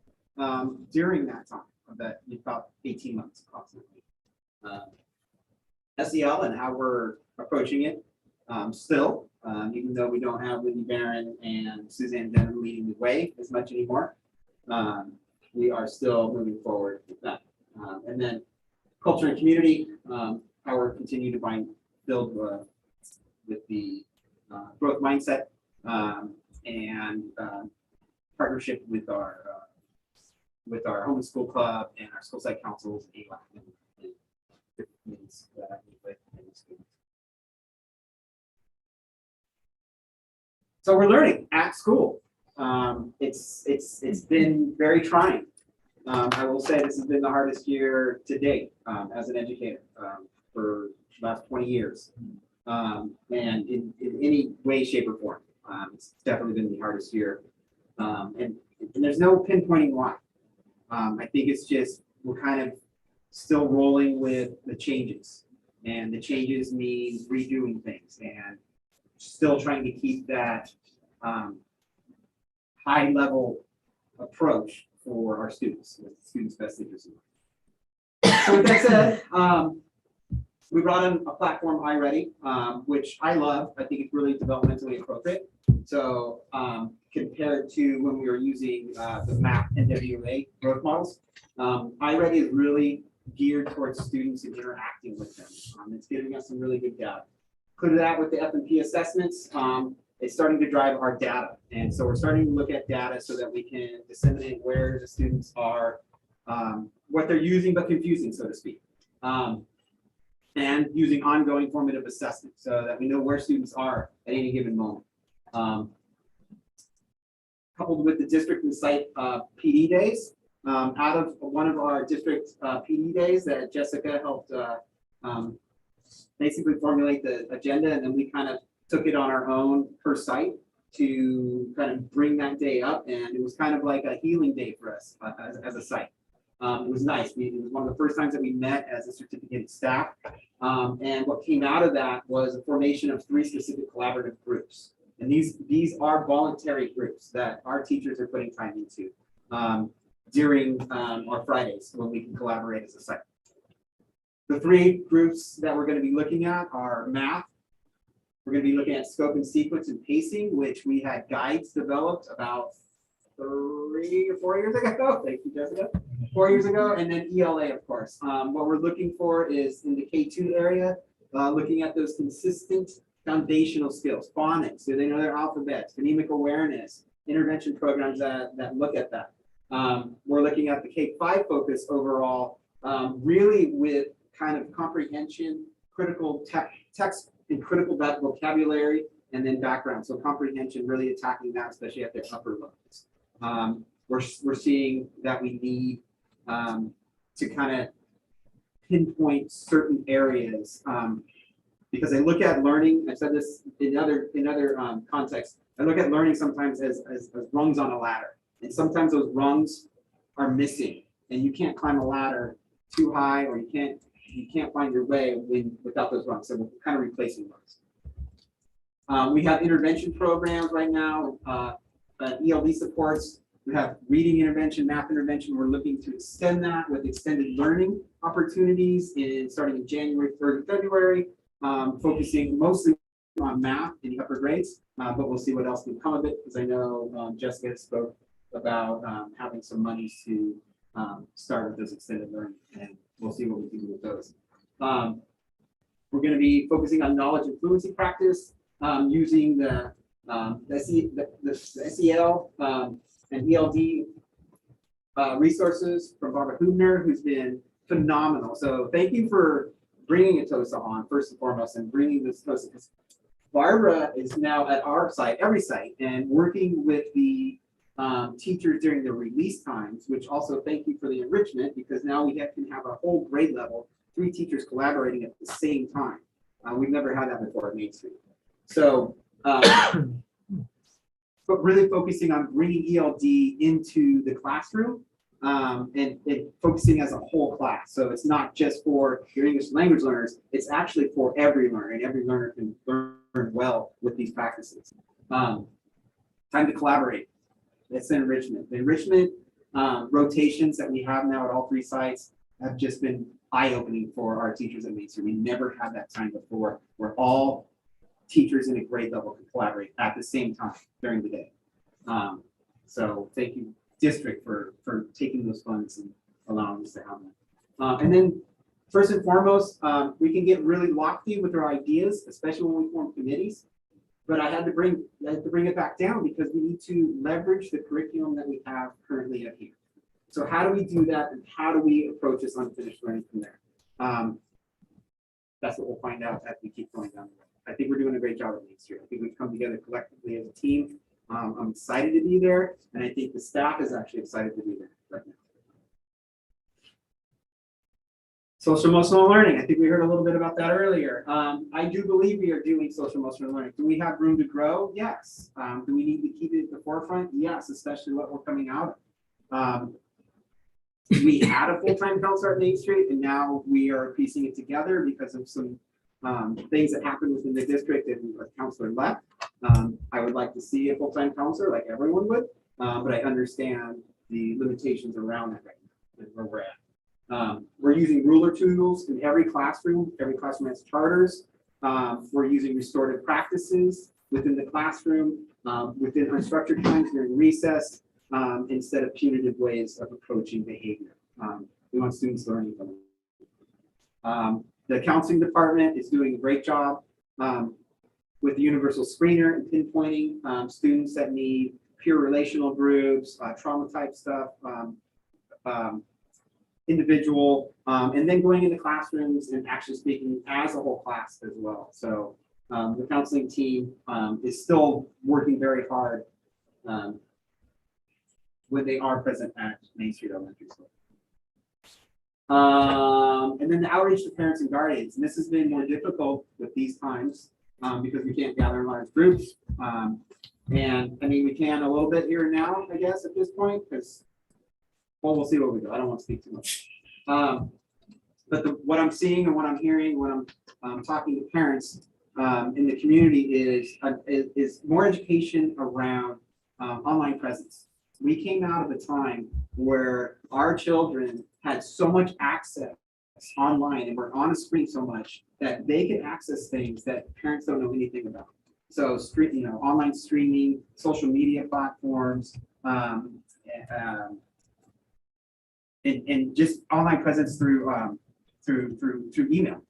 during that time, that about 18 months approximately. SEL and how we're approaching it still, even though we don't have Wendy Barron and Suzanne Denham leading the way as much anymore. We are still moving forward with that. And then culture and community, how we're continuing to build with the growth mindset and partnership with our homeschool club and our school site councils and different committees that I meet with and the students. So we're learning at school. It's been very trying. I will say this has been the hardest year to date as an educator for the last 20 years. And in any way, shape, or form, it's definitely been the hardest year. And there's no pinpointing why. I think it's just we're kind of still rolling with the changes. And the changes mean redoing things and still trying to keep that high level approach for our students, with students' best interests. So with that said, we brought in a platform, iReady, which I love. I think it's really developmentally appropriate. So compared to when we were using the MAP and WA growth models, iReady is really geared towards students and interacting with them. It's giving us some really good data. Included that with the F&P assessments, it's starting to drive our data. And so we're starting to look at data so that we can disseminate where the students are, what they're using but confusing, so to speak. And using ongoing formative assessment so that we know where students are at any given moment. coupled with the district and site PD days. Out of one of our district PD days that Jessica helped basically formulate the agenda, and then we kind of took it on our own per site to kind of bring that day up, and it was kind of like a healing day for us as a site. It was nice. It was one of the first times that we met as a certificated staff. And what came out of that was a formation of 3 specific collaborative groups. And these are voluntary groups that our teachers are putting time into during our Fridays when we can collaborate as a site. The 3 groups that we're going to be looking at are math. We're going to be looking at scope and sequence and pacing, which we had guides developed about 3 or 4 years ago. Thank you, Jessica. 4 years ago, and then ELA, of course. What we're looking for is in the K2 area, looking at those consistent foundational skills, phonics, do they know their alphabets, phonemic awareness, intervention programs that look at that. We're looking at the K5 focus overall, really with kind of comprehension, critical text and critical vocabulary, and then background. So comprehension, really attacking that, especially at the upper levels. We're seeing that we need to kind of pinpoint certain areas because I look at learning. I said this in other contexts. I look at learning sometimes as rungs on a ladder, and sometimes those rungs are missing, and you can't climb a ladder too high, or you can't find your way without those rungs. So we're kind of replacing rungs. We have intervention programs right now, ELD supports. We have reading intervention, math intervention. We're looking to extend that with extended learning opportunities starting in January, 3rd, and February, focusing mostly on math in the upper grades, but we'll see what else can come of it, because I know Jessica spoke about having some money to start with those extended learning, and we'll see what we can do with those. We're going to be focusing on knowledge and fluency practice using the SEL and ELD resources from Barbara Hubner, who's been phenomenal. So thank you for bringing Atosa on, first and foremost, and bringing this Atosa, because Barbara is now at our site, every site, and working with the teachers during the release times, which also thank you for the enrichment, because now we can have a whole grade level, 3 teachers collaborating at the same time. We've never had that before at Main Street. So, but really focusing on bringing ELD into the classroom and focusing as a whole class. So it's not just for your English language learners, it's actually for every learner, and every learner can learn well with these practices. Time to collaborate. That's the enrichment. The enrichment rotations that we have now at all 3 sites have just been eye-opening for our teachers at Main Street. We never had that time before, where all teachers in a grade level can collaborate at the same time during the day. So thank you, district, for taking those funds and allowing us to have them. And then first and foremost, we can get really lofty with our ideas, especially when we form committees. But I had to bring it back down, because we need to leverage the curriculum that we have currently at here. So how do we do that, and how do we approach this unfinished learning from there? That's what we'll find out as we keep going down the road. I think we're doing a great job at Main Street. I think we've come together collectively as a team. I'm excited to be there, and I think the staff is actually excited to be there right now. Social emotional learning. I think we heard a little bit about that earlier. I do believe we are doing social emotional learning. Do we have room to grow? Yes. Do we need to keep it at the forefront? Yes, especially what we're coming out of. We had a full-time counselor at Main Street, and now we are piecing it together because of some things that happened within the district, and a counselor left. I would like to see a full-time counselor like everyone would, but I understand the limitations around that right now and where we're at. We're using ruler tools in every classroom. Every classroom has charters. We're using restorative practices within the classroom, within unstructured times during recess, instead of punitive ways of approaching behavior. We want students learning from it. The counseling department is doing a great job with the universal screener and pinpointing students that need peer relational groups, trauma type stuff, individual, and then going into classrooms and actually speaking as a whole class as well. So the counseling team is still working very hard when they are present at Main Street Elementary School. And then the outreach to parents and guardians, and this has been more difficult with these times, because we can't gather in large groups. And I mean, we can a little bit here and now, I guess, at this point, because, well, we'll see what we do. I don't want to speak too much. But what I'm seeing and what I'm hearing when I'm talking to parents in the community is more education around online presence. We came out of a time where our children had so much access online and were on a screen so much that they could access things that parents don't know anything about. So online streaming, social media platforms, and just online presence through email.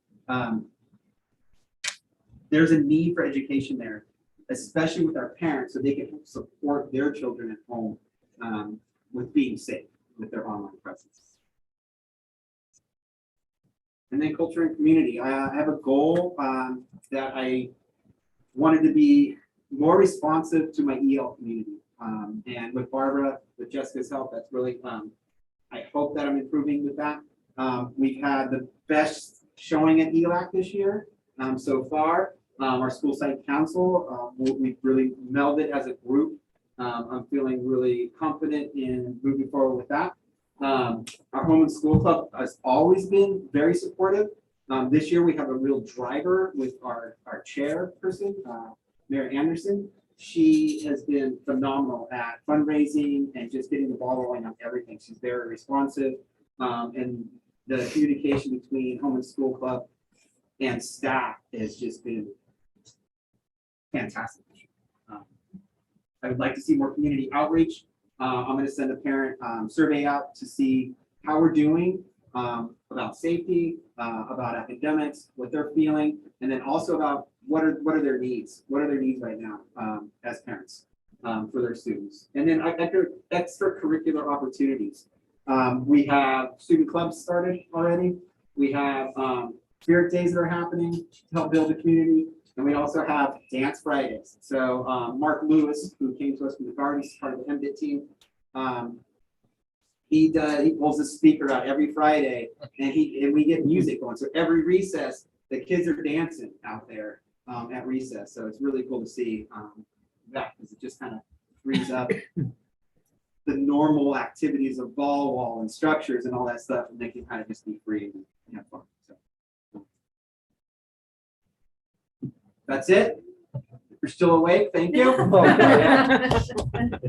There's a need for education there, especially with our parents, so they can help support their children at home with being safe with their online presence. And then culture and community. I have a goal that I wanted to be more responsive to my EL community. And with Barbara, with Jessica's help, that's really, I hope that I'm improving with that. We've had the best showing at ELAC this year so far. Our school site council, we've really melded as a group. I'm feeling really confident in moving forward with that. Our home and school club has always been very supportive. This year we have a real driver with our chairperson, Mary Anderson. She has been phenomenal at fundraising and just getting the ball rolling on everything. She's very responsive. And the communication between home and school club and staff has just been fantastic. I would like to see more community outreach. I'm going to send a parent survey out to see how we're doing about safety, about academics, what they're feeling, and then also about what are their needs? What are their needs right now as parents for their students? And then extracurricular opportunities. We have student clubs started already. We have spirit days that are happening to help build the community. And we also have Dance Fridays. So Mark Lewis, who came to us from the Gardens, part of the MDIT team, he pulls a speaker out every Friday, and we get music going. So every recess, the kids are dancing out there at recess. So it's really cool to see that, because it just kind of frees up the normal activities of ball wall and structures and all that stuff, and they can kind of just be free and have fun. So. That's it. If you're still awake, thank you.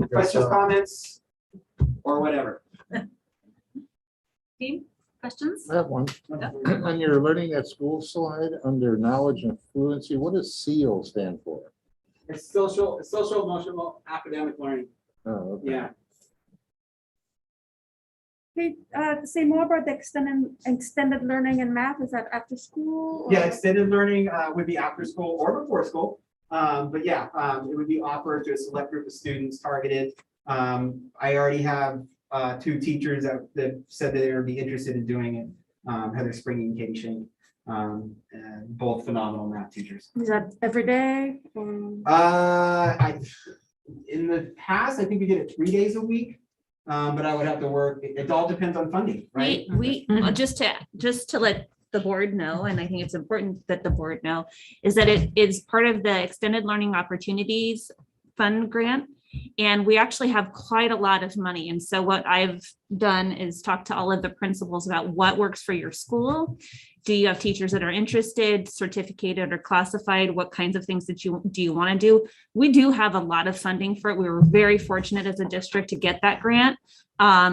Questions, comments, or whatever. Team, questions? I have one. On your learning at school slide, under knowledge and fluency, what does SEAL stand for? It's social, emotional, academic learning. Oh, okay. Yeah. Okay, say more about the extended learning in math. Is that after school? or- Yeah, extended learning would be after school or before school. But yeah, it would be offered to a select group of students targeted. I already have 2 teachers that said that they would be interested in doing it. Heather Spring and Katie Shane, and both phenomenal math teachers. Is that every day? or- In the past, I think we did it 3 days a week. But I would have to work. It all depends on funding, right? We just to let the board know, and I think it's important that the board know, is that it is part of the Extended Learning Opportunities Fund grant. And we actually have quite a lot of money. And so what I've done is talk to all of the principals about what works for your school. Do you have teachers that are interested, certificated or classified? What kinds of things do you want to do? We do have a lot of funding for it. We were very fortunate as a district to get that grant.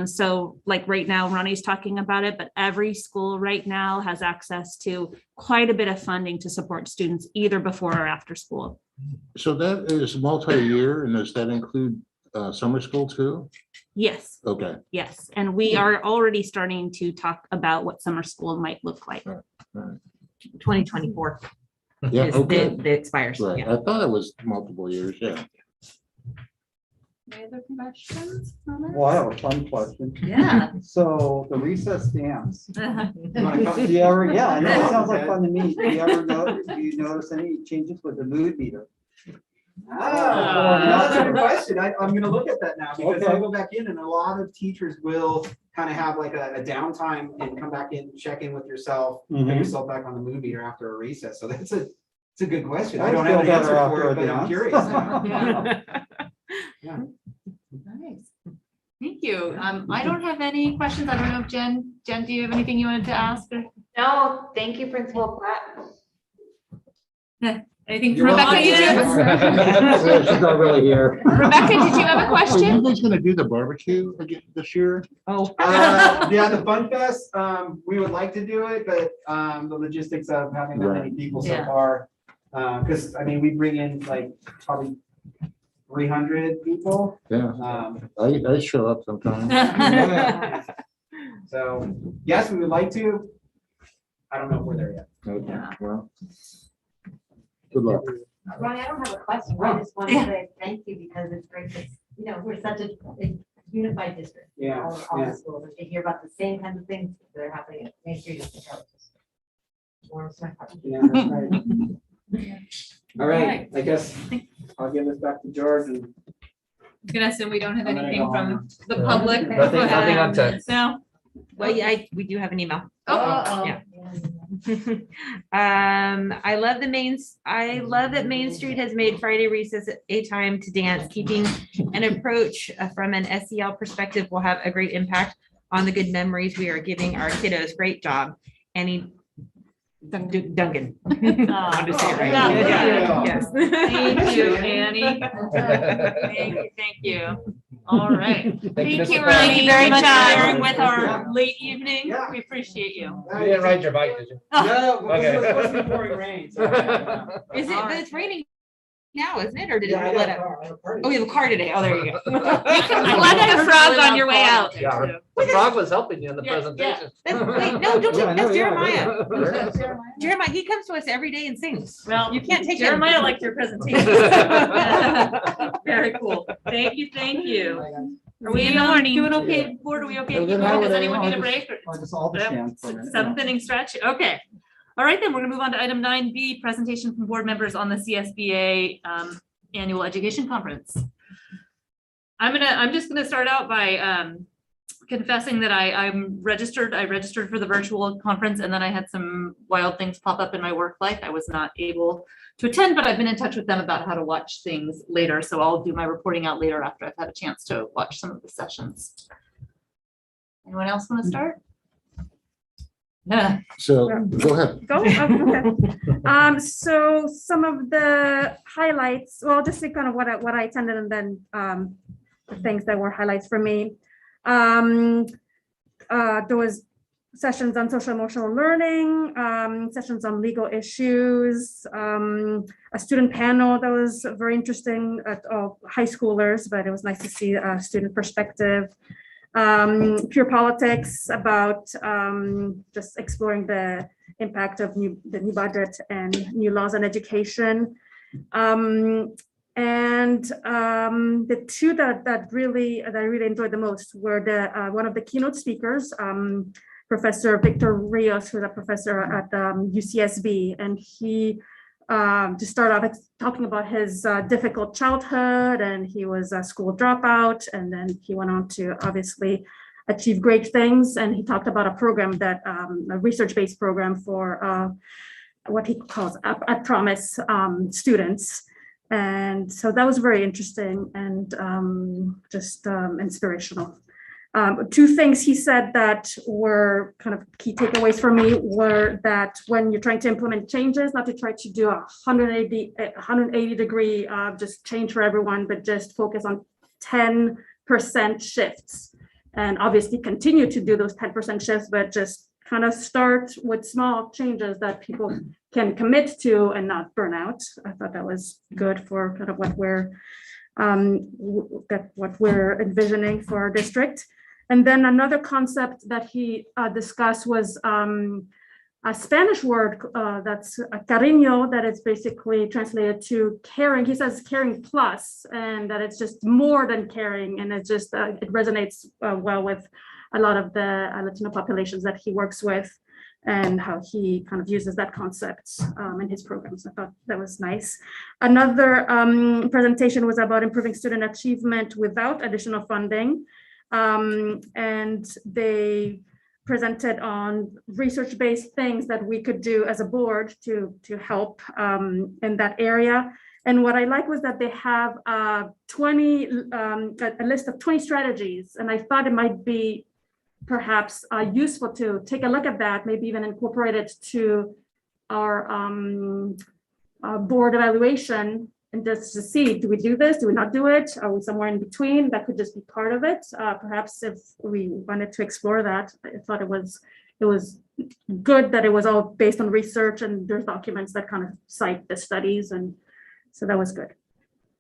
So like right now, Ronnie's talking about it, but every school right now has access to quite a bit of funding to support students either before or after school. So that is multi-year, and does that include summer school too? Yes. Okay. Yes, and we are already starting to talk about what summer school might look like. 2024 Yeah, is okay. the expires. Right. Yeah. I thought it was multiple years, yeah. Any other questions? comments? Well, I have a fun question. Yeah. So the recess dance. Uh-huh. Do you ever, yeah, I know, it sounds like fun to me. Do you notice any changes with the mood meter? That's a good question. I'm gonna look at that now because Okay. I'll go back in and a lot of teachers will kind of have like a downtime and come back in, check in with yourself, put Mhm. yourself back on the movie or after a recess. So it's a good question. I I don't feel have an better answer for after it, a but I'm dance. curious now. Yeah. Nice. Thank you. I don't have any questions. I don't know if Jen, do you have anything you wanted to ask? Or No, thank you, Principal Platt. anything? You're Rebecca, welcome. did you have? She's not really here. Rebecca, did you have a Are you question? guys gonna do the barbecue again this year? Oh. Yeah, the Fun Fest, we would like to do it, but the logistics of having that many people so Yeah. far. Because I mean, we bring in like probably 300 people. Yeah, I show up sometimes. So yes, we would like to. I don't know if we're there yet. Okay, well, good luck. Ronnie, I don't have a question. I just want to say thank you because it's great that, we're such a unified district. Yeah, All yeah. the schools, and to hear about the same kinds of things that are happening at Main Street. Warms my heart. Yeah, that's right. All right, I guess I'll give this back to George and. I'm gonna assume we don't have I'm gonna anything go from home the now. public. Nothing on text. No. Well, yeah, we do have an email. Oh, Yeah. I love that Main Street has made Friday recess a time to dance, keeping an approach from an SEL perspective will have a great impact on the good memories we are giving our kiddos. Great job, Annie Duncan. Wanted to say it right. Yeah. Yes. Thank you, Annie. Thank you. All right. Thank you, Thank you, Mr. Ronnie. Thank you very much for Platt. bearing with our late evening. Yeah. We appreciate you. You didn't ride your bike, did you? No, Okay. it was supposed to be pouring rain. so- Is it, but it's raining now, isn't it? Or did Yeah, I it got let a up? car. I have a party. Oh, you have a car today. Oh, there you go. I'm glad I have a frog on your way out. Yeah, the frog was helping you in the Yeah, presentation. Wait, no, don't Yeah, I you, know, that's yeah. Jeremiah. Jeremiah, he comes to us every day and sings. Well, You can't take him. Jeremiah liked your presentation. Very cool. Thank you, thank you. Are we doing okay, board? Are we okay? Good Does holiday. anyone need a break? I just all the chance for a minute. 7th inning stretch. Okay. All right, then we're gonna move on to item 9B, presentation from board members on the CSBA Annual Education Conference. I'm just gonna start out by confessing that I'm registered. I registered for the virtual conference and then I had some wild things pop up in my work life. I was not able to attend, but I've been in touch with them about how to watch things later. So I'll do my reporting out later after I've had a chance to watch some of the sessions. Anyone else want to start? Yeah. So, go ahead. Go, okay. So some of the highlights, well, just to kind of what I attended and then the things that were highlights for me. There was sessions on social emotional learning, sessions on legal issues, a student panel that was very interesting at high schoolers, but it was nice to see a student perspective. Pure politics about just exploring the impact of the new budget and new laws on education. The two that I really enjoyed the most were one of the keynote speakers, Professor Victor Rios, who's a professor at UCSB, and he to start off talking about his difficult childhood, and he was a school dropout, and then he went on to obviously achieve great things. And he talked about a program that a research-based program for what he calls at promise students. And so that was very interesting and just inspirational. Two things he said that were kind of key takeaways for me were that when you're trying to implement changes, not to try to do a 180 degree just change for everyone, but just focus on 10% shifts, and obviously continue to do those 10% shifts, but just kind of start with small changes that people can commit to and not burn out. I thought that was good for kind of what we're envisioning for our district. And then another concept that he discussed was a Spanish word that's cariño, that is basically translated to caring. He says caring plus, and that it's just more than caring. And it just, it resonates well with a lot of the Latino populations that he works with. and how he kind of uses that concept in his programs. I thought that was nice. Another presentation was about improving student achievement without additional funding. And they presented on research-based things that we could do as a board to help in that area. And what I like was that they have a list of 20 strategies. And I thought it might be perhaps useful to take a look at that, maybe even incorporate it to our board evaluation, and just to see, do we do this? Do we not do it? Are we somewhere in between? That could just be part of it. Perhaps if we wanted to explore that, I thought it was good that it was all based on research and there's documents that kind of cite the studies, and so that was good.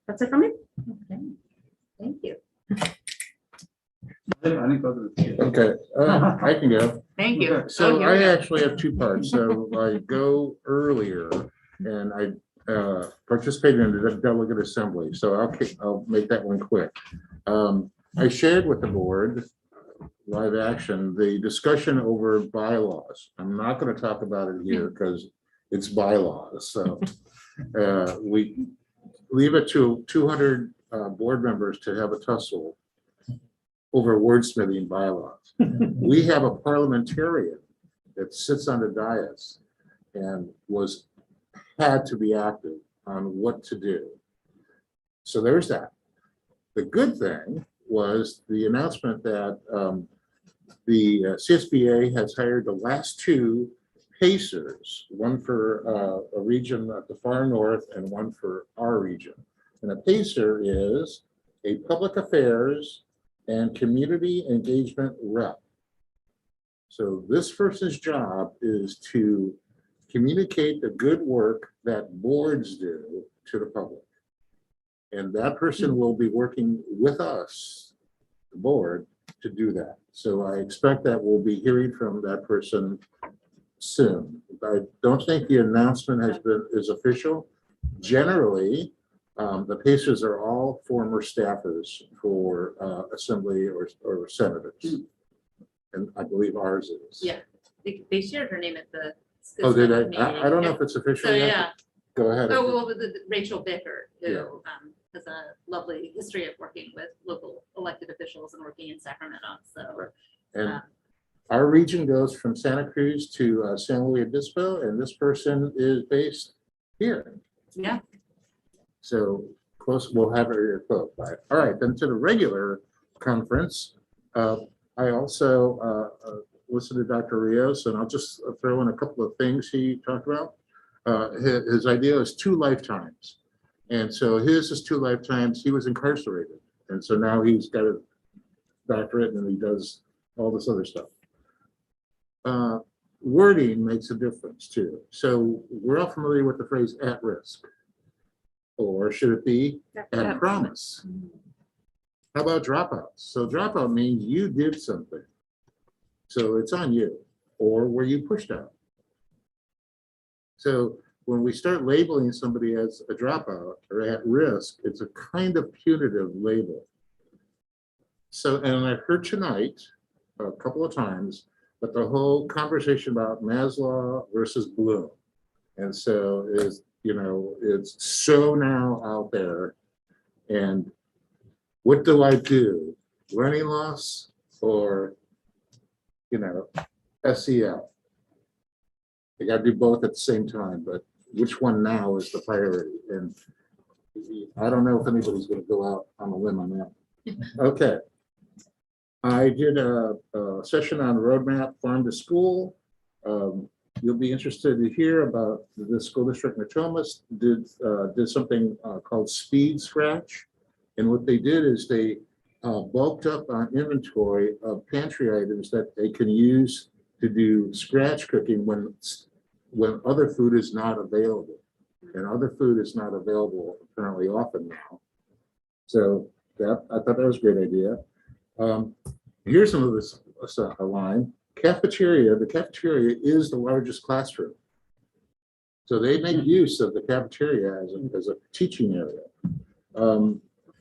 That's it for me. Okay. Thank you. Okay, I can go. Thank you. Okay, So Oh, here we I go. actually have two parts. So I go earlier and I participated in the delegate assembly. So I'll make that one quick. I shared with the board live action, the discussion over bylaws. I'm not going to talk about it here because it's bylaws. So we leave it to 200 board members to have a tussle over wordsmithing bylaws. We have a parliamentarian that sits on the dais and had to be active on what to do. So there's that. The good thing was the announcement that the CSBA has hired the last two pacers, one for a region at the far north and one for our region. And a pacer is a public affairs and community engagement rep. So this person's job is to communicate the good work that boards do to the public. And that person will be working with us, the board, to do that. So I expect that we'll be hearing from that person soon. I don't think the announcement is official. Generally, the pacers are all former staffers for assembly or senators. And I believe ours is. Yeah, they shared her name at the. Oh, did I? meeting. I don't know if it's official So, yet. yeah. Go ahead. Oh, well, Rachel Bicker, who Yeah. has a lovely history of working with local elected officials and working in Sacramento. So, And our region goes from Santa Cruz to San Luis Obispo, and this person is based here. yeah. So close, we'll have it here close by. All right, then to the regular conference. I also listened to Dr. Rios, and I'll just throw in a couple of things he talked about. His idea is 2 lifetimes. And so his is 2 lifetimes. He was incarcerated. And so now he's got a doctorate and he does all this other stuff. Wording makes a difference too. So we're all familiar with the phrase at risk. Or should it be at promise? How about dropouts? So dropout means you did something. So it's on you. Or were you pushed out? So when we start labeling somebody as a dropout or at risk, it's a kind of punitive label. So, and I heard tonight a couple of times, but the whole conversation about Maslow versus Bloom. And so is, you know, it's so now out there. And what do I do? Learning loss or, you know, SEL? You got to do both at the same time, but which one now is the priority? And I don't know if anybody's going to go out on a limb on that. Okay. I did a session on roadmap farm to school. You'll be interested to hear about the school district Natomas did something called Speed Scratch. And what they did is they bulked up on inventory of pantry items that they can use to do scratch cooking when other food is not available. And other food is not available apparently often now. So that I thought that was a great idea. Here's some of this a line. The cafeteria is the largest classroom. So they make use of the cafeteria as a teaching area.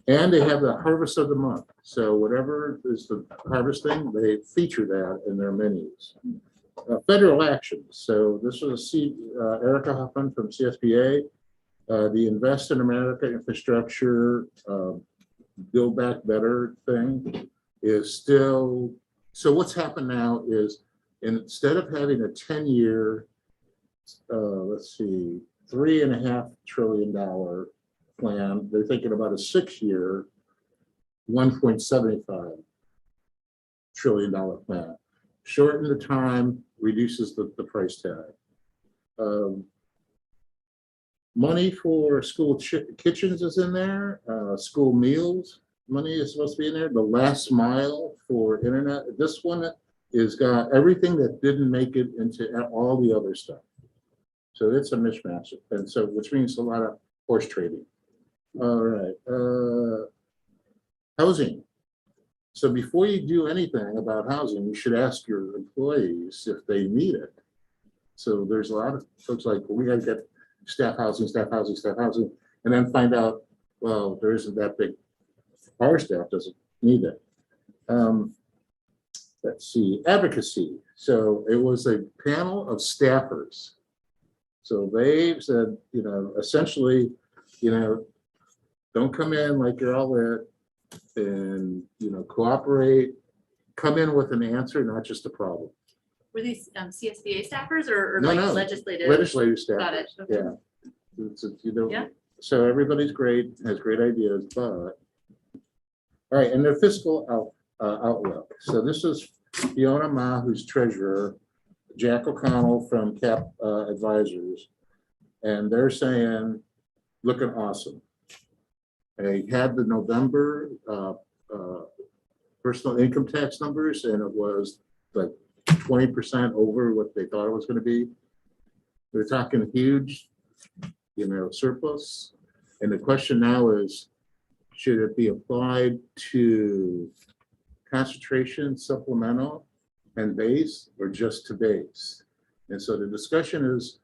And they have the harvest of the month. So whatever is the harvesting, they feature that in their menus. Federal actions. So this was Erica Huffman from CSBA. The Invest in America infrastructure Build Back Better thing is still, so what's happened now is instead of having a 10-year, let's see, $3.5 trillion plan, they're thinking about a 6-year, $1.75 trillion plan. Shorten the time, reduces the price tag. Money for school kitchens is in there. School meals money is supposed to be in there. The last mile for internet. This one is got everything that didn't make it into all the other stuff. So it's a mishmash, and so which means a lot of horse trading. All right, housing. So before you do anything about housing, you should ask your employees if they need it. So there's a lot of folks like, well, we got to get staff housing, and then find out, well, there isn't that big. Our staff doesn't need it. Let's see, advocacy. So it was a panel of staffers. So they said, you know, essentially, you know, don't come in like you're all lit, and, you know, cooperate, come in with an answer, not just a problem. Were these CSBA staffers or No, like no, legislative? legislative staff. Got it. Okay. Yeah. You know, Yeah. So everybody's great, has great ideas, but, all right, and their fiscal outlook. So this is Fiona Ma, who's treasurer, Jack O'Connell from CAP Advisors, and they're saying, looking awesome. They had the November personal income tax numbers, and it was like 20% over what they thought it was going to be. They're talking huge, you know, surplus. And the question now is, should it be applied to concentration, supplemental, and base, or just to base? And so the discussion is,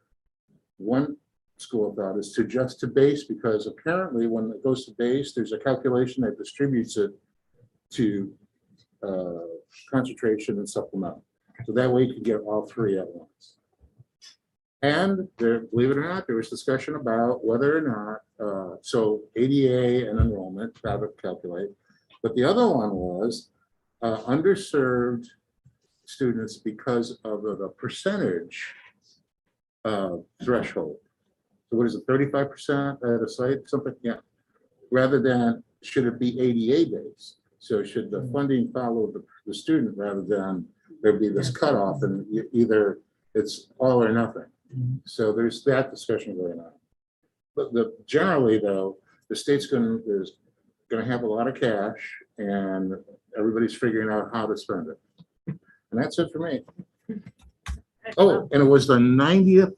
one school of thought is to just to base, because apparently when it goes to base, there's a calculation that distributes it to concentration and supplemental. So that way you can get all three at once. And there, believe it or not, there was discussion about whether or not, so ADA and enrollment, how to calculate. But the other one was underserved students because of the percentage threshold. So what is it, 35% at a site, something, yeah. Rather than, should it be ADA based? So should the funding follow the student rather than there be this cutoff and either it's all or nothing? So there's that discussion going on. But generally though, the state's is going to have a lot of cash and everybody's figuring out how to spend it. And that's it for me. Oh, and it was the 90th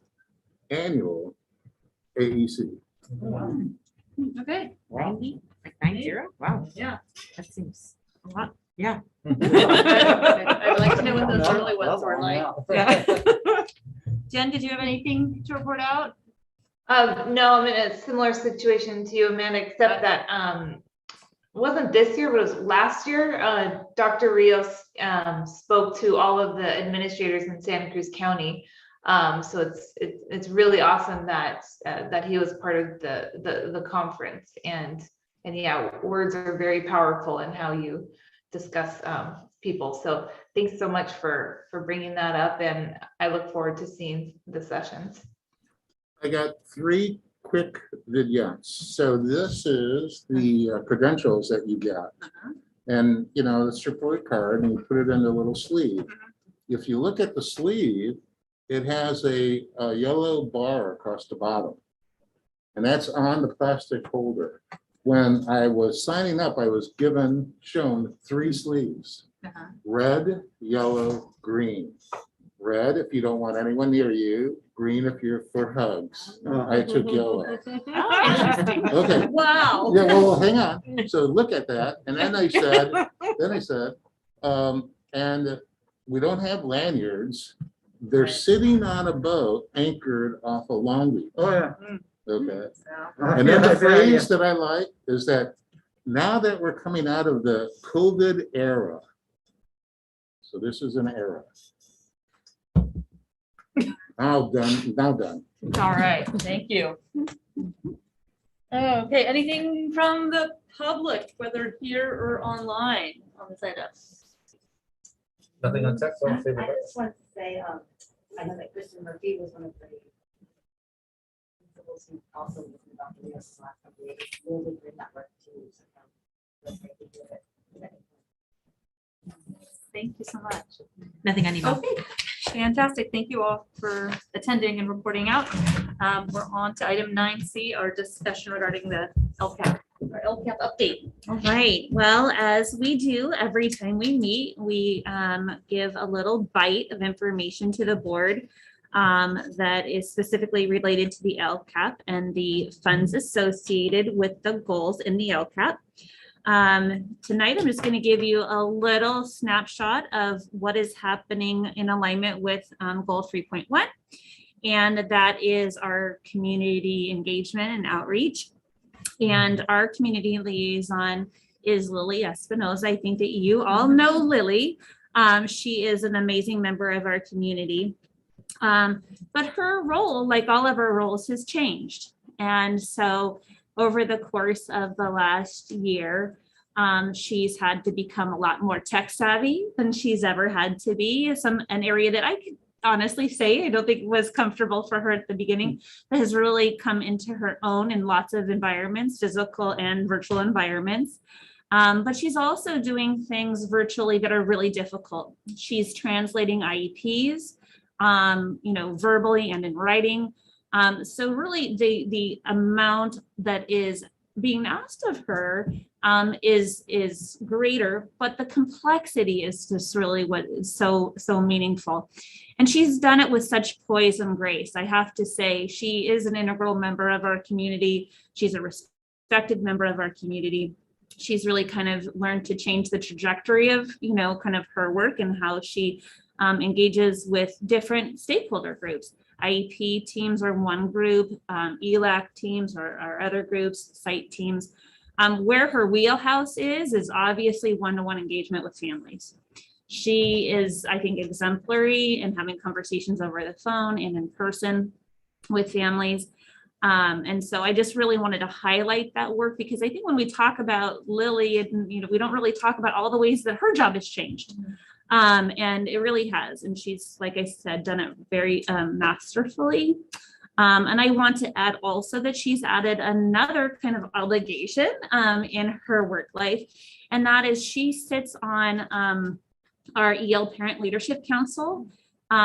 annual AEC. Okay. 90, like 90? Wow. Yeah. That seems a lot. Yeah. I'd like to know what those early ones were like. Yeah. Jen, did you have anything to report out? No, I'm in a similar situation to you, Amanda, except that it wasn't this year, but it was last year. Dr. Rios spoke to all of the administrators in Santa Cruz County. So it's really awesome that that he was part of the conference, and yeah, words are very powerful in how you discuss people. So thanks so much for bringing that up, and I look forward to seeing the sessions. I got 3 quick vignettes. So this is the credentials that you get. And, you know, it's your report card and you put it in the little sleeve. If you look at the sleeve, it has a yellow bar across the bottom. And that's on the plastic holder. When I was signing up, I was shown 3 sleeves. Red, yellow, green. Red if you don't want anyone near you. Green if you're for hugs. I took yellow. Oh, interesting. Okay. Wow. Yeah, well, hang on. So look at that. And then I said, and we don't have lanyards. They're sitting on a boat anchored off of Long Beach. Oh, yeah. Okay. And then the phrase that I like is that now that we're coming out of the COVID era, so this is an era. Now done, now done. All right, thank you. Okay, anything from the public, whether here or online on this item? Nothing on text, all in favor? I just wanted to say, I know that Kristen Murphy was one of the principals who also was in Dr. Leo's last couple of years. Really great network too. So, that's great to hear it. Thank you so much. Nothing on email. Okay, fantastic. Thank you all for attending and reporting out. We're on to item 9C, our discussion regarding the LCAP, our LCAP update. All right, well, as we do every time we meet, we give a little bite of information to the board that is specifically related to the LCAP and the funds associated with the goals in the LCAP. Tonight, I'm just going to give you a little snapshot of what is happening in alignment with goal 3.1. And that is our community engagement and outreach. And our community liaison is Lily Espinoza. I think that you all know Lily. She is an amazing member of our community. But her role, like all of our roles, has changed. And so over the course of the last year, she's had to become a lot more tech savvy than she's ever had to be. An area that I could honestly say I don't think was comfortable for her at the beginning, but has really come into her own in lots of environments, physical and virtual environments. But she's also doing things virtually that are really difficult. She's translating IEPs, verbally and in writing. So really the amount that is being asked of her is greater, but the complexity is just really what is so meaningful. And she's done it with such poise and grace. I have to say, she is an integral member of our community. She's a respected member of our community. She's really kind of learned to change the trajectory of, kind of her work and how she engages with different stakeholder groups. IEP teams are one group, ELAC teams are other groups, site teams. Where her wheelhouse is obviously one-to-one engagement with families. She is, I think, exemplary in having conversations over the phone and in person with families. And so I just really wanted to highlight that work, because I think when we talk about Lily, and we don't really talk about all the ways that her job has changed. And it really has. And she's, like I said, done it very masterfully. And I want to add also that she's added another kind of obligation in her work life. And that is she sits on our EL Parent Leadership Council.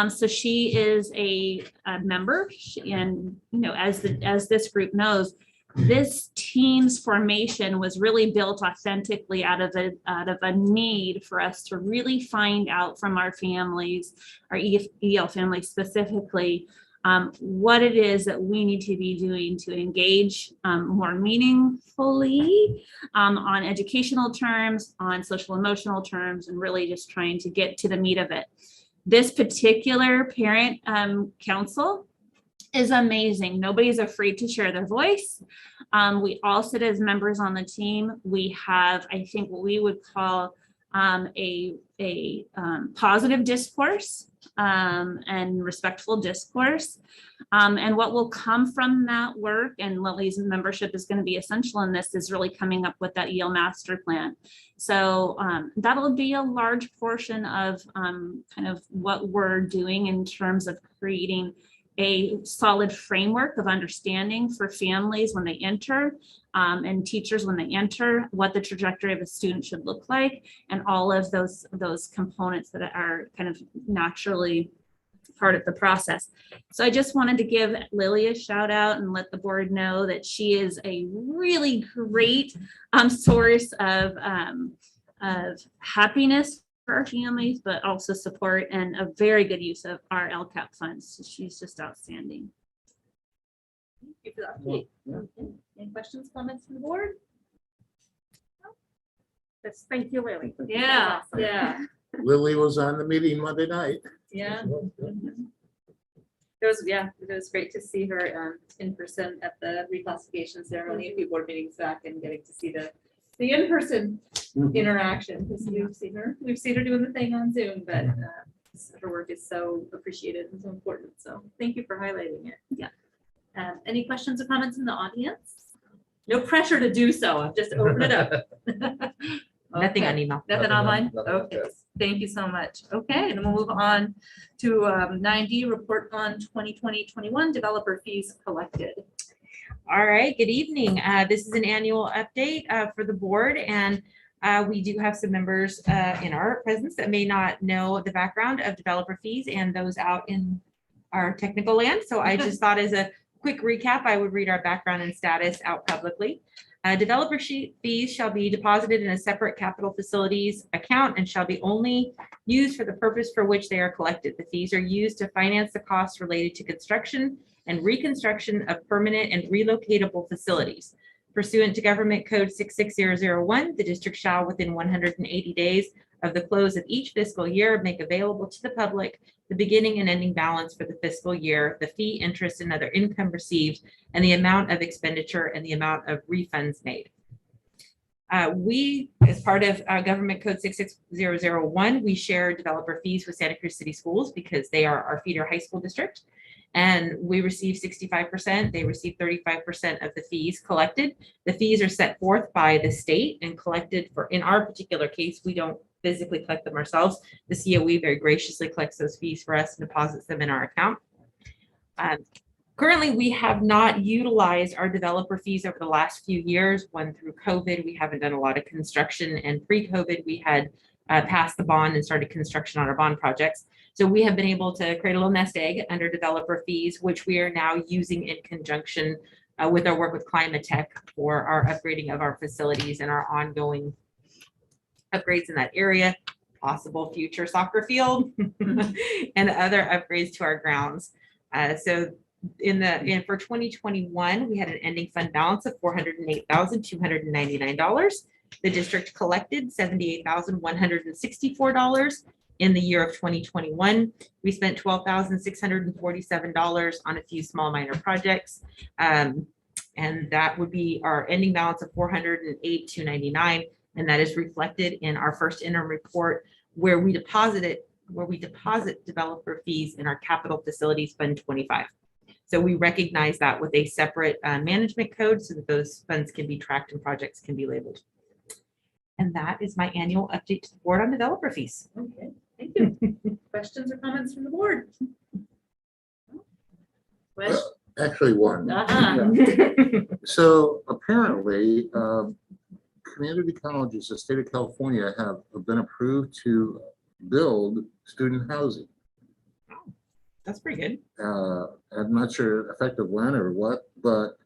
So she is a member, and as this group knows, this team's formation was really built authentically out of a need for us to really find out from our families, our EL families specifically, what it is that we need to be doing to engage more meaningfully on educational terms, on social emotional terms, and really just trying to get to the meat of it. This particular parent council is amazing. Nobody's afraid to share their voice. We all sit as members on the team. We have, I think, what we would call a positive discourse and respectful discourse. And what will come from that work, and Lily's membership is going to be essential in this, is really coming up with that EL master plan. So that'll be a large portion of kind of what we're doing in terms of creating a solid framework of understanding for families when they enter, and teachers when they enter, what the trajectory of a student should look like, and all of those components that are kind of naturally part of the process. So I just wanted to give Lily a shout out and let the board know that she is a really great source of happiness for our families, but also support and a very good use of our LCAP funds. So she's just outstanding. Thank you for that update. Any questions, comments from the board? Yes, thank you, Lily. Yeah, yeah, Lily was on the meeting Monday night. yeah. It was great to see her in person at the reclassification ceremony, a few board meetings back, and getting to see the in-person interaction, because we've seen her doing the thing on Zoom, but Her work is so appreciated and so important. So thank you for highlighting it. Yeah. Any questions or comments from the audience? No pressure to do so. I've just opened it up. Nothing on Okay. email. Nothing online? Nothing on Okay, text. thank you so much. Okay, and then we'll move on to 9D, report on 2020-21 developer fees collected. All right, good evening. This is an annual update for the board, and we do have some members in our presence that may not know the background of developer fees and those out in our technical land. So I just thought as a quick recap, I would read our background and status out publicly. Developer fees shall be deposited in a separate capital facilities account and shall be only used for the purpose for which they are collected. The fees are used to finance the costs related to construction and reconstruction of permanent and relocatable facilities. Pursuant to Government Code 66001, the district shall, within 180 days of the close of each fiscal year, make available to the public the beginning and ending balance for the fiscal year, the fee, interest, and other income received, and the amount of expenditure and the amount of refunds made. We, as part of Government Code 66001, we share developer fees with Santa Cruz City Schools because they are our feeder high school district. And we receive 65%, they receive 35% of the fees collected. The fees are set forth by the state and collected for, in our particular case, we don't physically collect them ourselves. The COE very graciously collects those fees for us and deposits them in our account. Currently, we have not utilized our developer fees over the last few years. One, through COVID, we haven't done a lot of construction, and pre-COVID, we had passed the bond and started construction on our bond projects. So we have been able to create a little nest egg under developer fees, which we are now using in conjunction with our work with Climate Tech for our upgrading of our facilities and our ongoing upgrades in that area, possible future soccer field, and other upgrades to our grounds. So for 2021, we had an ending fund balance of $408,299. The district collected $78,164. In the year of 2021, we spent $12,647 on a few small minor projects. And that would be our ending balance of $408,299. And that is reflected in our first interim report where we deposit developer fees in our capital facilities fund 25. So we recognize that with a separate management code so that those funds can be tracked and projects can be labeled. And that is my annual update to the board on developer fees. Okay, thank you. Questions or comments from the board? Question? Actually, one. So apparently, community colleges, the state of California have been approved to build student housing. That's pretty good. I'm not sure effective when or what, but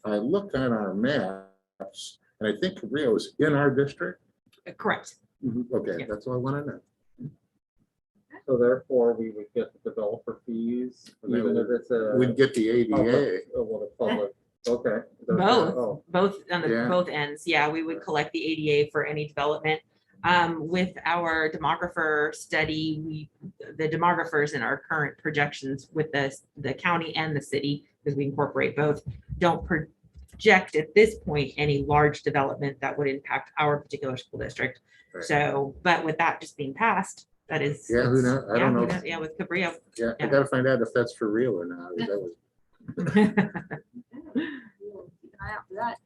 I looked at our maps and I think Rio is in our district. Correct. Okay, Yeah. that's all I want to know. So therefore, we would get the developer fees, even if it's a. We'd get the ADA. Public, well, the public, okay. Oh, Both on the Yeah. both ends. Yeah, we would collect the ADA for any development. With our demographer study, the demographers in our current projections with the county and the city, because we incorporate both, don't project at this point any large development that would impact our particular school district. Right. So, but with that just being passed, that is. Yeah, who knows? I don't know. Yeah, with Cabrillo. Yeah, I gotta find out if that's for real or not. That was. We'll keep an eye out for that.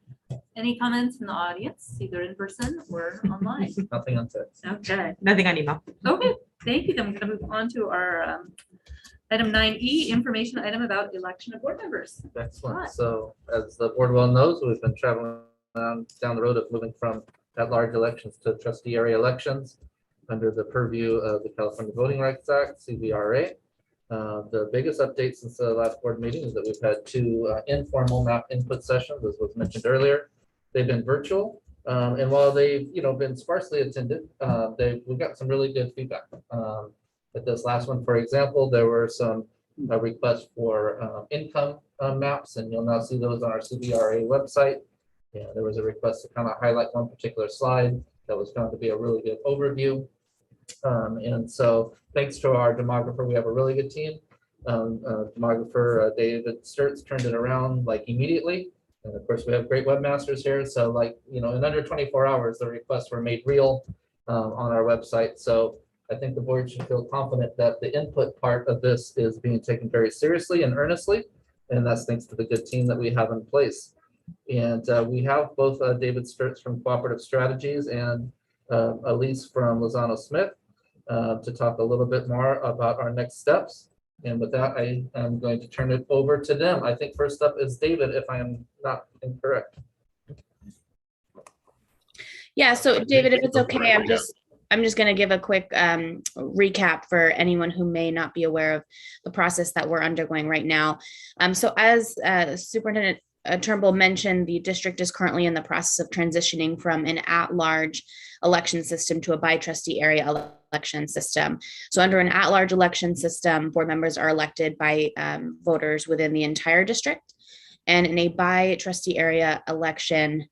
Any comments from the audience, either in person or online? nothing on text. Okay, Nothing on email. okay, thank you. Then we're gonna move on to our item 9E, information item about election of board members. Excellent. So as the board well knows, we've been traveling down the road of moving from at-large elections to trustee area elections under the purview of the California Voting Rights Act, CVRA. The biggest update since the last board meeting is that we've had two informal map input sessions, as was mentioned earlier. They've been virtual, and while they've been sparsely attended, we got some really good feedback. At this last one, for example, there were some requests for income maps, and you'll now see those on our CVRA website. Yeah, there was a request to kind of highlight one particular slide that was found to be a really good overview. And so thanks to our demographer, we have a really good team. Demographer David Sturts turned it around like immediately. And of course, we have great webmasters here. So in under 24 hours, the requests were made real on our website. So I think the board should feel confident that the input part of this is being taken very seriously and earnestly. And that's thanks to the good team that we have in place. And we have both David Sturts from Cooperative Strategies and Elise from Lozano Smith to talk a little bit more about our next steps. And with that, I am going to turn it over to them. I think first up is David, if I am not incorrect. Yeah, so David, if it's okay, I'm just going to give a quick recap for anyone who may not be aware of the process that we're undergoing right now. So as Superintendent Turnbull mentioned, the district is currently in the process of transitioning from an at-large election system to a by-trustee area election system. So under an at-large election system, board members are elected by voters within the entire district. And in a by-trustee area election,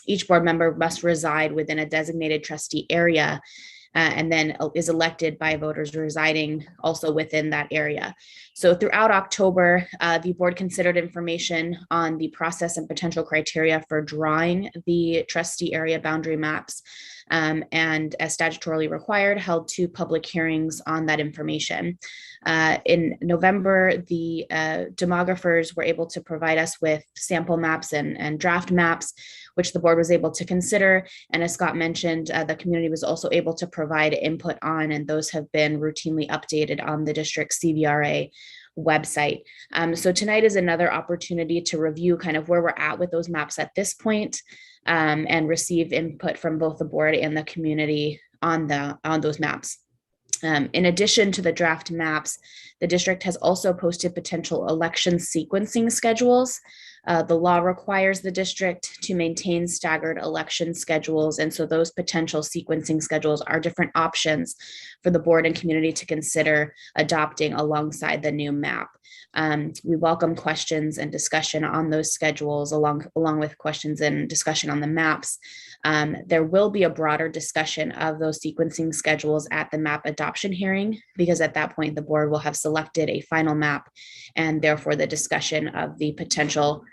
each board member must reside within a designated trustee area and then is elected by voters residing also within that area. So throughout October, the board considered information on the process and potential criteria for drawing the trustee area boundary maps, and as statutorily required, held 2 public hearings on that information. In November, the demographers were able to provide us with sample maps and draft maps, which the board was able to consider. And as Scott mentioned, the community was also able to provide input on, and those have been routinely updated on the district CVRA website. So tonight is another opportunity to review kind of where we're at with those maps at this point, and receive input from both the board and the community on those maps. In addition to the draft maps, the district has also posted potential election sequencing schedules. The law requires the district to maintain staggered election schedules. And so those potential sequencing schedules are different options for the board and community to consider adopting alongside the new map. We welcome questions and discussion on those schedules along with questions and discussion on the maps. There will be a broader discussion of those sequencing schedules at the map adoption hearing, because at that point, the board will have selected a final map, and therefore the discussion of the potential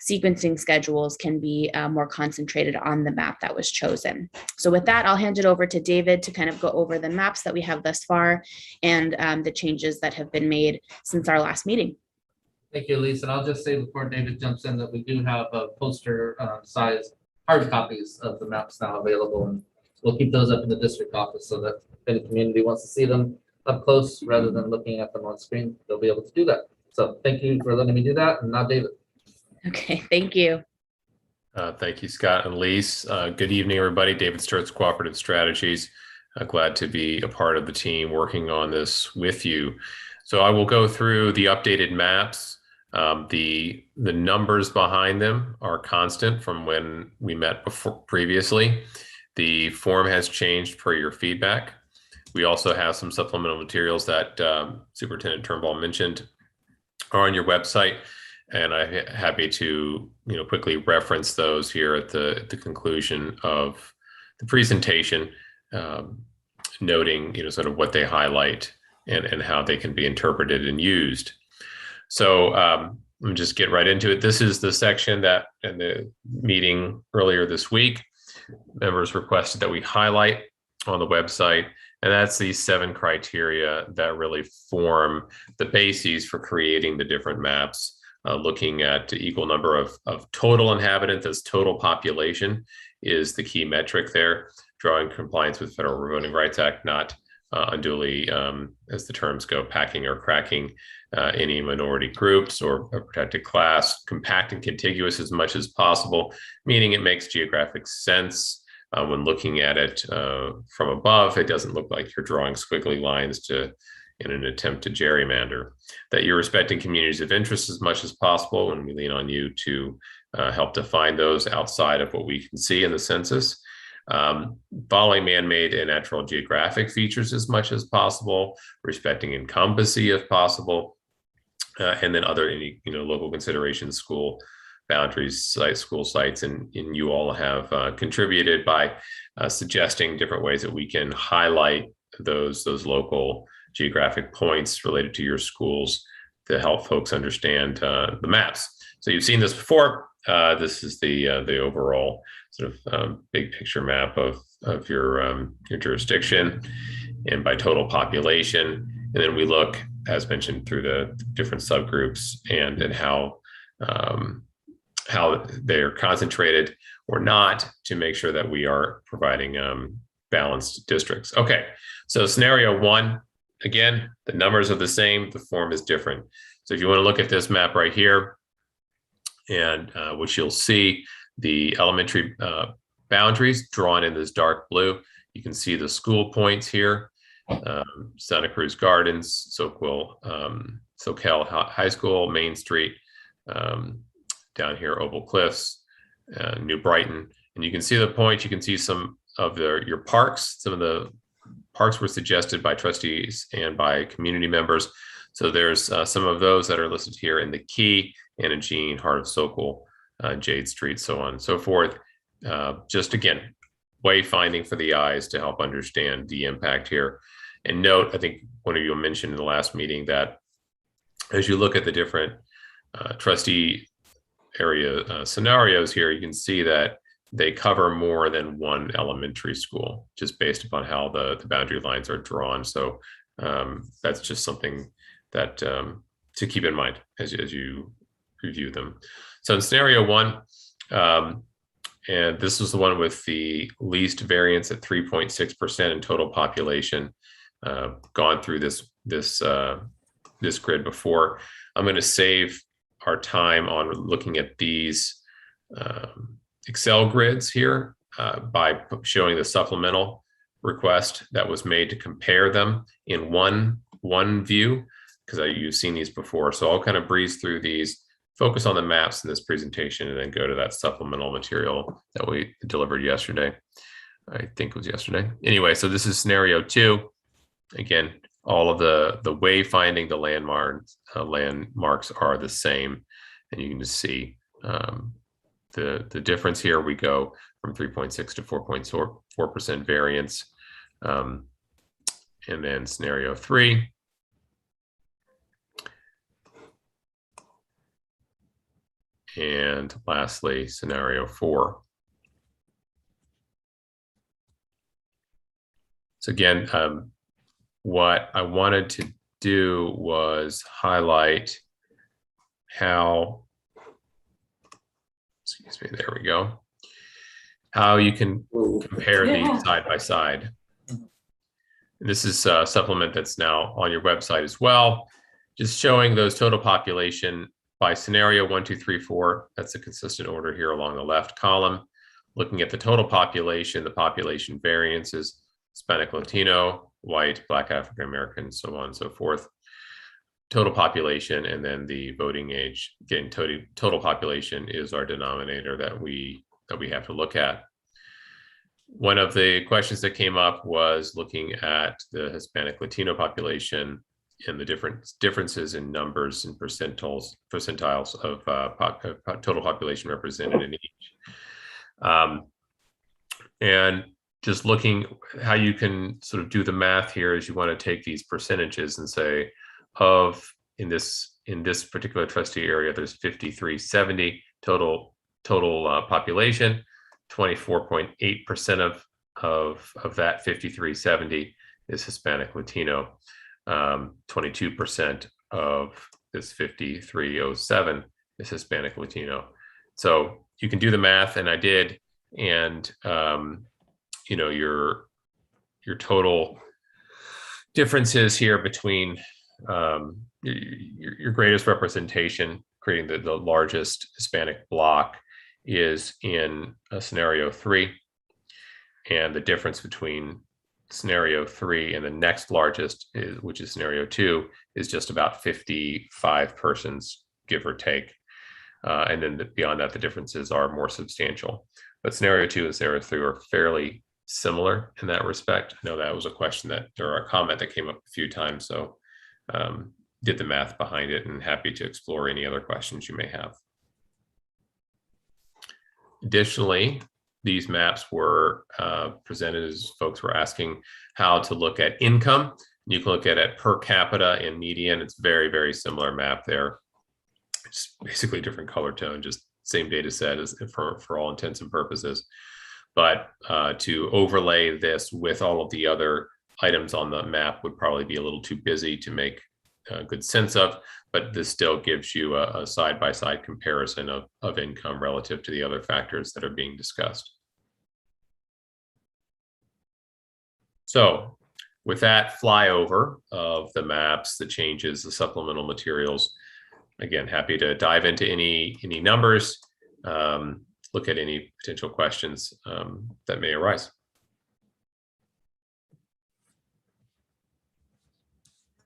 sequencing schedules can be more concentrated on the map that was chosen. So with that, I'll hand it over to David to kind of go over the maps that we have thus far and the changes that have been made since our last meeting. Thank you, Elise. And I'll just say before David jumps in that we do have a poster size hard copies of the maps now available, and we'll keep those up in the district office so that if any community wants to see them up close rather than looking at them on screen, they'll be able to do that. So thank you for letting me do that. And now David. Okay, thank you. Thank you, Scott and Elise. Good evening, everybody. David Sturts, Cooperative Strategies. Glad to be a part of the team working on this with you. So I will go through the updated maps. The numbers behind them are constant from when we met before previously. The form has changed per your feedback. We also have some supplemental materials that Superintendent Turnbull mentioned are on your website, and I'm happy to quickly reference those here at the conclusion of the presentation, noting sort of what they highlight and how they can be interpreted and used. So let me just get right into it. This is the section that in the meeting earlier this week, members requested that we highlight on the website. And that's these 7 criteria that really form the bases for creating the different maps, looking at the equal number of total inhabitants as total population is the key metric there, drawing compliance with Federal Voting Rights Act, not unduly, as the terms go, packing or cracking any minority groups or a protected class, compact and contiguous as much as possible, meaning it makes geographic sense. When looking at it from above, it doesn't look like you're drawing squiggly lines in an attempt to gerrymander. That you're respecting communities of interest as much as possible, and we lean on you to help define those outside of what we can see in the census. Following man-made and natural geographic features as much as possible, respecting incumbency if possible, and then other local considerations, school boundaries, school sites, and you all have contributed by suggesting different ways that we can highlight those local geographic points related to your schools to help folks understand the maps. So you've seen this before. This is the overall sort of big picture map of your jurisdiction. and by total population. And then we look, as mentioned, through the different subgroups and how they're concentrated or not to make sure that we are providing balanced districts. Okay, so scenario one, again, the numbers are the same, the form is different. So if you want to look at this map right here, and which you'll see the elementary boundaries drawn in this dark blue. You can see the school points here, Santa Cruz Gardens, Soquel High School, Main Street, down here, Oval Cliffs, New Brighton. And you can see the points, you can see some of your parks. Some of the parks were suggested by trustees and by community members. So there's some of those that are listed here in the Key, Anna Jean, Heart of Soquel, Jade Street, so on and so forth. Just again, wayfinding for the eyes to help understand the impact here. And note, I think one of you mentioned in the last meeting that as you look at the different trustee area scenarios here, you can see that they cover more than one elementary school, just based upon how the boundary lines are drawn. So that's just something that to keep in mind as you review them. So in scenario one, and this is the one with the least variance at 3.6% in total population. Gone through this grid before. I'm going to save our time on looking at these Excel grids here by showing the supplemental request that was made to compare them in one view, because you've seen these before. So I'll kind of breeze through these, focus on the maps in this presentation, and then go to that supplemental material that we delivered yesterday. I think it was yesterday. Anyway, so this is scenario two. Again, all of the wayfinding, the landmarks are the same, and you can just see the difference here. We go from 3.6 to 4.4% variance, and then scenario three. And lastly, scenario four. So again, what I wanted to do was highlight how, excuse me, there we go, how you can compare these side by side. And this is a supplement that's now on your website as well, just showing those total population by scenario 1, 2, 3, 4. That's a consistent order here along the left column. Looking at the total population, the population variances, Hispanic, Latino, white, Black, African American, so on and so forth. Total population, and then the voting age. Again, total population is our denominator that we have to look at. One of the questions that came up was looking at the Hispanic Latino population and the differences in numbers and percentiles of total population represented in each. And just looking how you can sort of do the math here is you want to take these percentages and say, in this particular trustee area, there's 5370 total population, 24.8% of that 5370 is Hispanic Latino. 22% of this 5307 is Hispanic Latino. So you can do the math, and I did, and you know, your total differences here between your greatest representation, creating the largest Hispanic block, is in scenario 3, and the difference between scenario 3 and the next largest, which is scenario 2, is just about 55 persons, give or take. And then beyond that, the differences are more substantial. But scenario 2 and scenario 3 are fairly similar in that respect. I know that was a question or a comment that came up a few times, so did the math behind it, and happy to explore any other questions you may have. Additionally, these maps were presented as folks were asking how to look at income. You can look at it per capita and median. It's very, very similar map there. It's basically different color tone, just same data set as for all intents and purposes. But to overlay this with all of the other items on the map would probably be a little too busy to make good sense of, but this still gives you a side-by-side comparison of income relative to the other factors that are being discussed. So with that flyover of the maps, the changes, the supplemental materials, again, happy to dive into any numbers, look at any potential questions that may arise.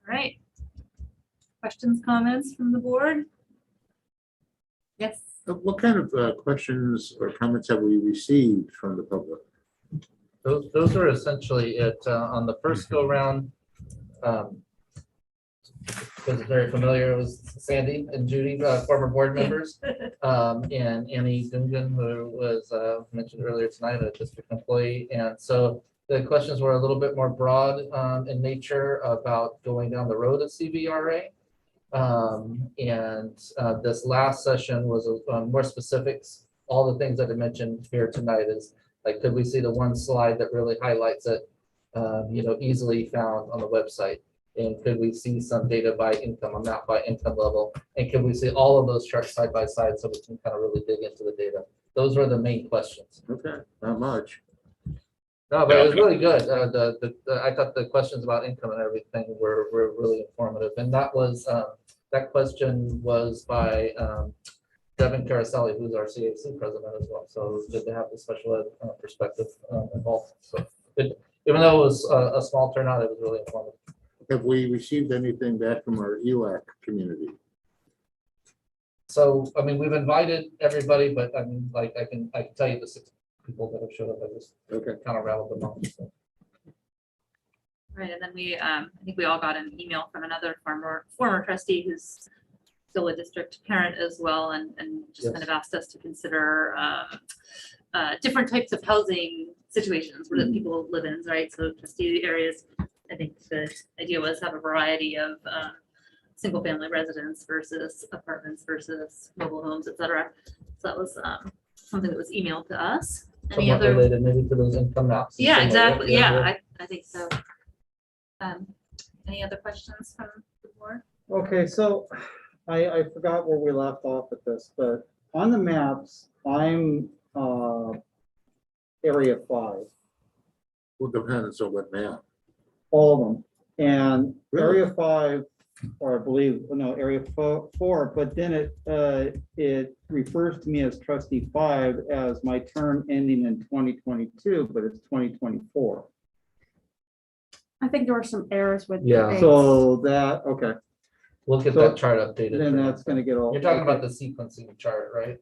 All right. Questions, comments from the board? Yes. What kind of questions or comments have we received from the public? Those are essentially it on the first go round. Because it's very familiar, it was Sandy and Judy, former board members, and Annie Dungan, who was mentioned earlier tonight, a district employee. And so the questions were a little bit more broad in nature about going down the road of CVRA. This last session was more specifics. All the things that I mentioned here tonight is like, could we see the one slide that really highlights it, easily found on the website? And could we see some data by income, a map by income level? And could we see all of those charts side by side so we can kind of really dig into the data? Those were the main questions. Okay, not much. No, but it was really good. I thought the questions about income and everything were really informative. And that was that question was by Devin Caraselli, who's our CAC president as well. So it was good to have the special ed perspective involved. So even though it was a small turnout, it was really informative. Have we received anything back from our ELAC community? So, I mean, we've invited everybody, but I mean, like, I can tell you the 6 people that have showed up. I just kind of rattled them off. So. Right, and then we, I think we all got an email from another former trustee who's still a district parent as well, and just kind of asked us to consider different types of housing situations where the people live in, right? So trustee areas. I think the idea was have a variety of single family residence versus apartments versus mobile homes, et cetera. So that was something that was emailed to us. Any Somewhat other related maybe to those income maps? Yeah, exactly. Like Yeah, I think so. Any other questions from the board? Okay, so I forgot where we left off with this, but on the maps, I'm area 5. Well, depends on what map. All of them. And Really? area 5, or I believe, no, area 4, but then it refers to me as trustee 5 as my term ending in 2022, but it's 2024. I think there were some errors with. Yeah. the dates. So that, okay. We'll get So that chart updated. Then that's gonna get all. You're talking okay. about the sequencing chart, right?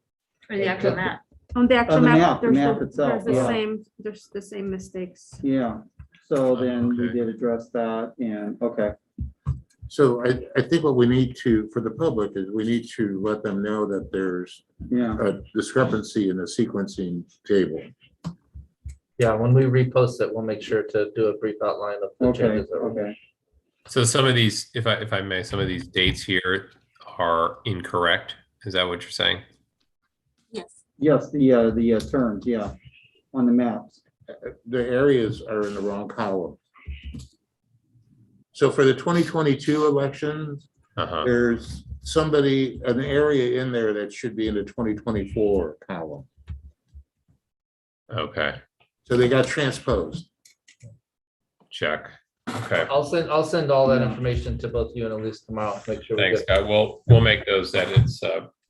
Or the actual map? On the actual On the map, map, the there's map the, itself, there's the yeah. same, there's the same mistakes. Yeah, so then we Okay. did address that and, okay. So I think what we need to, for the public, is we need to let them know that there's Yeah. a discrepancy in the sequencing table. Yeah, when we repost it, we'll make sure to do a brief outline of the Okay, changes. That we made. okay. So some of these, if I may, some of these dates here are incorrect. Is that what you're saying? Yes. Yes, the terms, yeah, on the maps. The areas are in the wrong column. So for the 2022 elections, there's somebody, an area in there that should be in the 2024 column. Okay, So they got transposed. check. Okay, I'll send all that information to both you and Elise tomorrow. Make sure. thanks, we get, Scott. We'll make those edits.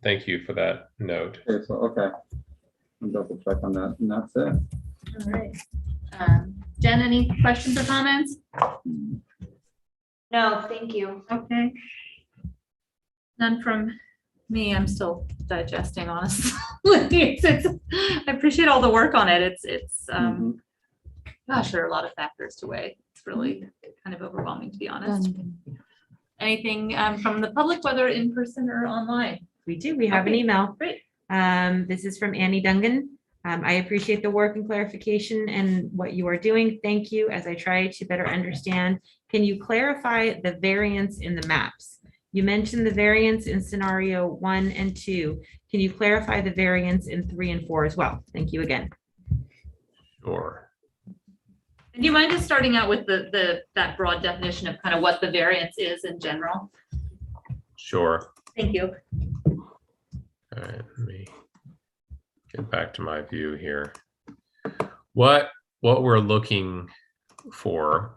Thank you for that note. Okay, so, okay. I'll double check on that, and that's it. All right. Jen, any questions or comments? No, thank you. Okay. None from me. I'm still digesting, honestly. I appreciate all the work on it. It's gosh, there are a lot of factors to weigh. It's really kind of overwhelming, to be honest. Anything from the public, whether in person or online? We do. We have an Okay, email. Great. This is from Annie Dungan. I appreciate the work and clarification and what you are doing. Thank you. As I try to better understand, can you clarify the variance in the maps? You mentioned the variance in scenario 1 and 2. Can you clarify the variance in 3 and 4 as well? Thank you again. Sure. Do you mind just starting out with that broad definition of kind of what the variance is in general? Sure. Thank you. All right, let me get back to my view here. What we're looking for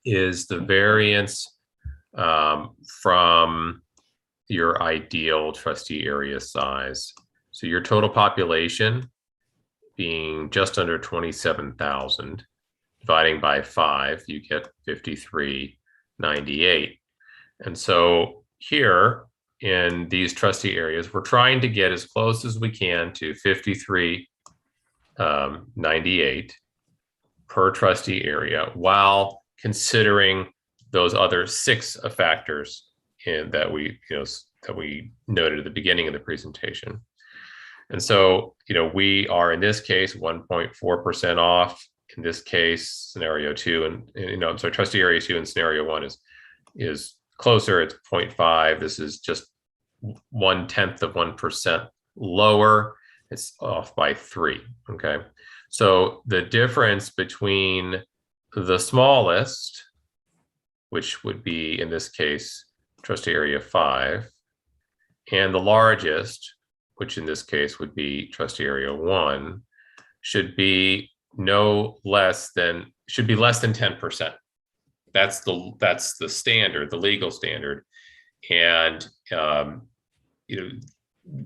is the variance from your ideal trustee area size. So your total population being just under 27,000, dividing by 5, you get 5398. And so here in these trustee areas, we're trying to get as close as we can to 5398 per trustee area, while considering those other 6 factors that we noted at the beginning of the presentation. And so, we are in this case 1.4% off. In this case, scenario 2, and I'm sorry, trustee area 2 and scenario 1 is closer. It's 0.5. This is just 0.1% lower. It's off by 3. Okay. So the difference between the smallest, which would be in this case, trustee area 5, and the largest, which in this case would be trustee area 1, should be less than 10%. That's the standard, the legal standard. And,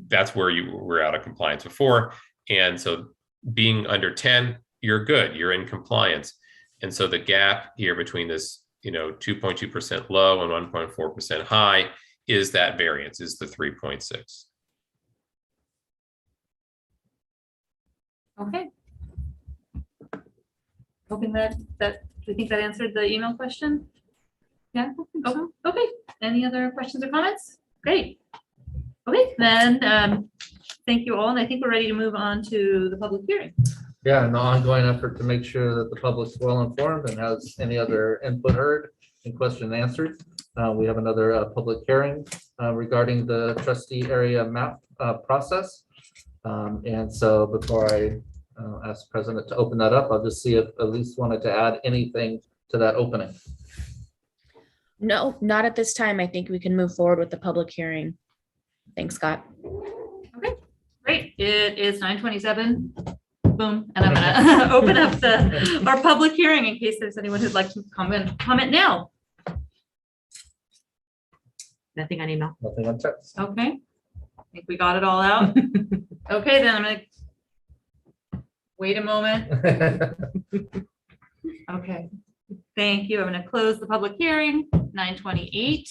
that's where you were out of compliance before. And so being under 10, you're good, you're in compliance. And so the gap here between this, 2.2% low and 1.4% high is that variance, is the 3.6. Okay. Hoping that do you think that answered the email question? Yeah. Oh, okay. Any other questions or comments? Great. Okay, then thank you all, and I think we're ready to move on to the public hearing. Yeah, an ongoing effort to make sure that the public's well informed and has any other input heard and question answered. We have another public hearing regarding the trustee area map process. And so before I ask President to open that up, I'll just see if Elise wanted to add anything to that opening. No, not at this time. I think we can move forward with the public hearing. Thanks, Scott. Okay, great. It is 9:27. Boom, and I'm gonna open up our public hearing in case there's anyone who'd like to comment now. Nothing on email. Nothing on text. Okay, I think we got it all out. Okay, then I'm gonna wait a moment. Okay, thank you. I'm gonna close the public hearing, 9:28.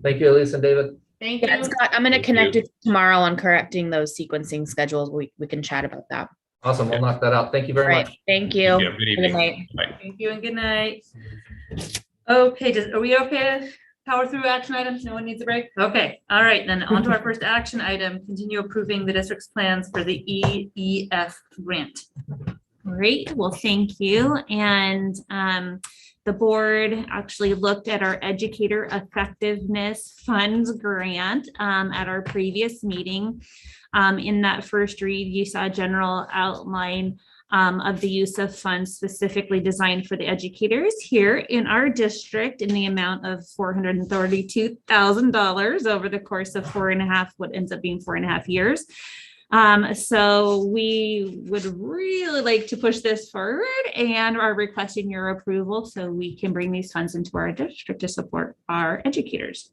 Thank you, Elise and David. Thank Yeah, you. Scott, I'm going to connect with you tomorrow on correcting those sequencing schedules. We can chat about that. Awesome, we'll knock that out. Thank you very Right. much. Thank you. Yeah, good evening. night. Bye. Thank you and good night. Okay, are we okay to power through action items? No one needs a break? Okay, all right, then on to our first action item, continue approving the district's plans for the EEF grant. Great, well, thank you. And the board actually looked at our educator effectiveness funds grant at our previous meeting. In that first read, you saw a general outline of the use of funds specifically designed for the educators here in our district in the amount of $432,000 over the course of what ends up being 4.5 years. So we would really like to push this forward and are requesting your approval so we can bring these funds into our district to support our educators.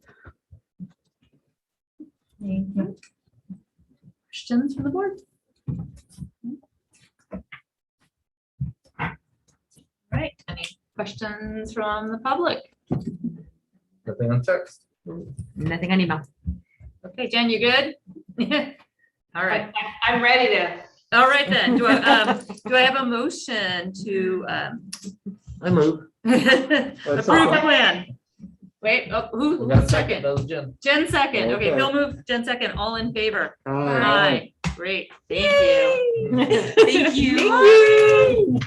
Questions from the board? All right, any questions from the public? Nothing on text. Nothing on email. Okay, Jen, you good? All right. I'm ready to. All right then. Do I have a motion to I move. approve the plan? Wait, who We got a second? That was Jen. Jen second. Okay, Okay. Bill moved, Jen second. All in favor? Aye. Great. Thank you. Thank you.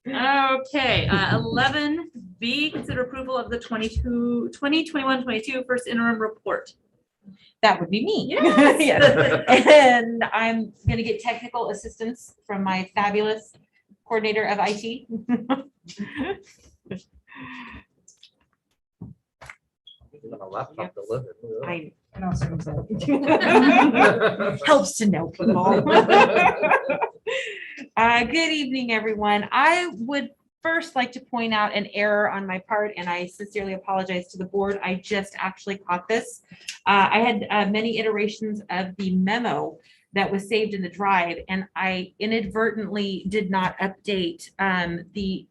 Okay, 11B, consider approval of the 2021-22 first interim report. That would be me. Yes. Yes. And I'm going to get technical assistance from my fabulous coordinator of IT. A laptop to live in. I helps to know people. Good evening, everyone. I would first like to point out an error on my part, and I sincerely apologize to the board. I just actually caught this. I had many iterations of the memo that was saved in the drive, and I inadvertently did not update the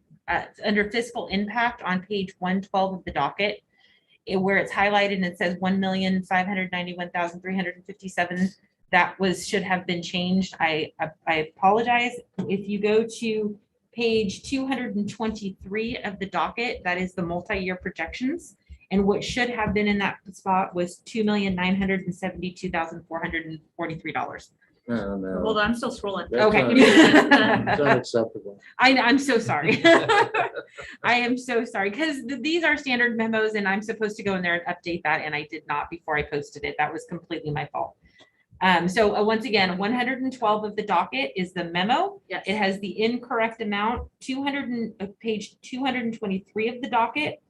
under fiscal impact on page 112 of the docket, where it's highlighted and it says 1,591,357. That should have been changed. I apologize. If you go to page 223 of the docket, that is the multi-year projections. And what should have been in that spot was $2,972,443. No, no. Hold on, I'm still scrolling. That's Okay. It's unacceptable. I'm so sorry. I am so sorry, because these are standard memos and I'm supposed to go in there and update that, and I did not before I posted it. That was completely my fault. So once again, 112 of the docket is the memo. Yes. It has the incorrect amount. Page 223 of the docket,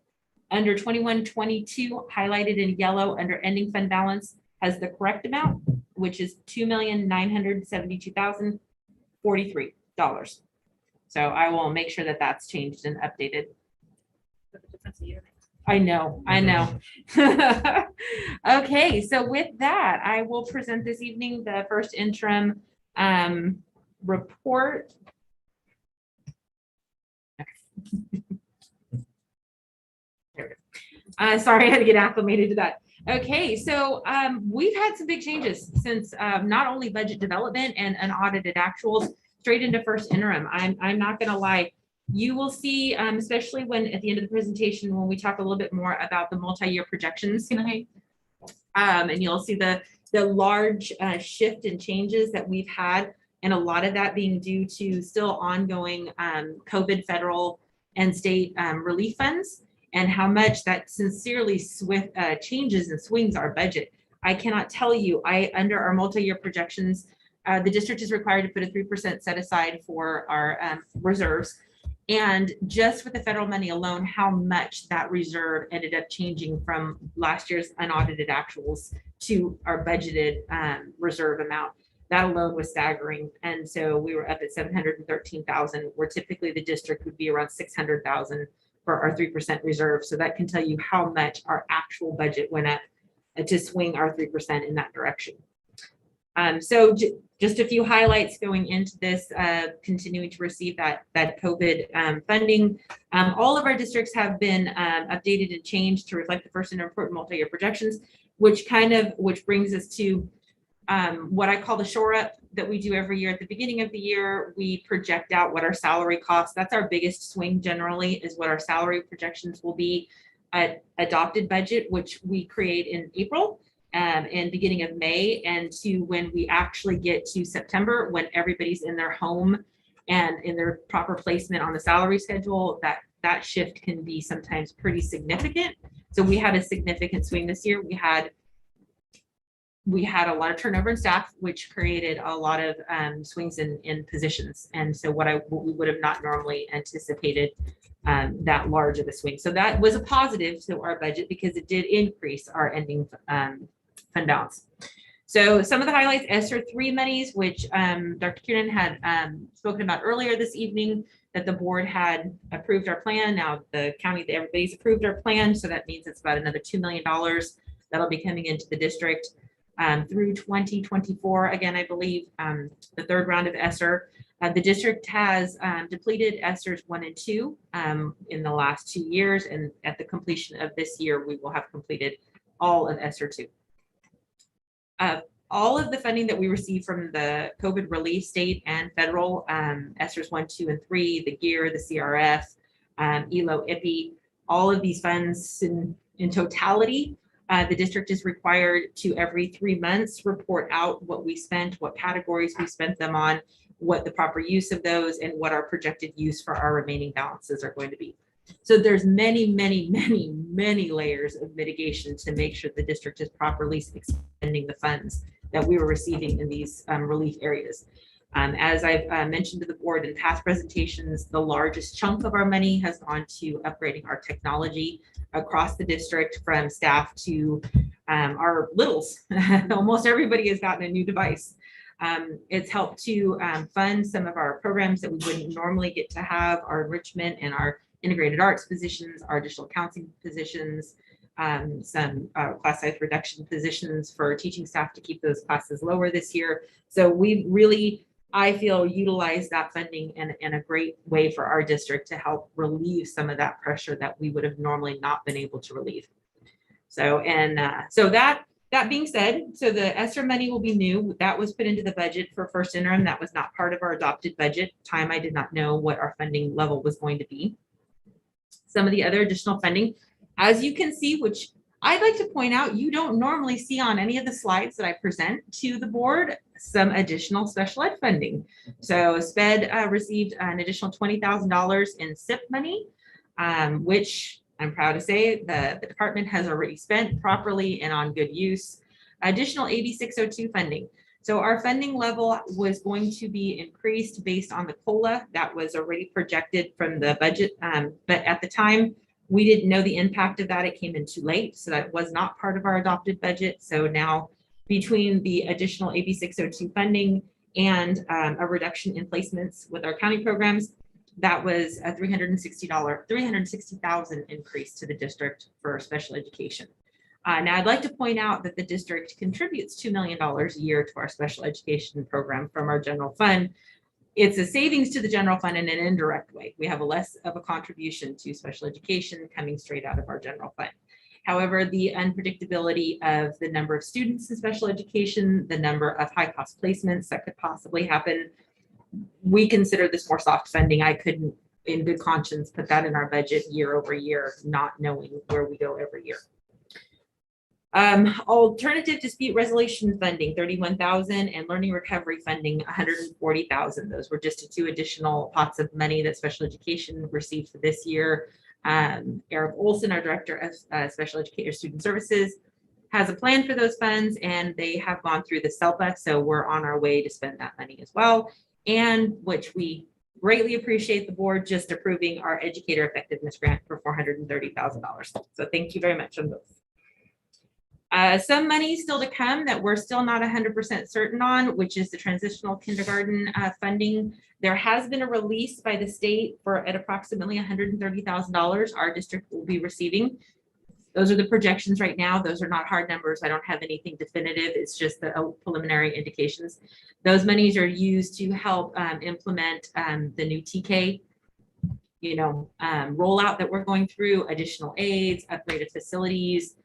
under 2122, highlighted in yellow under ending fund balance, has the correct amount, which is $2,972,043. So I will make sure that that's changed and updated. I know. Okay, so with that, I will present this evening the first interim report. Sorry, I had to get acclimated to that. Okay, so we've had some big changes since not only budget development and unaudited actuals straight into first interim. I'm not going to lie. You will see, especially when at the end of the presentation, when we talk a little bit more about the multi-year projections, and you'll see the large shift in changes that we've had, and a lot of that being due to still ongoing COVID federal and state relief funds, and how much that sincerely changes and swings our budget. I cannot tell you, under our multi-year projections, the district is required to put a 3% set aside for our reserves. And just with the federal money alone, how much that reserve ended up changing from last year's unaudited actuals to our budgeted reserve amount. That alone was staggering. And so we were up at 713,000, where typically the district would be around 600,000 for our 3% reserve. So that can tell you how much our actual budget went up to swing our 3% in that direction. So just a few highlights going into this, continuing to receive that COVID funding. All of our districts have been updated and changed to reflect the first interim report and multi-year projections, which brings us to what I call the shore up that we do every year. At the beginning of the year, we project out what our salary costs. That's our biggest swing generally, is what our salary projections will be at adopted budget, which we create in April. And beginning of May, and to when we actually get to September, when everybody's in their home and in their proper placement on the salary schedule, that shift can be sometimes pretty significant. So we had a significant swing this year. We had a lot of turnover in staff, which created a lot of swings in positions. And so what we would have not normally anticipated that large of a swing. So that was a positive to our budget because it did increase our ending fund balance. So some of the highlights: ESSER 3 monies, which Dr. Kiernan had spoken about earlier this evening, that the board had approved our plan. Now the county, everybody's approved our plan. So that means it's about another $2 million that'll be coming into the district through 2024. Again, I believe the third round of ESSER. The district has depleted ESSERs 1 and 2 in the last 2 years. And at the completion of this year, we will have completed all of ESSER 2. All of the funding that we receive from the COVID relief, state and federal, ESSERs 1, 2, and 3, the GEAR, the CRF, ELO, IPI, all of these funds in totality, the district is required to every 3 months report out what we spent, what categories we spent them on, what the proper use of those, and what our projected use for our remaining balances are going to be. So there's many layers of mitigation to make sure the district is properly expending the funds that we were receiving in these relief areas. As I've mentioned to the board in past presentations, the largest chunk of our money has gone to upgrading our technology across the district, from staff to our littles. Almost everybody has gotten a new device. It's helped to fund some of our programs that we wouldn't normally get to have, our enrichment and our integrated arts positions, our additional counseling positions, some class size reduction positions for teaching staff to keep those classes lower this year. So we really, I feel, utilize that funding in a great way for our district to help relieve some of that pressure that we would have normally not been able to relieve. So, so that being said, so the ESSER money will be new. That was put into the budget for first interim. That was not part of our adopted budget. I did not know what our funding level was going to be. Some of the other additional funding, as you can see, which I'd like to point out, you don't normally see on any of the slides that I present to the board, some additional special ed funding. So SPED received an additional $20,000 in SIP money, which I'm proud to say the department has already spent properly and on good use. Additional AB 602 funding. So our funding level was going to be increased based on the COLA that was already projected from the budget. But at the time, we didn't know the impact of that. It came in too late. So that was not part of our adopted budget. So now between the additional AB 602 funding and a reduction in placements with our county programs, that was a $360,000 increase to the district for special education. Now I'd like to point out that the district contributes $2 million a year to our special education program from our general fund. It's a savings to the general fund in an indirect way. We have a less of a contribution to special education coming straight out of our general fund. However, the unpredictability of the number of students in special education, the number of high cost placements that could possibly happen, we consider this more soft funding. I couldn't in good conscience put that in our budget year over year, not knowing where we go every year. Alternative dispute resolution funding, $31,000, and learning recovery funding, $140,000. Those were just the two additional pots of money that special education received for this year. Eric Olson, our director of special educator student services, has a plan for those funds, and they have gone through the SELPA, so we're on our way to spend that money as well, and which we greatly appreciate the board just approving our educator effectiveness grant for $430,000. So thank you very much on those. Some money still to come that we're still not 100% certain on, which is the transitional kindergarten funding. There has been a release by the state for at approximately $130,000 our district will be receiving. Those are the projections right now. Those are not hard numbers. I don't have anything definitive. It's just the preliminary indications. Those monies are used to help implement the new TK, rollout that we're going through, additional aids, upgraded facilities,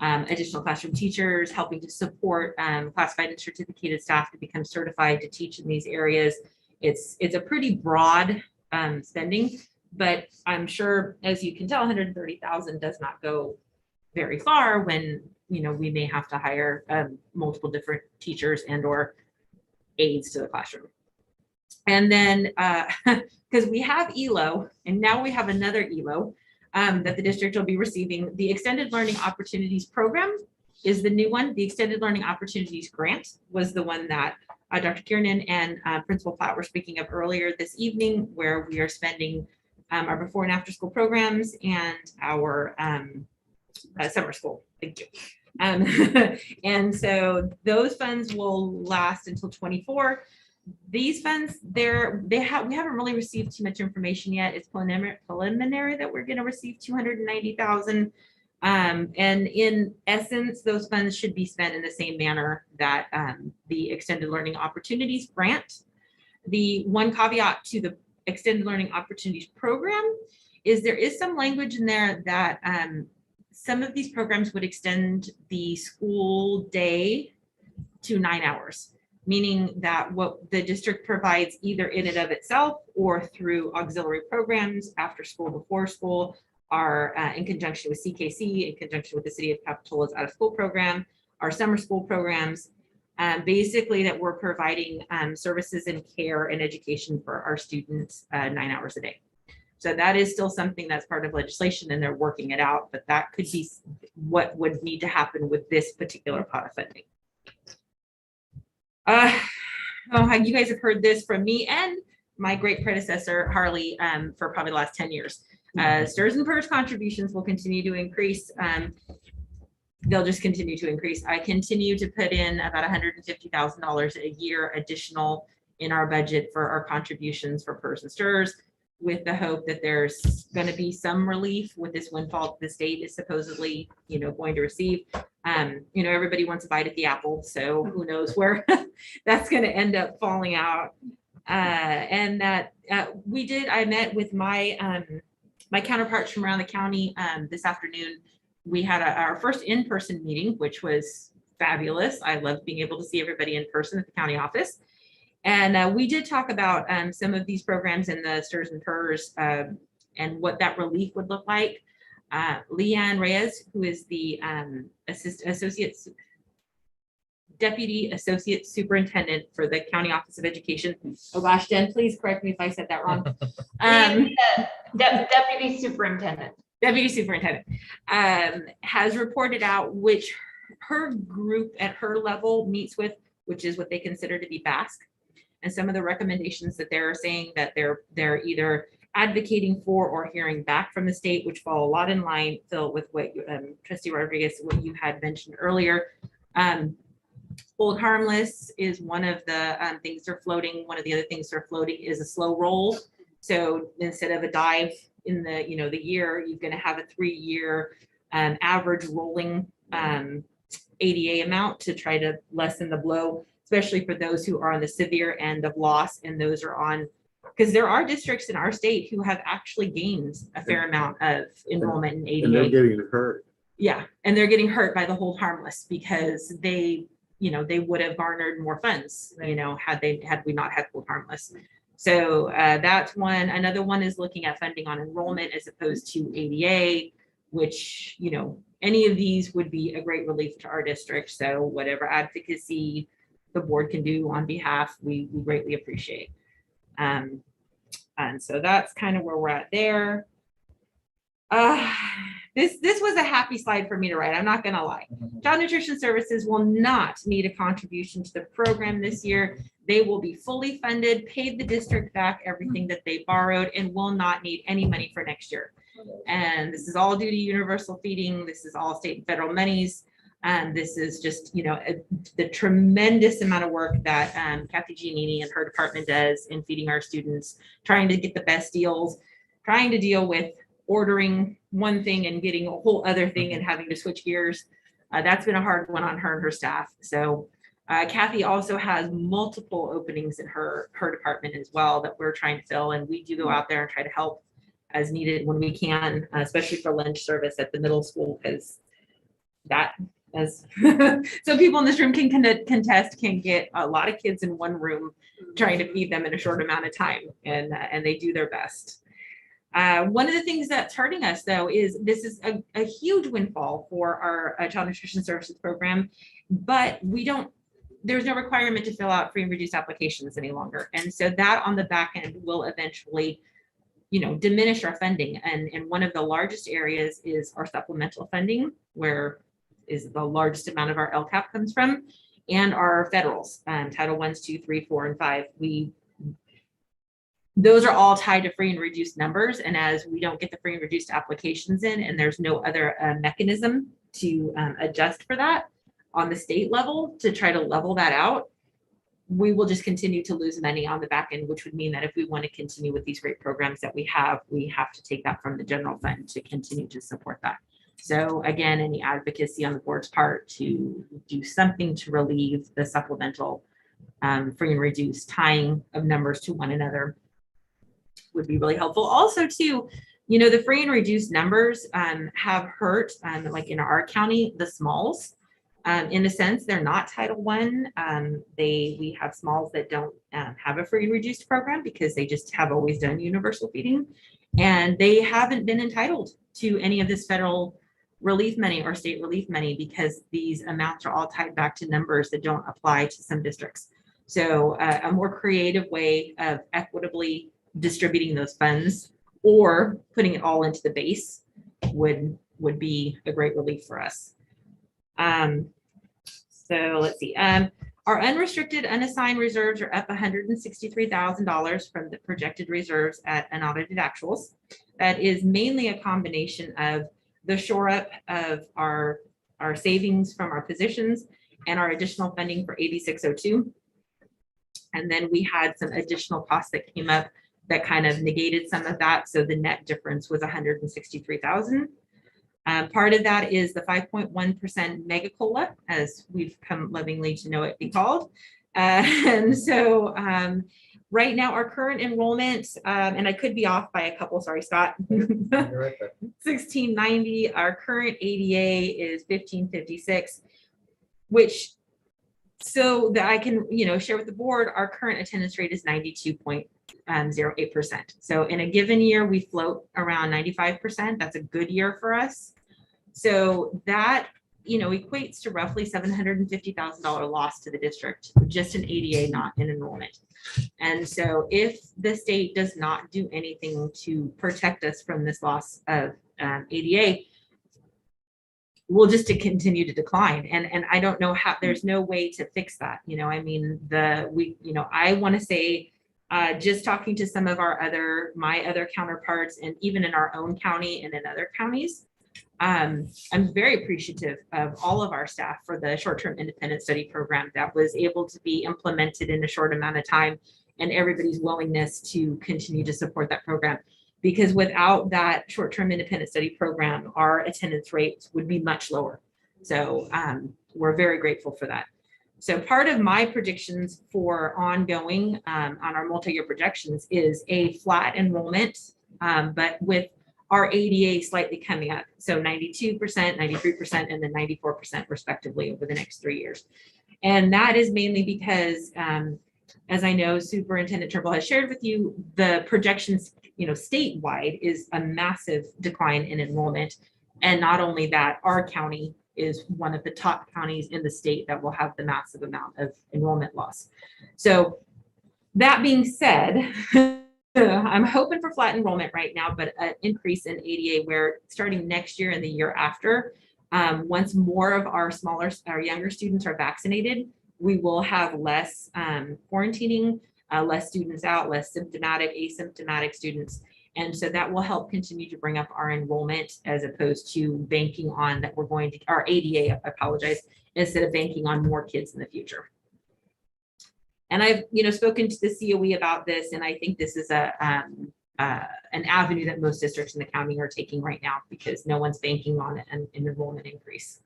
additional classroom teachers, helping to support classified and certificated staff to become certified to teach in these areas. It's a pretty broad spending, but I'm sure, as you can tell, 130,000 does not go very far when we may have to hire multiple different teachers and or aides to the classroom. And then because we have ELO and now we have another ELO that the district will be receiving, the Extended Learning Opportunities Program is the new one. The Extended Learning Opportunities Grant was the one that Dr. Kiernan and Principal Platt were speaking of earlier this evening, where we are spending our before and after school programs and our summer school. Thank you. And so those funds will last until 24. These funds, we haven't really received too much information yet. It's preliminary that we're going to receive $290,000. And in essence, those funds should be spent in the same manner that the Extended Learning Opportunities Grant. The one caveat to the Extended Learning Opportunities Program is there is some language in there that some of these programs would extend the school day to 9 hours, meaning that what the district provides either in and of itself or through auxiliary programs, after school, before school, are in conjunction with CKC, in conjunction with the City of Capitola's out of school program, our summer school programs, basically that we're providing services and care and education for our students 9 hours a day. So that is still something that's part of legislation and they're working it out, but that could be what would need to happen with this particular pot of funding. oh, you guys have heard this from me and my great predecessor, Harley, for probably the last 10 years. STRS and PERS contributions will continue to increase. They'll just continue to increase. I continue to put in about $150,000 a year additional in our budget for our contributions for PERS and STRS, with the hope that there's going to be some relief with this windfall the state is supposedly, going to receive. Everybody wants a bite at the apple, so who knows where that's going to end up falling out. And that I met with my my counterparts from around the county this afternoon. We had our first in-person meeting, which was fabulous. I love being able to see everybody in person at the county office. And we did talk about some of these programs in the STRS and PERS and what that relief would look like. Leanne Reyes, who is the Deputy Associate Superintendent for the County Office of Education. Oh gosh, Jen, please correct me if I said that wrong. Deputy Superintendent. Deputy Superintendent has reported out which her group at her level meets with, which is what they consider to be BASC. And some of the recommendations that they're saying that they're either advocating for or hearing back from the state, which fall a lot in line, Phil, with what Trustee Rodriguez, what you had mentioned earlier. Hold harmless is one of the things they're floating. One of the other things they're floating is a slow roll. So instead of a dive in the the year, you're going to have a 3-year average rolling ADA amount to try to lessen the blow, especially for those who are on the severe end of loss, and those are on, because there are districts in our state who have actually gained a fair amount of enrollment in ADA. And they're getting hurt. Yeah, and they're getting hurt by the hold harmless because they would have garnered more funds, had we not had hold harmless. So that's one. Another one is looking at funding on enrollment as opposed to ADA, which, any of these would be a great relief to our district. So whatever advocacy the board can do on behalf, we greatly appreciate. And so that's kind of where we're at there. This was a happy slide for me to write. I'm not going to lie. Child Nutrition Services will not need a contribution to the program this year. They will be fully funded, paid the district back everything that they borrowed, and will not need any money for next year. And this is all due to universal feeding. This is all state and federal monies. And this is just, the tremendous amount of work that Kathy Giannini and her department does in feeding our students, trying to get the best deals, trying to deal with ordering one thing and getting a whole other thing and having to switch gears. That's been a hard one on her and her staff. So Kathy also has multiple openings in her department as well that we're trying to fill. And we do go out there and try to help as needed when we can, especially for lunch service at the middle school, because that, as so people in this room can contest, can get a lot of kids in one room trying to feed them in a short amount of time, and they do their best. One of the things that's hurting us, though, is this is a huge windfall for our Child Nutrition Services program, but there's no requirement to fill out free and reduced applications any longer. And so that on the back end will eventually, diminish our funding. And one of the largest areas is our supplemental funding, where is the largest amount of our LCAP comes from, and our federals, Title 1s, 2, 3, 4, and 5. Those are all tied to free and reduced numbers. And as we don't get the free and reduced applications in, and there's no other mechanism to adjust for that on the state level to try to level that out, we will just continue to lose money on the back end, which would mean that if we want to continue with these great programs that we have to take that from the general fund to continue to support that. So again, any advocacy on the board's part to do something to relieve the supplemental free and reduced tying of numbers to one another would be really helpful. Also too, the free and reduced numbers have hurt, like in our county, the smalls. In a sense, they're not Title I. We have smalls that don't have a free and reduced program because they just have always done universal feeding, and they haven't been entitled to any of this federal relief money or state relief money because these amounts are all tied back to numbers that don't apply to some districts. So a more creative way of equitably distributing those funds or putting it all into the base would be a great relief for us. So let's see. Our unrestricted unassigned reserves are up $163,000 from the projected reserves at unaudited actuals. That is mainly a combination of the shore up of our savings from our positions and our additional funding for 8602. And then we had some additional costs that came up that kind of negated some of that. So the net difference was $163,000. Part of that is the 5.1% mega COLA, as we've come lovingly to know it be called. And so right now, our current enrollment, and I could be off by a couple, sorry, Scott. 1690, our current ADA is 1556, which, so that I can, share with the board, our current attendance rate is 92.08%. So in a given year, we float around 95%. That's a good year for us. So that, equates to roughly $750,000 loss to the district, just an ADA, not an enrollment. And so if the state does not do anything to protect us from this loss of ADA, we'll just continue to decline. And I don't know how, there's no way to fix that. I want to say, just talking to some of my other counterparts, and even in our own county and in other counties, I'm very appreciative of all of our staff for the short-term independent study program that was able to be implemented in a short amount of time, and everybody's willingness to continue to support that program. Because without that short-term independent study program, our attendance rates would be much lower. So we're very grateful for that. So part of my predictions for ongoing on our multi-year projections is a flat enrollment, but with our ADA slightly coming up. So 92%, 93%, and then 94% respectively over the next 3 years. And that is mainly because, as I know Superintendent Turnbull has shared with you, the projections, statewide is a massive decline in enrollment. And not only that, our county is one of the top counties in the state that will have the massive amount of enrollment loss. So that being said, I'm hoping for flat enrollment right now, but an increase in ADA where starting next year and the year after, once more of our younger students are vaccinated, we will have less quarantining, less students out, less symptomatic, asymptomatic students. And so that will help continue to bring up our enrollment as opposed to banking on that we're going to, our ADA, I apologize, instead of banking on more kids in the future. And I've, spoken to the COE about this, and I think this is an avenue that most districts in the county are taking right now because no one's banking on an enrollment increase.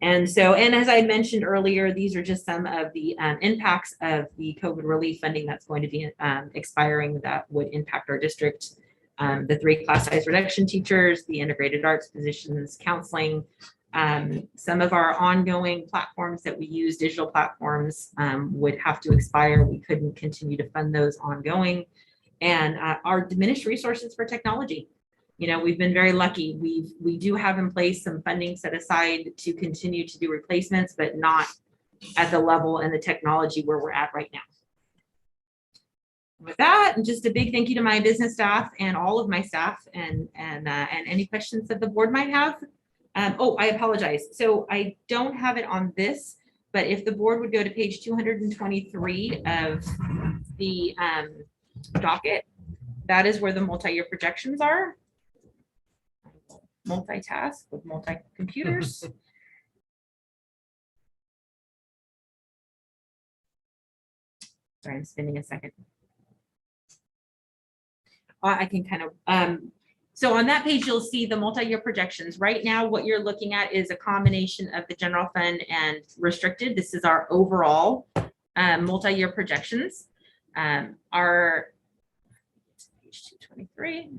And so, and as I mentioned earlier, these are just some of the impacts of the COVID relief funding that's going to be expiring that would impact our district. The 3 class size reduction teachers, the integrated arts positions, counseling, some of our ongoing platforms that we use, digital platforms, would have to expire. We couldn't continue to fund those ongoing. And our diminished resources for technology. We've been very lucky. We do have in place some funding set aside to continue to do replacements, but not at the level and the technology where we're at right now. With that, and just a big thank you to my business staff and all of my staff, and any questions that the board might have. Oh, I apologize. So I don't have it on this, but if the board would go to page 223 of the docket, that is where the multi-year projections are. Multitask with multi-computers. Sorry, I'm spinning a second. I can kind of, so on that page, you'll see the multi-year projections. Right now, what you're looking at is a combination of the general fund and restricted. This is our overall multi-year projections. Our page 223.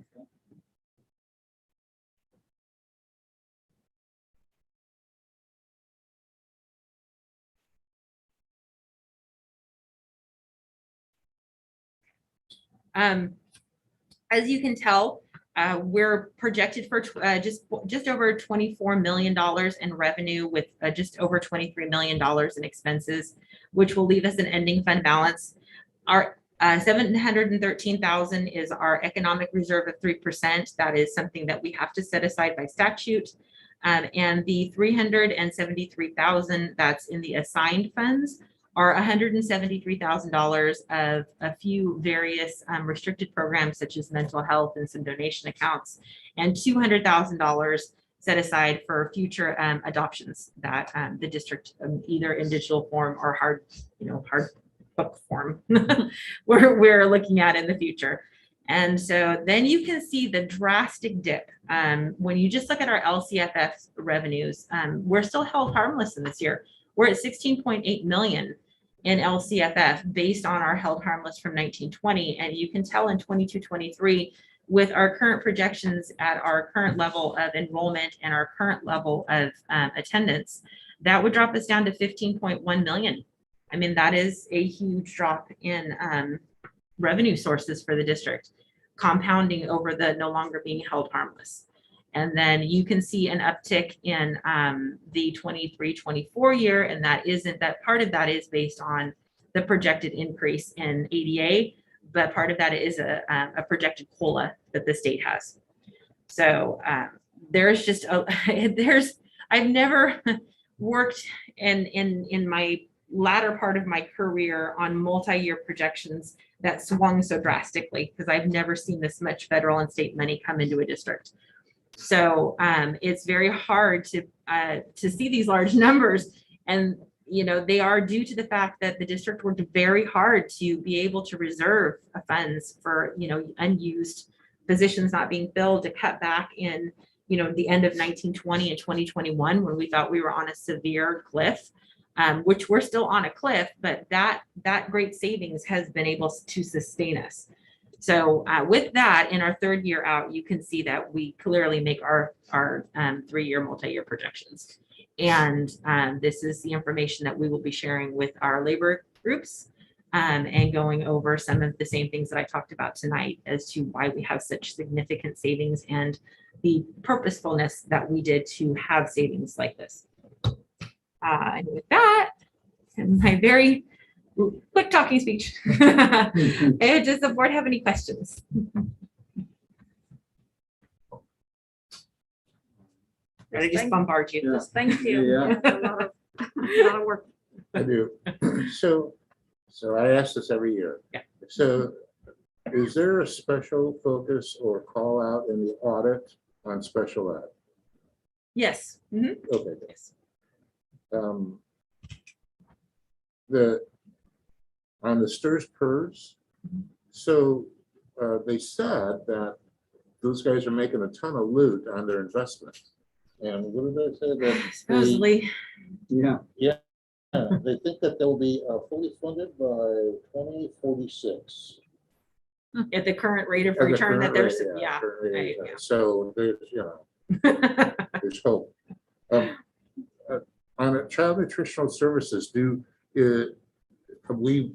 As you can tell, we're projected for just over $24 million in revenue with just over $23 million in expenses, which will leave us an ending fund balance. Our $713,000 is our economic reserve of 3%. That is something that we have to set aside by statute. And the 373,000 that's in the assigned funds are $173,000 of a few various restricted programs such as mental health and some donation accounts, and $200,000 set aside for future adoptions that the district, either in digital form or hard book form, we're looking at in the future. And so then you can see the drastic dip. When you just look at our LCFF revenues, we're still held harmless in this year. We're at 16.8 million in LCFF based on our held harmless from 1920. And you can tell in 22-23, with our current projections at our current level of enrollment and our current level of attendance, that would drop us down to 15.1 million. I mean, that is a huge drop in revenue sources for the district, compounding over the no longer being held harmless. And then you can see an uptick in the 23-24 year, and that part of that is based on the projected increase in ADA, but part of that is a projected COLA that the state has. So there's just I've never worked in my latter part of my career on multi-year projections that swung so drastically, because I've never seen this much federal and state money come into a district. So it's very hard to see these large numbers, and they are due to the fact that the district worked very hard to be able to reserve funds for unused positions not being filled, to cut back in the end of 1920 and 2021 when we thought we were on a severe cliff, which we're still on a cliff, but that great savings has been able to sustain us. So with that, in our third year out, you can see that we clearly make our 3-year multi-year projections. And this is the information that we will be sharing with our labor groups and going over some of the same things that I talked about tonight as to why we have such significant savings and the purposefulness that we did to have savings like this. And with that, my very quick talking speech. Does the board have any questions? Or just bombard you? Just thank you. Yeah. A lot of work. I do. So I ask this every year. Yeah. So is there a special focus or call out in the audit on special ed? Yes. Mm-hmm. Okay. Yes. On the STIRS PERS, so they said that those guys are making a ton of loot on their investment. And what did they say? That supposedly. Yeah, they think that they'll be fully funded by 2046. At the current rate of return that there's, yeah. Right, yeah. So there's, there's hope. On child nutritional services, have we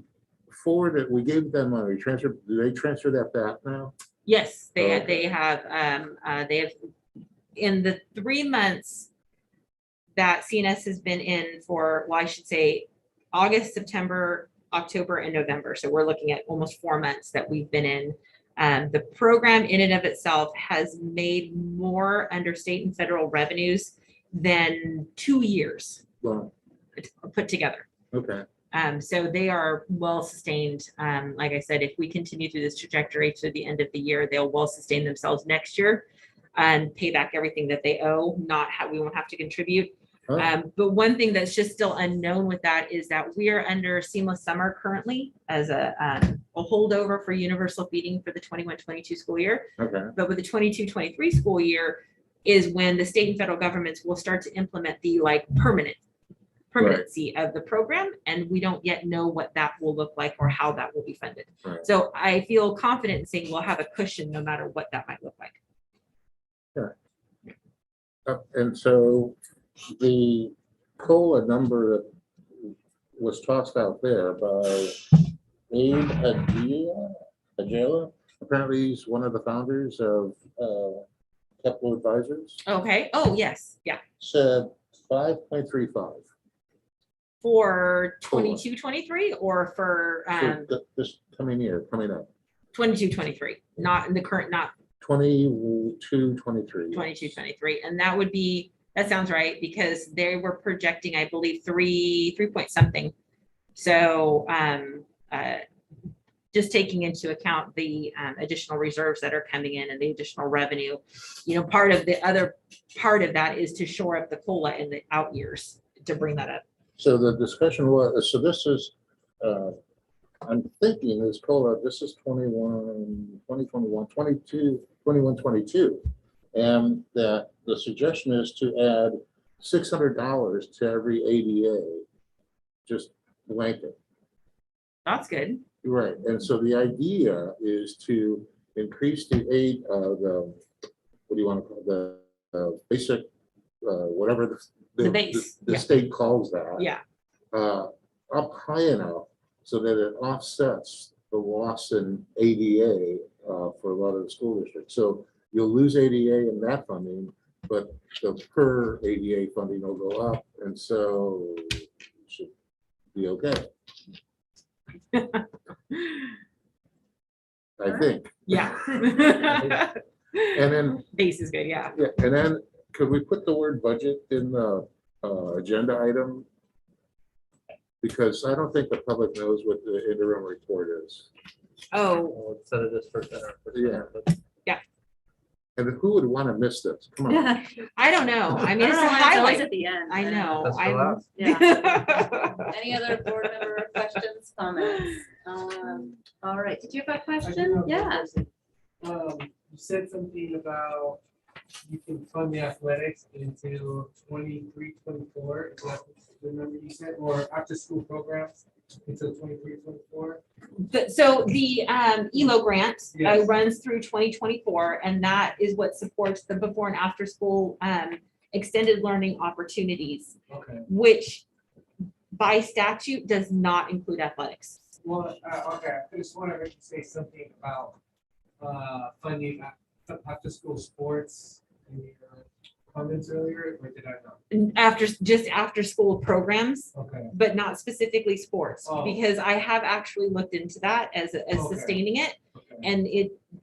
forwarded, we gave them money, do they transfer that back now? Yes, they Okay. have in the 3 months that CNS has been in for, well, I should say August, September, October, and November. So we're looking at almost 4 months that we've been in. The program in and of itself has made more under state and federal revenues than 2 years Well, put together. okay. So they are well sustained. Like I said, if we continue through this trajectory to the end of the year, they'll well sustain themselves next year and pay back everything that they owe. We won't have to contribute. But one thing that's just still unknown with that is that we are under seamless summer currently as a holdover for universal feeding for the 21-22 school year. Okay. But with the 22-23 school year is when the state and federal governments will start to implement the permanency of the program, and we don't yet know what that will look like or how that will be funded. Right. So I feel confident in saying we'll have a cushion no matter what that might look like. And so the COLA number that was tossed out there by Abe Adjela, apparently he's one of the founders of Capital Advisors. Okay. Oh, yes. Yeah. Said 5.35. For 22-23 or for This coming up. 22-23, not in the current, not 22-23. 22-23. And that would be That sounds right, because they were projecting, I believe, three point something. So just taking into account the additional reserves that are coming in and the additional revenue, part of that is to shore up the COLA in the out years to bring that up. So the discussion was, so this is, I'm thinking this COLA, this is 2021, 22, 21, 22. And that the suggestion is to add $600 to every ADA, just blanket. That's good. Right, and so the idea is to increase the what do you want to call it? The basic, whatever The base, the yeah. state calls that. Yeah. Up high enough so that it offsets the loss in ADA for a lot of the school districts. So you'll lose ADA in that funding, but the per ADA funding will go up, and so it should be okay. I think. Yeah. And then Base is good, yeah. yeah, and then could we put the word budget in the agenda item? Because I don't think the public knows what the interim report is. Oh. Instead of this first interim. Yeah. Yeah. And who would want to miss this? Come on. I don't know. I mean, I it's don't a know why it's always highlight. at the end. I know. That's the I'm. last. Yeah. Any other board member questions, comments? All right, did you have a question? Yeah. You said something about you can fund the athletics into 23, 24. Is that the number you said, or after school programs until 23, 24? So the ELO grant Yes. runs through 2024, and that is what supports the before and after school extended learning opportunities, Okay. which by statute does not include athletics. Well, okay, I just wanted to say something about funding after school sports in your comments earlier, or did I not? Just after school programs, Okay. but not specifically sports, Oh. because I have actually looked into that as Okay. sustaining it. Okay. And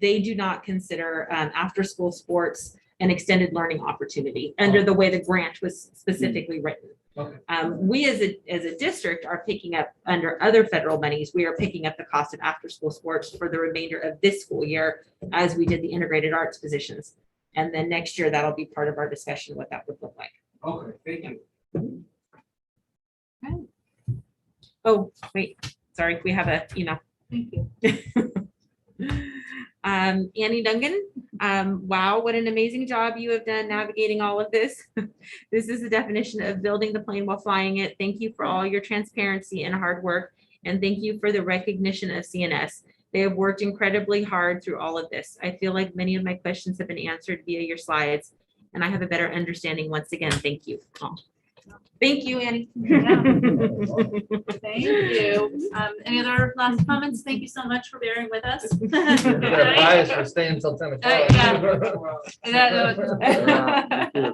they do not consider after school sports an extended learning opportunity under the way the grant was specifically written. Okay. We as a district are picking up under other federal monies, we are picking up the cost of after school sports for the remainder of this school year as we did the integrated arts positions. And then next year, that'll be part of our discussion, what that would look like. Okay, thank you. Oh, wait, sorry, we have a email. Thank you. Annie Dungan, wow, what an amazing job you have done navigating all of this. This is the definition of building the plane while flying it. Thank you for all your transparency and hard work. And thank you for the recognition of CNS. They have worked incredibly hard through all of this. I feel like many of my questions have been answered via your slides, and I have a better understanding once again. Thank you. Oh. Thank you, Annie. Thank you. Any other last comments? Thank you so much for bearing with us. Bias for staying until 10 o'clock.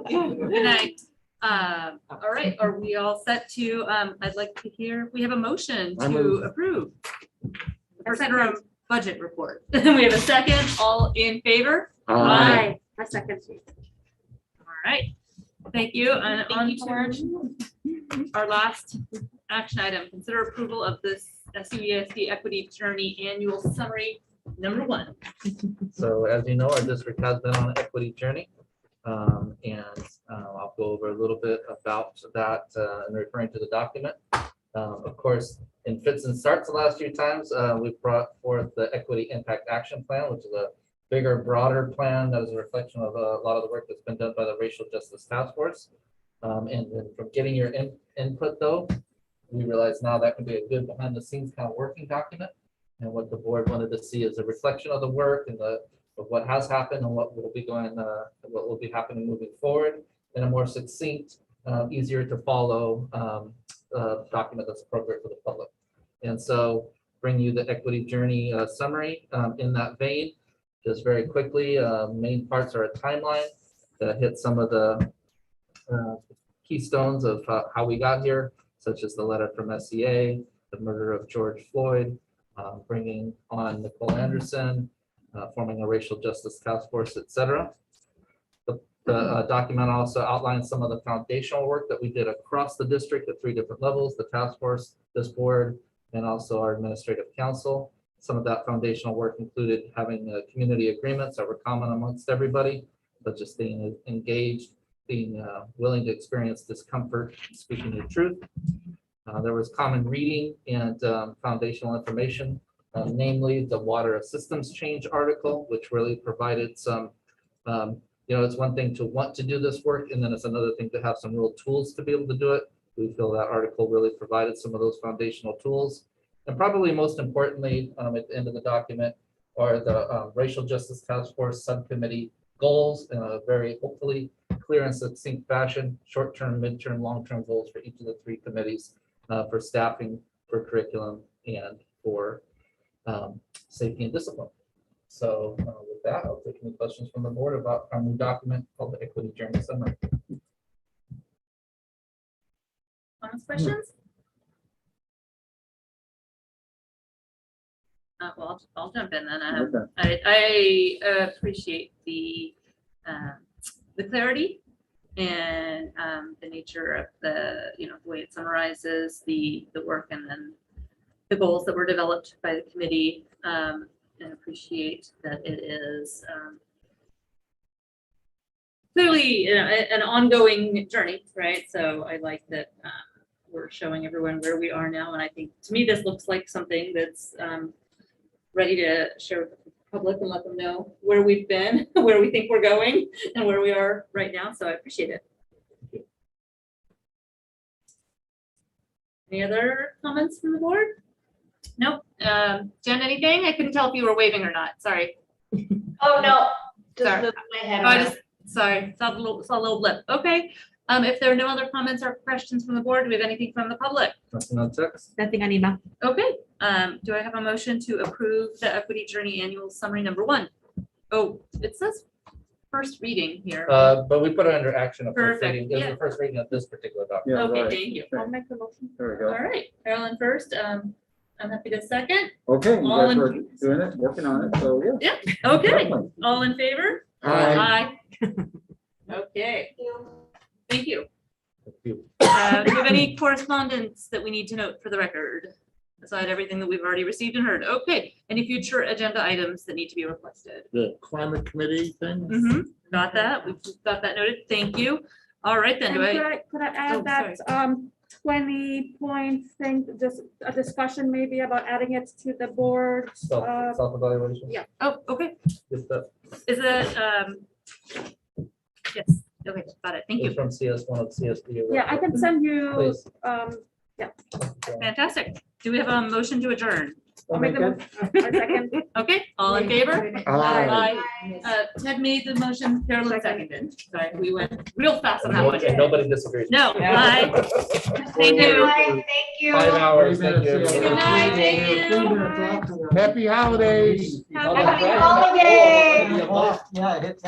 Good night. All right, are we all set to, I'd like to hear, we have a motion to approve the first interim budget report. We have a second, all in favor? Aye. A second. All right, thank you. And on to our last action item, consider approval of this SUESD Equity Journey Annual Summary number 1. So as you know, our district has been on an equity journey. I'll go over a little bit about that and referring to the document. Of course, in fits and starts the last few times, we brought forth the Equity Impact Action Plan, which is a bigger, broader plan that is a reflection of a lot of the work that's been done by the Racial Justice Task Force. And then from getting your input though, we realize now that can be a good behind the scenes kind of working document. And what the board wanted to see is a reflection of the work and of what has happened and what will be what will be happening moving forward in a more succinct, easier to follow document that's appropriate for the public. And so bring you the equity journey summary in that vein. Just very quickly, main parts are a timeline that hits some of the keystones of how we got here, such as the letter from SEA, the murder of George Floyd, bringing on Nicole Anderson, forming a racial justice task force, etc. The The document also outlines some of the foundational work that we did across the district at 3 different levels, the task force, this board, and also our administrative council. Some of that foundational work included having community agreements that were common amongst everybody, but just being engaged, being willing to experience discomfort, speaking the truth. There was common reading and foundational information, namely the water systems change article, which really provided some, it's one thing to want to do this work, and then it's another thing to have some real tools to be able to do it. We feel that article really provided some of those foundational tools. And probably most importantly, at the end of the document are the Racial Justice Task Force Subcommittee goals in a very hopefully clear and succinct fashion, short-term, mid-term, long-term goals for each of the 3 committees for staffing, for curriculum, and for safety and discipline. So with that, I'll take any questions from the board about our new document called the Equity Journey Summary. Comments, questions? Well, I'll jump in then. I appreciate the clarity and the nature of the way it summarizes the work and then the goals that were developed by the committee, and appreciate that it is clearly an ongoing journey, right? So I like that we're showing everyone where we are now, and I think to me this looks like something that's ready to share with the public and let them know where we've been, where we think we're going, and where we are right now. So I appreciate it. Any other comments from the board? Nope. Jen, anything? I couldn't tell if you were waving or not. Sorry. Oh, no, just Sorry. moving my head Oh, I around. just, sorry, saw a little blip. Okay. If there are no other comments or questions from the board, do we have anything from the public? Nothing on text. Nothing on email. Okay. Do I have a motion to approve the Equity Journey Annual Summary #1? Oh, it says first reading here. But we put it under action of first Perfect, reading. It was yeah. the first reading of this particular document. Okay, thank you. I'll make the motion. There we All go. right, Carolyn first. I'm happy to second. Okay, you All guys in- are doing it, working on it, so yeah. Okay, Definitely. all in favor? Aye. Okay, thank you. Thank you. Do you have any correspondence that we need to note for the record? Aside everything that we've already received and heard. Okay, any future agenda items that need to be requested? The climate committee thing? Got that. We've got that noted. Thank you. All right, then, And do I? could I add Oh, that 20-point thing, just a discussion maybe about adding it to the board? Self-evaluation. Yeah. Oh, okay. Is that Is it, yes, okay, got it. Thank it's you. from CS1 of CSD? Yeah, I can send you, Please. yeah. Fantastic. Do we have a motion to adjourn? I'll make the motion. I second. Okay, all in favor? Aye. Ted made the motion, Carolyn seconded. Sorry, we went real fast on that one. And nobody disagrees. No, aye. Thank you. Thank you. 5 hours. Thank you. Good night, thank you. Happy holidays. Happy Happy holidays. Yeah, it hits